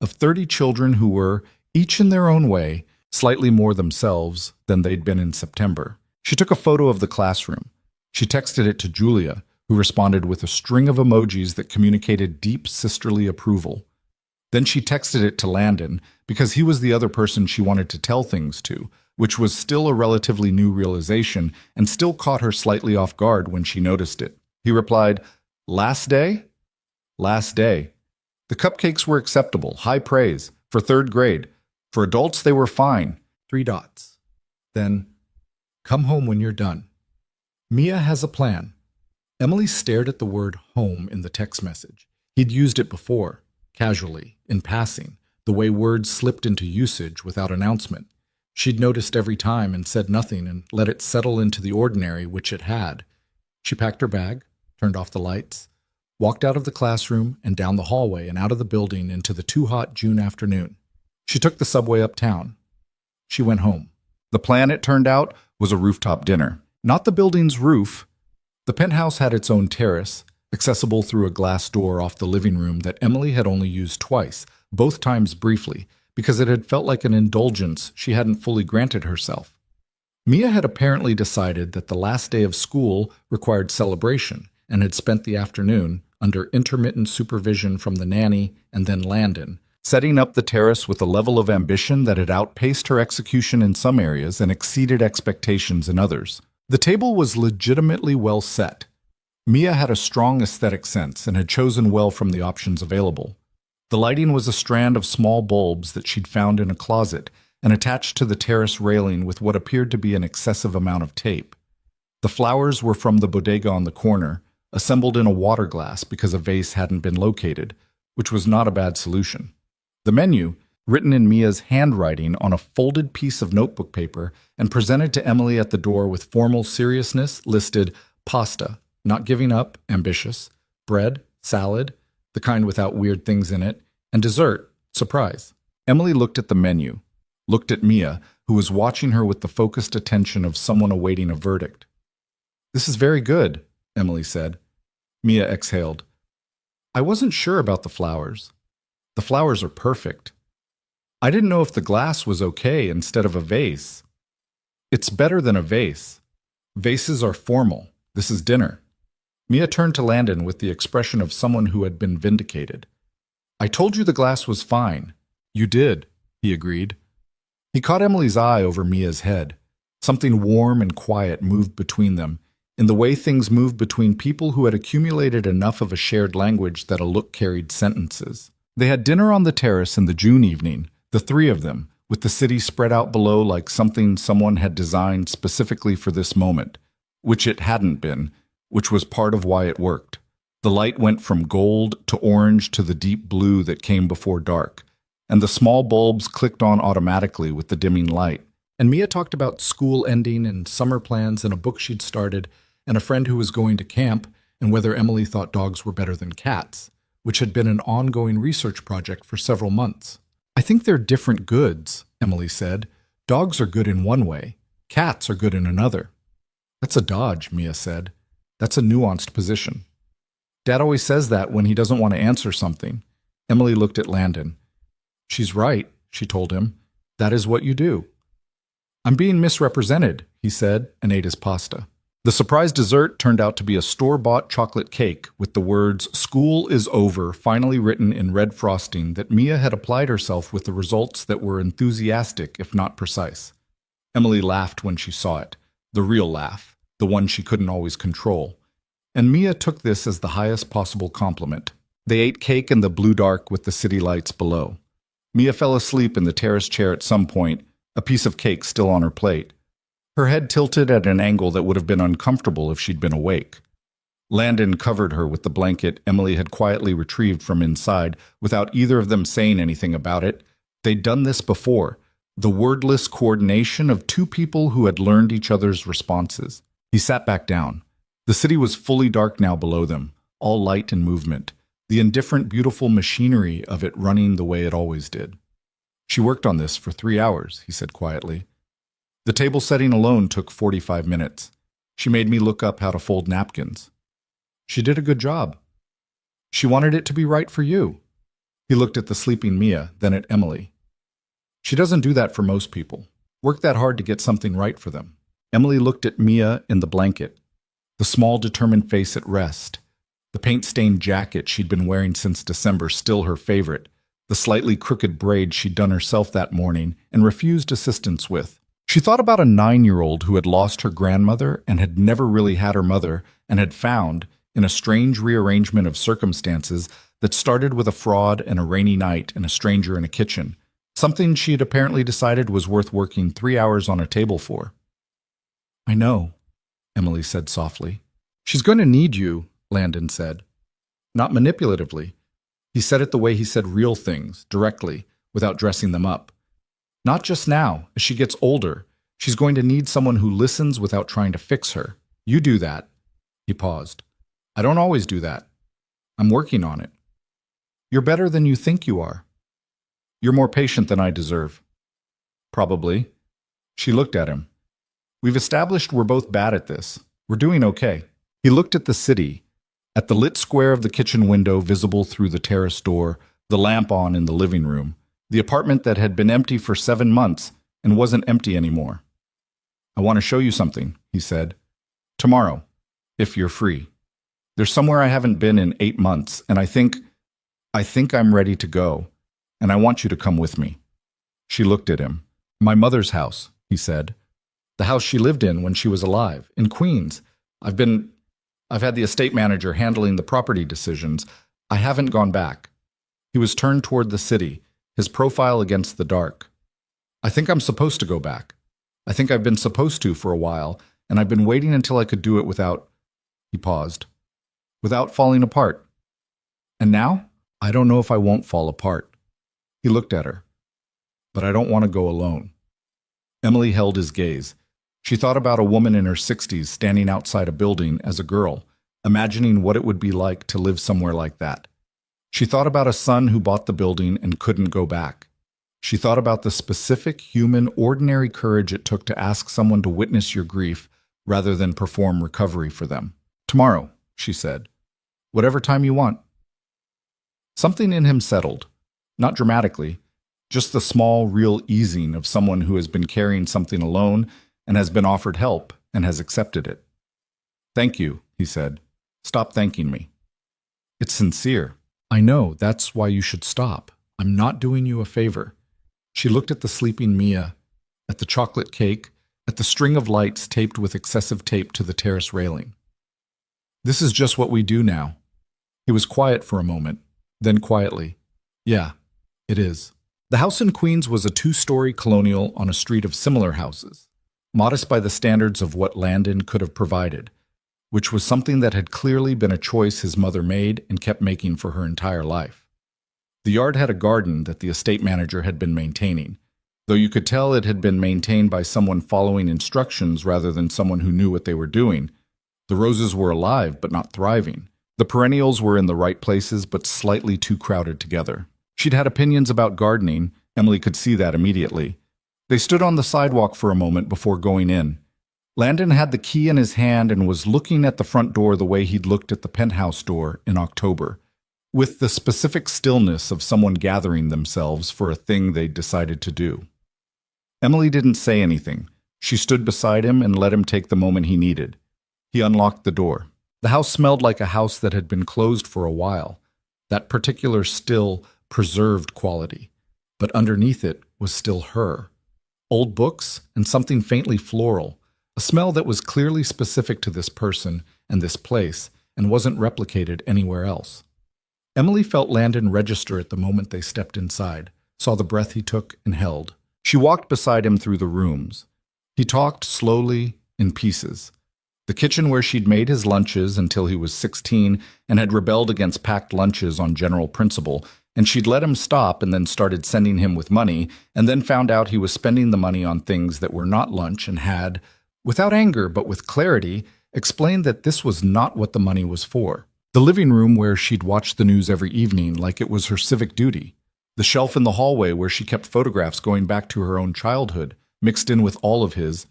of 30 children who were, each in their own way, slightly more themselves than they'd been in September. She took a photo of the classroom. She texted it to Julia, who responded with a string of emojis that communicated deep sisterly approval. Then she texted it to Landon, because he was the other person she wanted to tell things to, which was still a relatively new realization and still caught her slightly off guard when she noticed it. He replied, "Last day? Last day. The cupcakes were acceptable, high praise, for third grade. For adults, they were fine. 3 dots. Then, come home when you're done. Mia has a plan." Emily stared at the word home in the text message. He'd used it before, casually, in passing, the way words slipped into usage without announcement. She'd noticed every time and said nothing and let it settle into the ordinary, which it had. She packed her bag, turned off the lights, walked out of the classroom and down the hallway and out of the building into the too hot June afternoon. She took the subway uptown. She went home. The plan, it turned out, was a rooftop dinner. Not the building's roof. The penthouse had its own terrace, accessible through a glass door off the living room that Emily had only used twice, both times briefly, because it had felt like an indulgence she hadn't fully granted herself. Mia had apparently decided that the last day of school required celebration and had spent the afternoon, under intermittent supervision from the nanny and then Landon, setting up the terrace with a level of ambition that had outpaced her execution in some areas and exceeded expectations in others. The table was legitimately well set. Mia had a strong aesthetic sense and had chosen well from the options available. The lighting was a strand of small bulbs that she'd found in a closet and attached to the terrace railing with what appeared to be an excessive amount of tape. The flowers were from the bodega on the corner, assembled in a water glass because a vase hadn't been located, which was not a bad solution. The menu, written in Mia's handwriting on a folded piece of notebook paper and presented to Emily at the door with formal seriousness, listed pasta, not giving up, ambitious, bread, salad, the kind without weird things in it, and dessert, surprise. Emily looked at the menu, looked at Mia, who was watching her with the focused attention of someone awaiting a verdict. "This is very good," Emily said. Mia exhaled. "I wasn't sure about the flowers. The flowers are perfect. I didn't know if the glass was okay instead of a vase." "It's better than a vase. Vases are formal. This is dinner." Mia turned to Landon with the expression of someone who had been vindicated. "I told you the glass was fine." "You did," he agreed. He caught Emily's eye over Mia's head. Something warm and quiet moved between them, in the way things moved between people who had accumulated enough of a shared language that a look carried sentences. They had dinner on the terrace in the June evening, the 3 of them, with the city spread out below like something someone had designed specifically for this moment, which it hadn't been, which was part of why it worked. The light went from gold to orange to the deep blue that came before dark, and the small bulbs clicked on automatically with the dimming light. And Mia talked about school ending and summer plans and a book she'd started and a friend who was going to camp, and whether Emily thought dogs were better than cats, which had been an ongoing research project for several months. I think they're different goods, Emily said. Dogs are good in one way. Cats are good in another. That's a dodge, Mia said. That's a nuanced position. Dad always says that when he doesn't want to answer something. Emily looked at Landon. She's right, she told him. That is what you do. I'm being misrepresented, he said, and ate his pasta. The surprise dessert turned out to be a store-bought chocolate cake with the words, "School is over," finally written in red frosting that Mia had applied herself with the results that were enthusiastic, if not precise. Emily laughed when she saw it, the real laugh, the one she couldn't always control. And Mia took this as the highest possible compliment. They ate cake in the blue dark with the city lights below. Mia fell asleep in the terrace chair at some point, a piece of cake still on her plate. Her head tilted at an angle that would have been uncomfortable if she'd been awake. Landon covered her with the blanket Emily had quietly retrieved from inside without either of them saying anything about it. They'd done this before, the wordless coordination of two people who had learned each other's responses. He sat back down. The city was fully dark now below them, all light and movement, the indifferent, beautiful machinery of it running the way it always did. She worked on this for 3 hours, he said quietly. The table setting alone took 45 minutes. She made me look up how to fold napkins. She did a good job. She wanted it to be right for you. He looked at the sleeping Mia, then at Emily. She doesn't do that for most people. Work that hard to get something right for them. Emily looked at Mia in the blanket, the small, determined face at rest, the paint-stained jacket she'd been wearing since December, still her favorite, the slightly crooked braid she'd done herself that morning and refused assistance with. She thought about a 9-year-old who had lost her grandmother and had never really had her mother and had found, in a strange rearrangement of circumstances that started with a fraud and a rainy night and a stranger in a kitchen, something she had apparently decided was worth working 3 hours on a table for. I know, Emily said softly. She's going to need you, Landon said. Not manipulatively. He said it the way he said real things, directly, without dressing them up. Not just now, as she gets older. She's going to need someone who listens without trying to fix her. You do that. He paused. I don't always do that. I'm working on it. You're better than you think you are. You're more patient than I deserve. Probably. She looked at him. We've established we're both bad at this. We're doing okay. He looked at the city, at the lit square of the kitchen window visible through the terrace door, the lamp on in the living room, the apartment that had been empty for 7 months and wasn't empty anymore. I want to show you something, he said. Tomorrow, if you're free. There's somewhere I haven't been in 8 months, and I think I'm ready to go, and I want you to come with me. She looked at him. My mother's house, he said. The house she lived in when she was alive, in Queens. I've had the estate manager handling the property decisions. I haven't gone back. He was turned toward the city, his profile against the dark. I think I'm supposed to go back. I think I've been supposed to for a while, and I've been waiting until I could do it without... He paused. Without falling apart. And now, I don't know if I won't fall apart. He looked at her. But I don't want to go alone. Emily held his gaze. She thought about a woman in her 60s standing outside a building as a girl, imagining what it would be like to live somewhere like that. She thought about a son who bought the building and couldn't go back. She thought about the specific, human, ordinary courage it took to ask someone to witness your grief rather than perform recovery for them. Tomorrow, she said. Whatever time you want. Something in him settled. Not dramatically, just the small, real easing of someone who has been carrying something alone and has been offered help and has accepted it. Thank you, he said. Stop thanking me. It's sincere. I know, that's why you should stop. I'm not doing you a favor. She looked at the sleeping Mia, at the chocolate cake, at the string of lights taped with excessive tape to the terrace railing. This is just what we do now. He was quiet for a moment, then quietly. Yeah, it is. The house in Queens was a 2-story colonial on a street of similar houses, modest by the standards of what Landon could have provided, which was something that had clearly been a choice his mother made and kept making for her entire life. The yard had a garden that the estate manager had been maintaining, though you could tell it had been maintained by someone following instructions rather than someone who knew what they were doing, The roses were alive, but not thriving. The perennials were in the right places, but slightly too crowded together. She'd had opinions about gardening. Emily could see that immediately. They stood on the sidewalk for a moment before going in. Landon had the key in his hand and was looking at the front door the way he'd looked at the Penthouse door in October, with the specific stillness of someone gathering themselves for a thing they'd decided to do. Emily didn't say anything. She stood beside him and let him take the moment he needed. He unlocked the door. The house smelled like a house that had been closed for a while, that particular still, preserved quality. But underneath it was still her. Old books and something faintly floral, a smell that was clearly specific to this person and this place and wasn't replicated anywhere else. Emily felt Landon register at the moment they stepped inside, saw the breath he took and held. She walked beside him through the rooms. He talked slowly, in pieces. The kitchen where she'd made his lunches until he was 16 and had rebelled against packed lunches on general principle, and she'd let him stop and then started sending him with money, and then found out he was spending the money on things that were not lunch and had, without anger but with clarity, explained that this was not what the money was for. The living room where she'd watch the news every evening like it was her civic duty. The shelf in the hallway where she kept photographs going back to her own childhood, mixed in with all of his,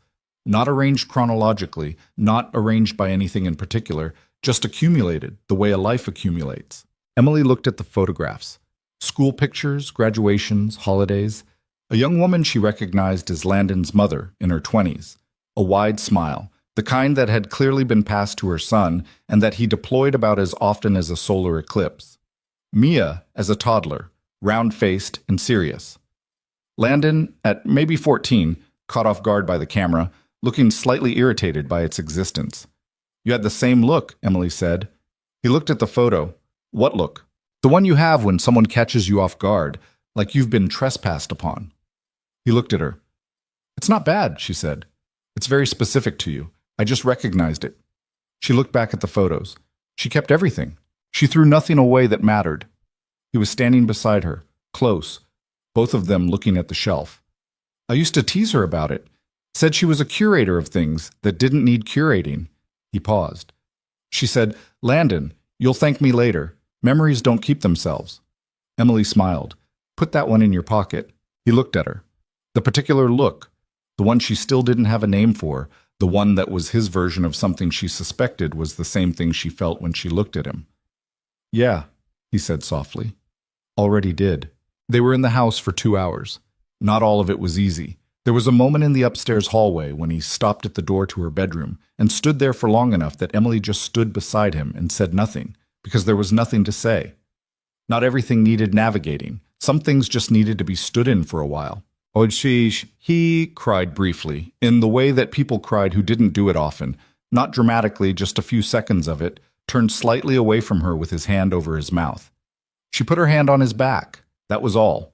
not arranged chronologically, not arranged by anything in particular, just accumulated, the way a life accumulates. Emily looked at the photographs. School pictures, graduations, holidays. A young woman she recognized as Landon's mother, in her 20s. A wide smile, the kind that had clearly been passed to her son and that he deployed about as often as a solar eclipse. Mia, as a toddler, round-faced and serious. Landon, at maybe 14, caught off guard by the camera, looking slightly irritated by its existence. "You had the same look," Emily said. He looked at the photo. "What look?" "The one you have when someone catches you off guard, like you've been trespassed upon." He looked at her. "It's not bad," she said. "It's very specific to you. I just recognized it." She looked back at the photos. She kept everything. She threw nothing away that mattered. He was standing beside her, close, both of them looking at the shelf. "I used to tease her about it. Said she was a curator of things that didn't need curating." He paused. She said, "Landon, you'll thank me later. Memories don't keep themselves." Emily smiled. "Put that one in your pocket." He looked at her. The particular look, the one she still didn't have a name for, the one that was his version of something she suspected was the same thing she felt when she looked at him. "Yeah," he said softly. "Already did." They were in the house for 2 hours. Not all of it was easy. There was a moment in the upstairs hallway when he stopped at the door to her bedroom and stood there for long enough that Emily just stood beside him and said nothing, because there was nothing to say. Not everything needed navigating. Some things just needed to be stood in for a while. "Oh, sheesh," he cried briefly, in the way that people cried who didn't do it often, not dramatically, just a few seconds of it, turned slightly away from her with his hand over his mouth. She put her hand on his back. That was all.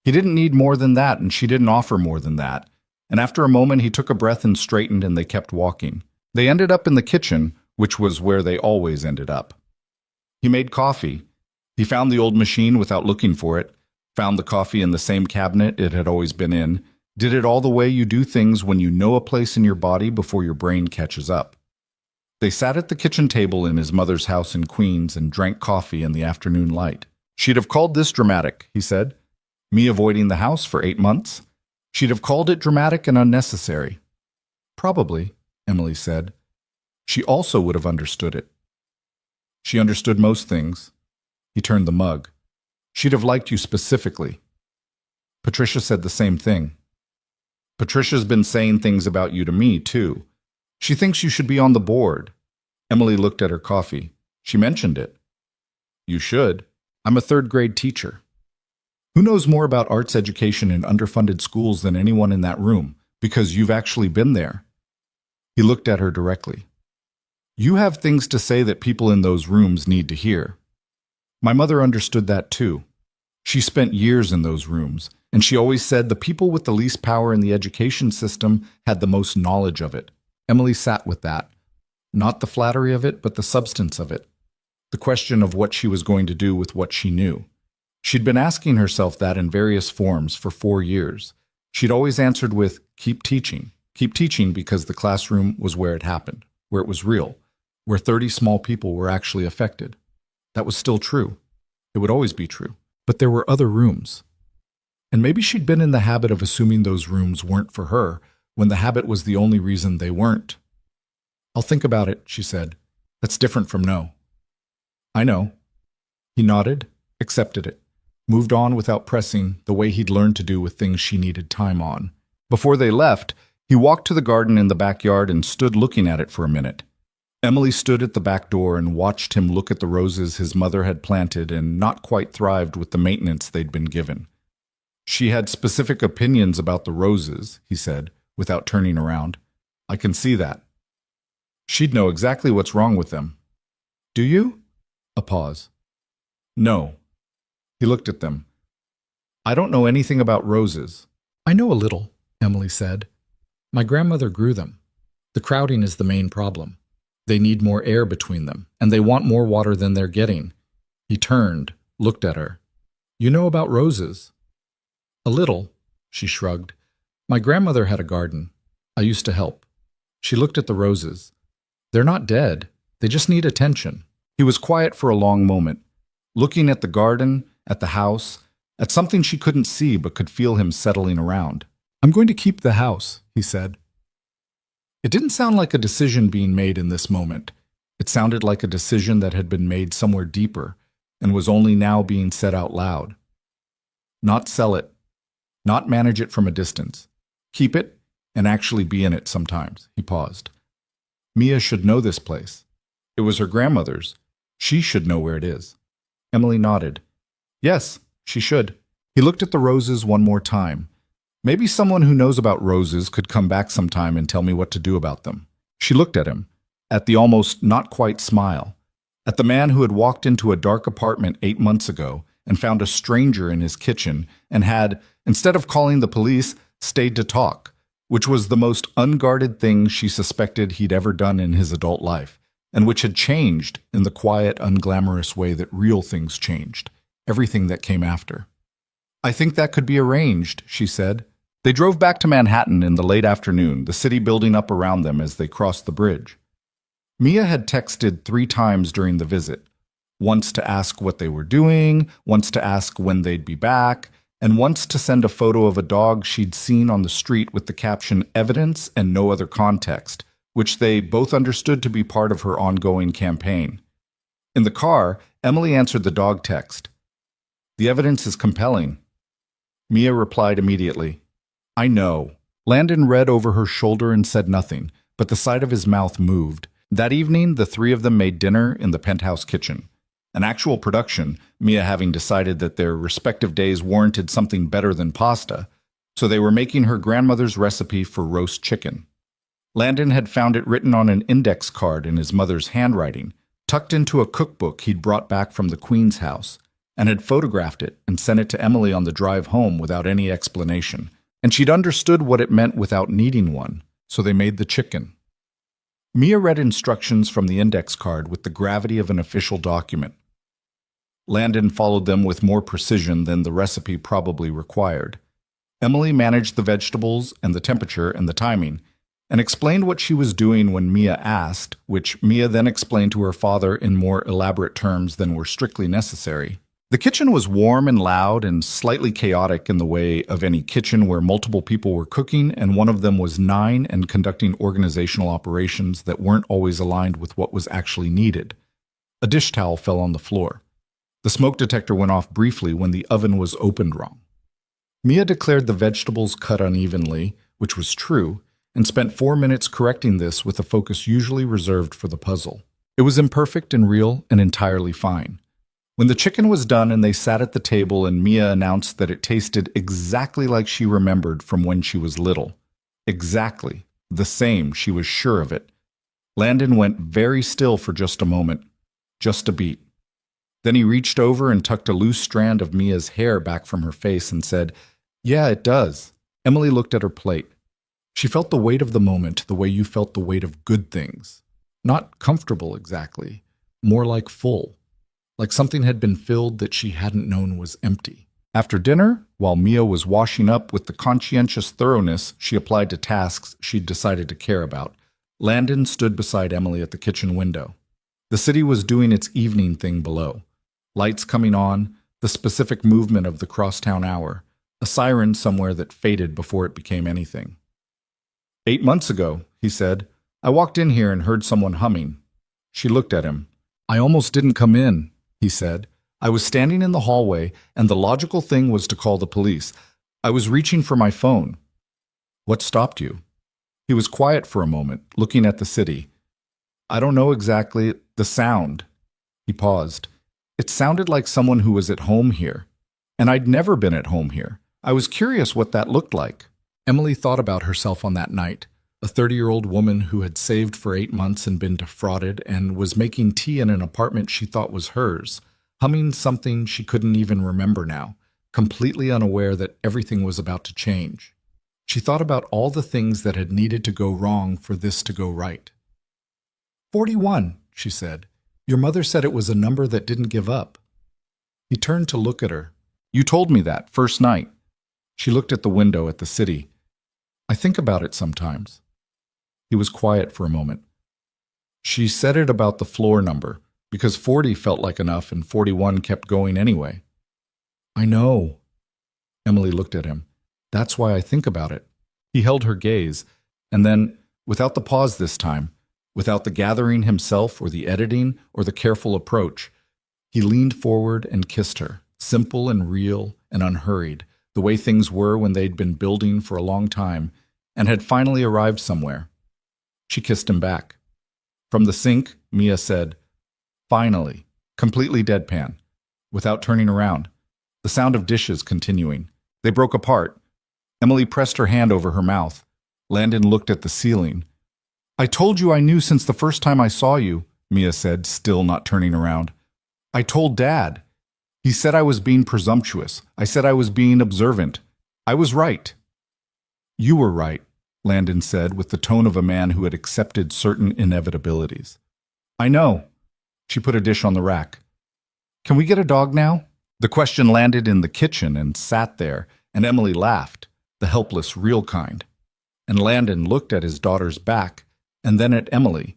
He didn't need more than that, and she didn't offer more than that. And after a moment, he took a breath and straightened, and they kept walking. They ended up in the kitchen, which was where they always ended up. He made coffee. He found the old machine without looking for it, found the coffee in the same cabinet it had always been in, did it all the way you do things when you know a place in your body before your brain catches up. They sat at the kitchen table in his mother's house in Queens and drank coffee in the afternoon light. "She'd have called this dramatic," he said. "Me avoiding the house for 8 months? She'd have called it dramatic and unnecessary." "Probably," Emily said. She also would have understood it. She understood most things. He turned the mug. "She'd have liked you specifically." Patricia said the same thing. "Patricia's been saying things about you to me, too. She thinks you should be on the board." Emily looked at her coffee. "She mentioned it." "You should. I'm a third-grade teacher." "Who knows more about arts education in underfunded schools than anyone in that room, because you've actually been there?" He looked at her directly. "You have things to say that people in those rooms need to hear. My mother understood that too. She spent years in those rooms, and she always said the people with the least power in the education system had the most knowledge of it." Emily sat with that. Not the flattery of it, but the substance of it. The question of what she was going to do with what she knew. She'd been asking herself that in various forms for 4 years. She'd always answered with, keep teaching because the classroom was where it happened, where it was real. where 30 small people were actually affected. That was still true. It would always be true. But there were other rooms. And maybe she'd been in the habit of assuming those rooms weren't for her, when the habit was the only reason they weren't. "I'll think about it," she said. "That's different from no." "I know." He nodded, accepted it, moved on without pressing, the way he'd learned to do with things she needed time on. Before they left, he walked to the garden in the backyard and stood looking at it for a minute. Emily stood at the back door and watched him look at the roses his mother had planted and not quite thrived with the maintenance they'd been given. "She had specific opinions about the roses," he said, without turning around. "I can see that. She'd know exactly what's wrong with them." "Do you?" A pause. "No." He looked at them. "I don't know anything about roses." "I know a little," Emily said. "My grandmother grew them. The crowding is the main problem. They need more air between them, and they want more water than they're getting." He turned, looked at her. "You know about roses?" "A little," she shrugged. "My grandmother had a garden. I used to help." She looked at the roses. "They're not dead. They just need attention." He was quiet for a long moment, looking at the garden, at the house, at something she couldn't see but could feel him settling around. "I'm going to keep the house," he said. It didn't sound like a decision being made in this moment. It sounded like a decision that had been made somewhere deeper and was only now being said out loud. Not sell it, not manage it from a distance. Keep it and actually be in it sometimes. He paused. Mia should know this place. It was her grandmother's. She should know where it is. Emily nodded. Yes, she should. He looked at the roses one more time. Maybe someone who knows about roses could come back sometime and tell me what to do about them. She looked at him, at the almost not quite smile, at the man who had walked into a dark apartment 8 months ago and found a stranger in his kitchen and had, instead of calling the police, stayed to talk, which was the most unguarded thing she suspected he'd ever done in his adult life, and which had changed in the quiet, unglamorous way that real things changed, everything that came after. "I think that could be arranged," she said. They drove back to Manhattan in the late afternoon, the city building up around them as they crossed the bridge. Mia had texted 3 times during the visit, once to ask what they were doing, once to ask when they'd be back, and once to send a photo of a dog she'd seen on the street with the caption "evidence" and no other context, which they both understood to be part of her ongoing campaign. In the car, Emily answered the dog text. "The evidence is compelling." Mia replied immediately. "I know." Landon read over her shoulder and said nothing, but the side of his mouth moved. That evening, the 3 of them made dinner in the Penthouse kitchen. An actual production, Mia having decided that their respective days warranted something better than pasta, so they were making her grandmother's recipe for roast chicken. Landon had found it written on an index card in his mother's handwriting, tucked into a cookbook he'd brought back from the Queen's house, and had photographed it and sent it to Emily on the drive home without any explanation. And she'd understood what it meant without needing one, so they made the chicken. Mia read instructions from the index card with the gravity of an official document. Landon followed them with more precision than the recipe probably required. Emily managed the vegetables and the temperature and the timing, and explained what she was doing when Mia asked, which Mia then explained to her father in more elaborate terms than were strictly necessary. The kitchen was warm and loud and slightly chaotic in the way of any kitchen where multiple people were cooking and one of them was 9 and conducting organizational operations that weren't always aligned with what was actually needed. A dish towel fell on the floor. The smoke detector went off briefly when the oven was opened wrong. Mia declared the vegetables cut unevenly, which was true, and spent 4 minutes correcting this with a focus usually reserved for the puzzle. It was imperfect and real and entirely fine. When the chicken was done and they sat at the table and Mia announced that it tasted exactly like she remembered from when she was little. Exactly. The same, she was sure of it. Landon went very still for just a moment. Just a beat. Then he reached over and tucked a loose strand of Mia's hair back from her face and said, "Yeah, it does." Emily looked at her plate. She felt the weight of the moment the way you felt the weight of good things. Not comfortable exactly, more like full. Like something had been filled that she hadn't known was empty. After dinner, while Mia was washing up with the conscientious thoroughness she applied to tasks she'd decided to care about, Landon stood beside Emily at the kitchen window. The city was doing its evening thing below. Lights coming on, the specific movement of the crosstown hour, a siren somewhere that faded before it became anything. 8 months ago, he said, I walked in here and heard someone humming. She looked at him. I almost didn't come in, he said. I was standing in the hallway, and the logical thing was to call the police. I was reaching for my phone. What stopped you? He was quiet for a moment, looking at the city. I don't know exactly. The sound. He paused. It sounded like someone who was at home here. And I'd never been at home here. I was curious what that looked like. Emily thought about herself on that night, a 30-year-old woman who had saved for 8 months and been defrauded and was making tea in an apartment she thought was hers, humming something she couldn't even remember now, completely unaware that everything was about to change. She thought about all the things that had needed to go wrong for this to go right. 41, she said. Your mother said it was a number that didn't give up. He turned to look at her. You told me that first night. She looked at the window at the city. I think about it sometimes. He was quiet for a moment. She said it about the floor number, because 40 felt like enough and 41 kept going anyway. I know. Emily looked at him. That's why I think about it. He held her gaze, and then, without the pause this time, without the gathering himself or the editing or the careful approach, he leaned forward and kissed her, simple and real and unhurried, the way things were when they'd been building for a long time and had finally arrived somewhere. She kissed him back. From the sink, Mia said, finally, completely deadpan, without turning around, the sound of dishes continuing. They broke apart. Emily pressed her hand over her mouth. Landon looked at the ceiling. I told you I knew since the first time I saw you, Mia said, still not turning around. I told Dad. He said I was being presumptuous. I said I was being observant. I was right. You were right, Landon said with the tone of a man who had accepted certain inevitabilities. I know. She put a dish on the rack. Can we get a dog now? The question landed in the kitchen and sat there, and Emily laughed, the helpless, real kind. And Landon looked at his daughter's back, and then at Emily.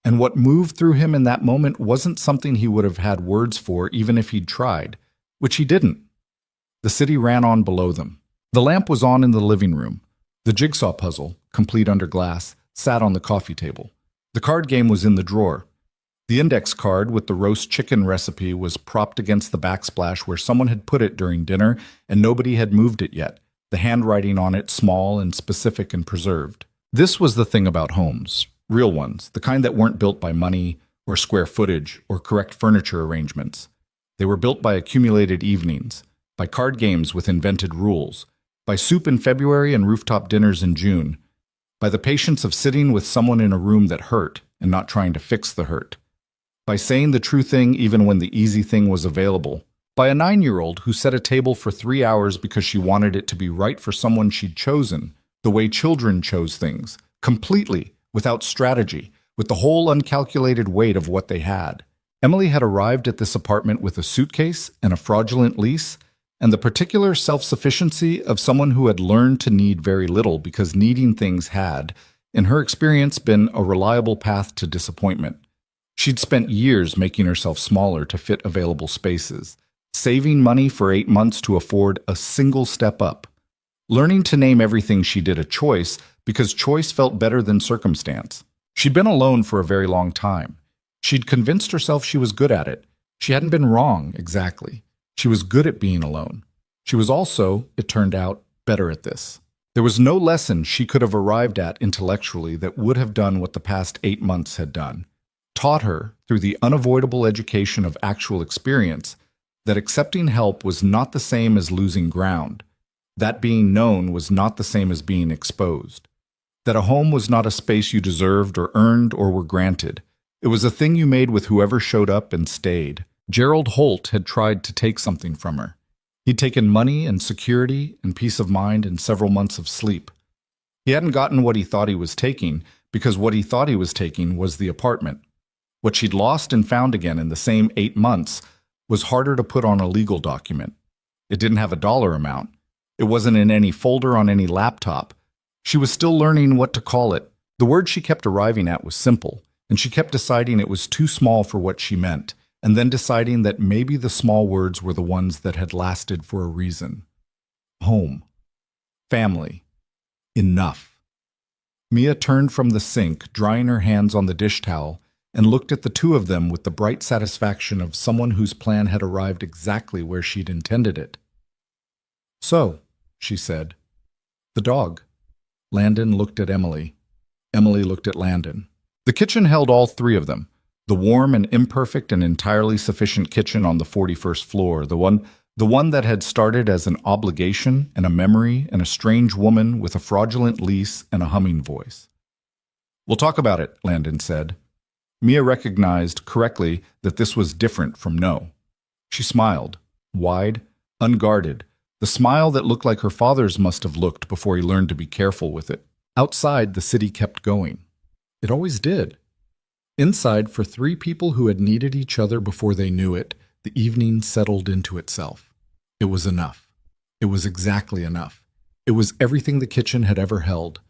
And what moved through him in that moment wasn't something he would have had words for even if he'd tried, which he didn't. The city ran on below them. The lamp was on in the living room. The jigsaw puzzle, complete under glass, sat on the coffee table. The card game was in the drawer. The index card with the roast chicken recipe was propped against the backsplash where someone had put it during dinner and nobody had moved it yet, the handwriting on it small and specific and preserved. This was the thing about homes, real ones, the kind that weren't built by money or square footage or correct furniture arrangements. They were built by accumulated evenings, by card games with invented rules, by soup in February and rooftop dinners in June, by the patience of sitting with someone in a room that hurt and not trying to fix the hurt, by saying the true thing even when the easy thing was available, by a 9-year-old who set a table for 3 hours because she wanted it to be right for someone she'd chosen, the way children chose things, completely, without strategy, with the whole uncalculated weight of what they had. Emily had arrived at this apartment with a suitcase and a fraudulent lease, and the particular self-sufficiency of someone who had learned to need very little because needing things had, in her experience, been a reliable path to disappointment. She'd spent years making herself smaller to fit available spaces, saving money for 8 months to afford a single step up, learning to name everything she did a choice because choice felt better than circumstance. She'd been alone for a very long time. She'd convinced herself she was good at it. She hadn't been wrong, exactly. She was good at being alone. She was also, it turned out, better at this. There was no lesson she could have arrived at intellectually that would have done what the past 8 months had done. Taught her, through the unavoidable education of actual experience, that accepting help was not the same as losing ground, that being known was not the same as being exposed, that a home was not a space you deserved or earned or were granted. It was a thing you made with whoever showed up and stayed. Gerald Holt had tried to take something from her. He'd taken money and security and peace of mind and several months of sleep. He hadn't gotten what he thought he was taking because what he thought he was taking was the apartment. What she'd lost and found again in the same 8 months was harder to put on a legal document. It didn't have a dollar amount. It wasn't in any folder on any laptop. She was still learning what to call it, The word she kept arriving at was simple, and she kept deciding it was too small for what she meant, and then deciding that maybe the small words were the ones that had lasted for a reason. Home. Family. Enough. Mia turned from the sink, drying her hands on the dish towel, and looked at the two of them with the bright satisfaction of someone whose plan had arrived exactly where she'd intended it. "So," she said. "The dog." Landon looked at Emily. Emily looked at Landon. The kitchen held all three of them. The warm and imperfect and entirely sufficient kitchen on the 41st floor, the one that had started as an obligation and a memory and a strange woman with a fraudulent lease and a humming voice. "We'll talk about it," Landon said. Mia recognized correctly that this was different from no. She smiled, wide, unguarded, the smile that looked like her father's must have looked before he learned to be careful with it. Outside, the city kept going. It always did. Inside, for three people who had needed each other before they knew it, the evening settled into itself. It was enough. It was exactly enough. It was everything the kitchen had ever held.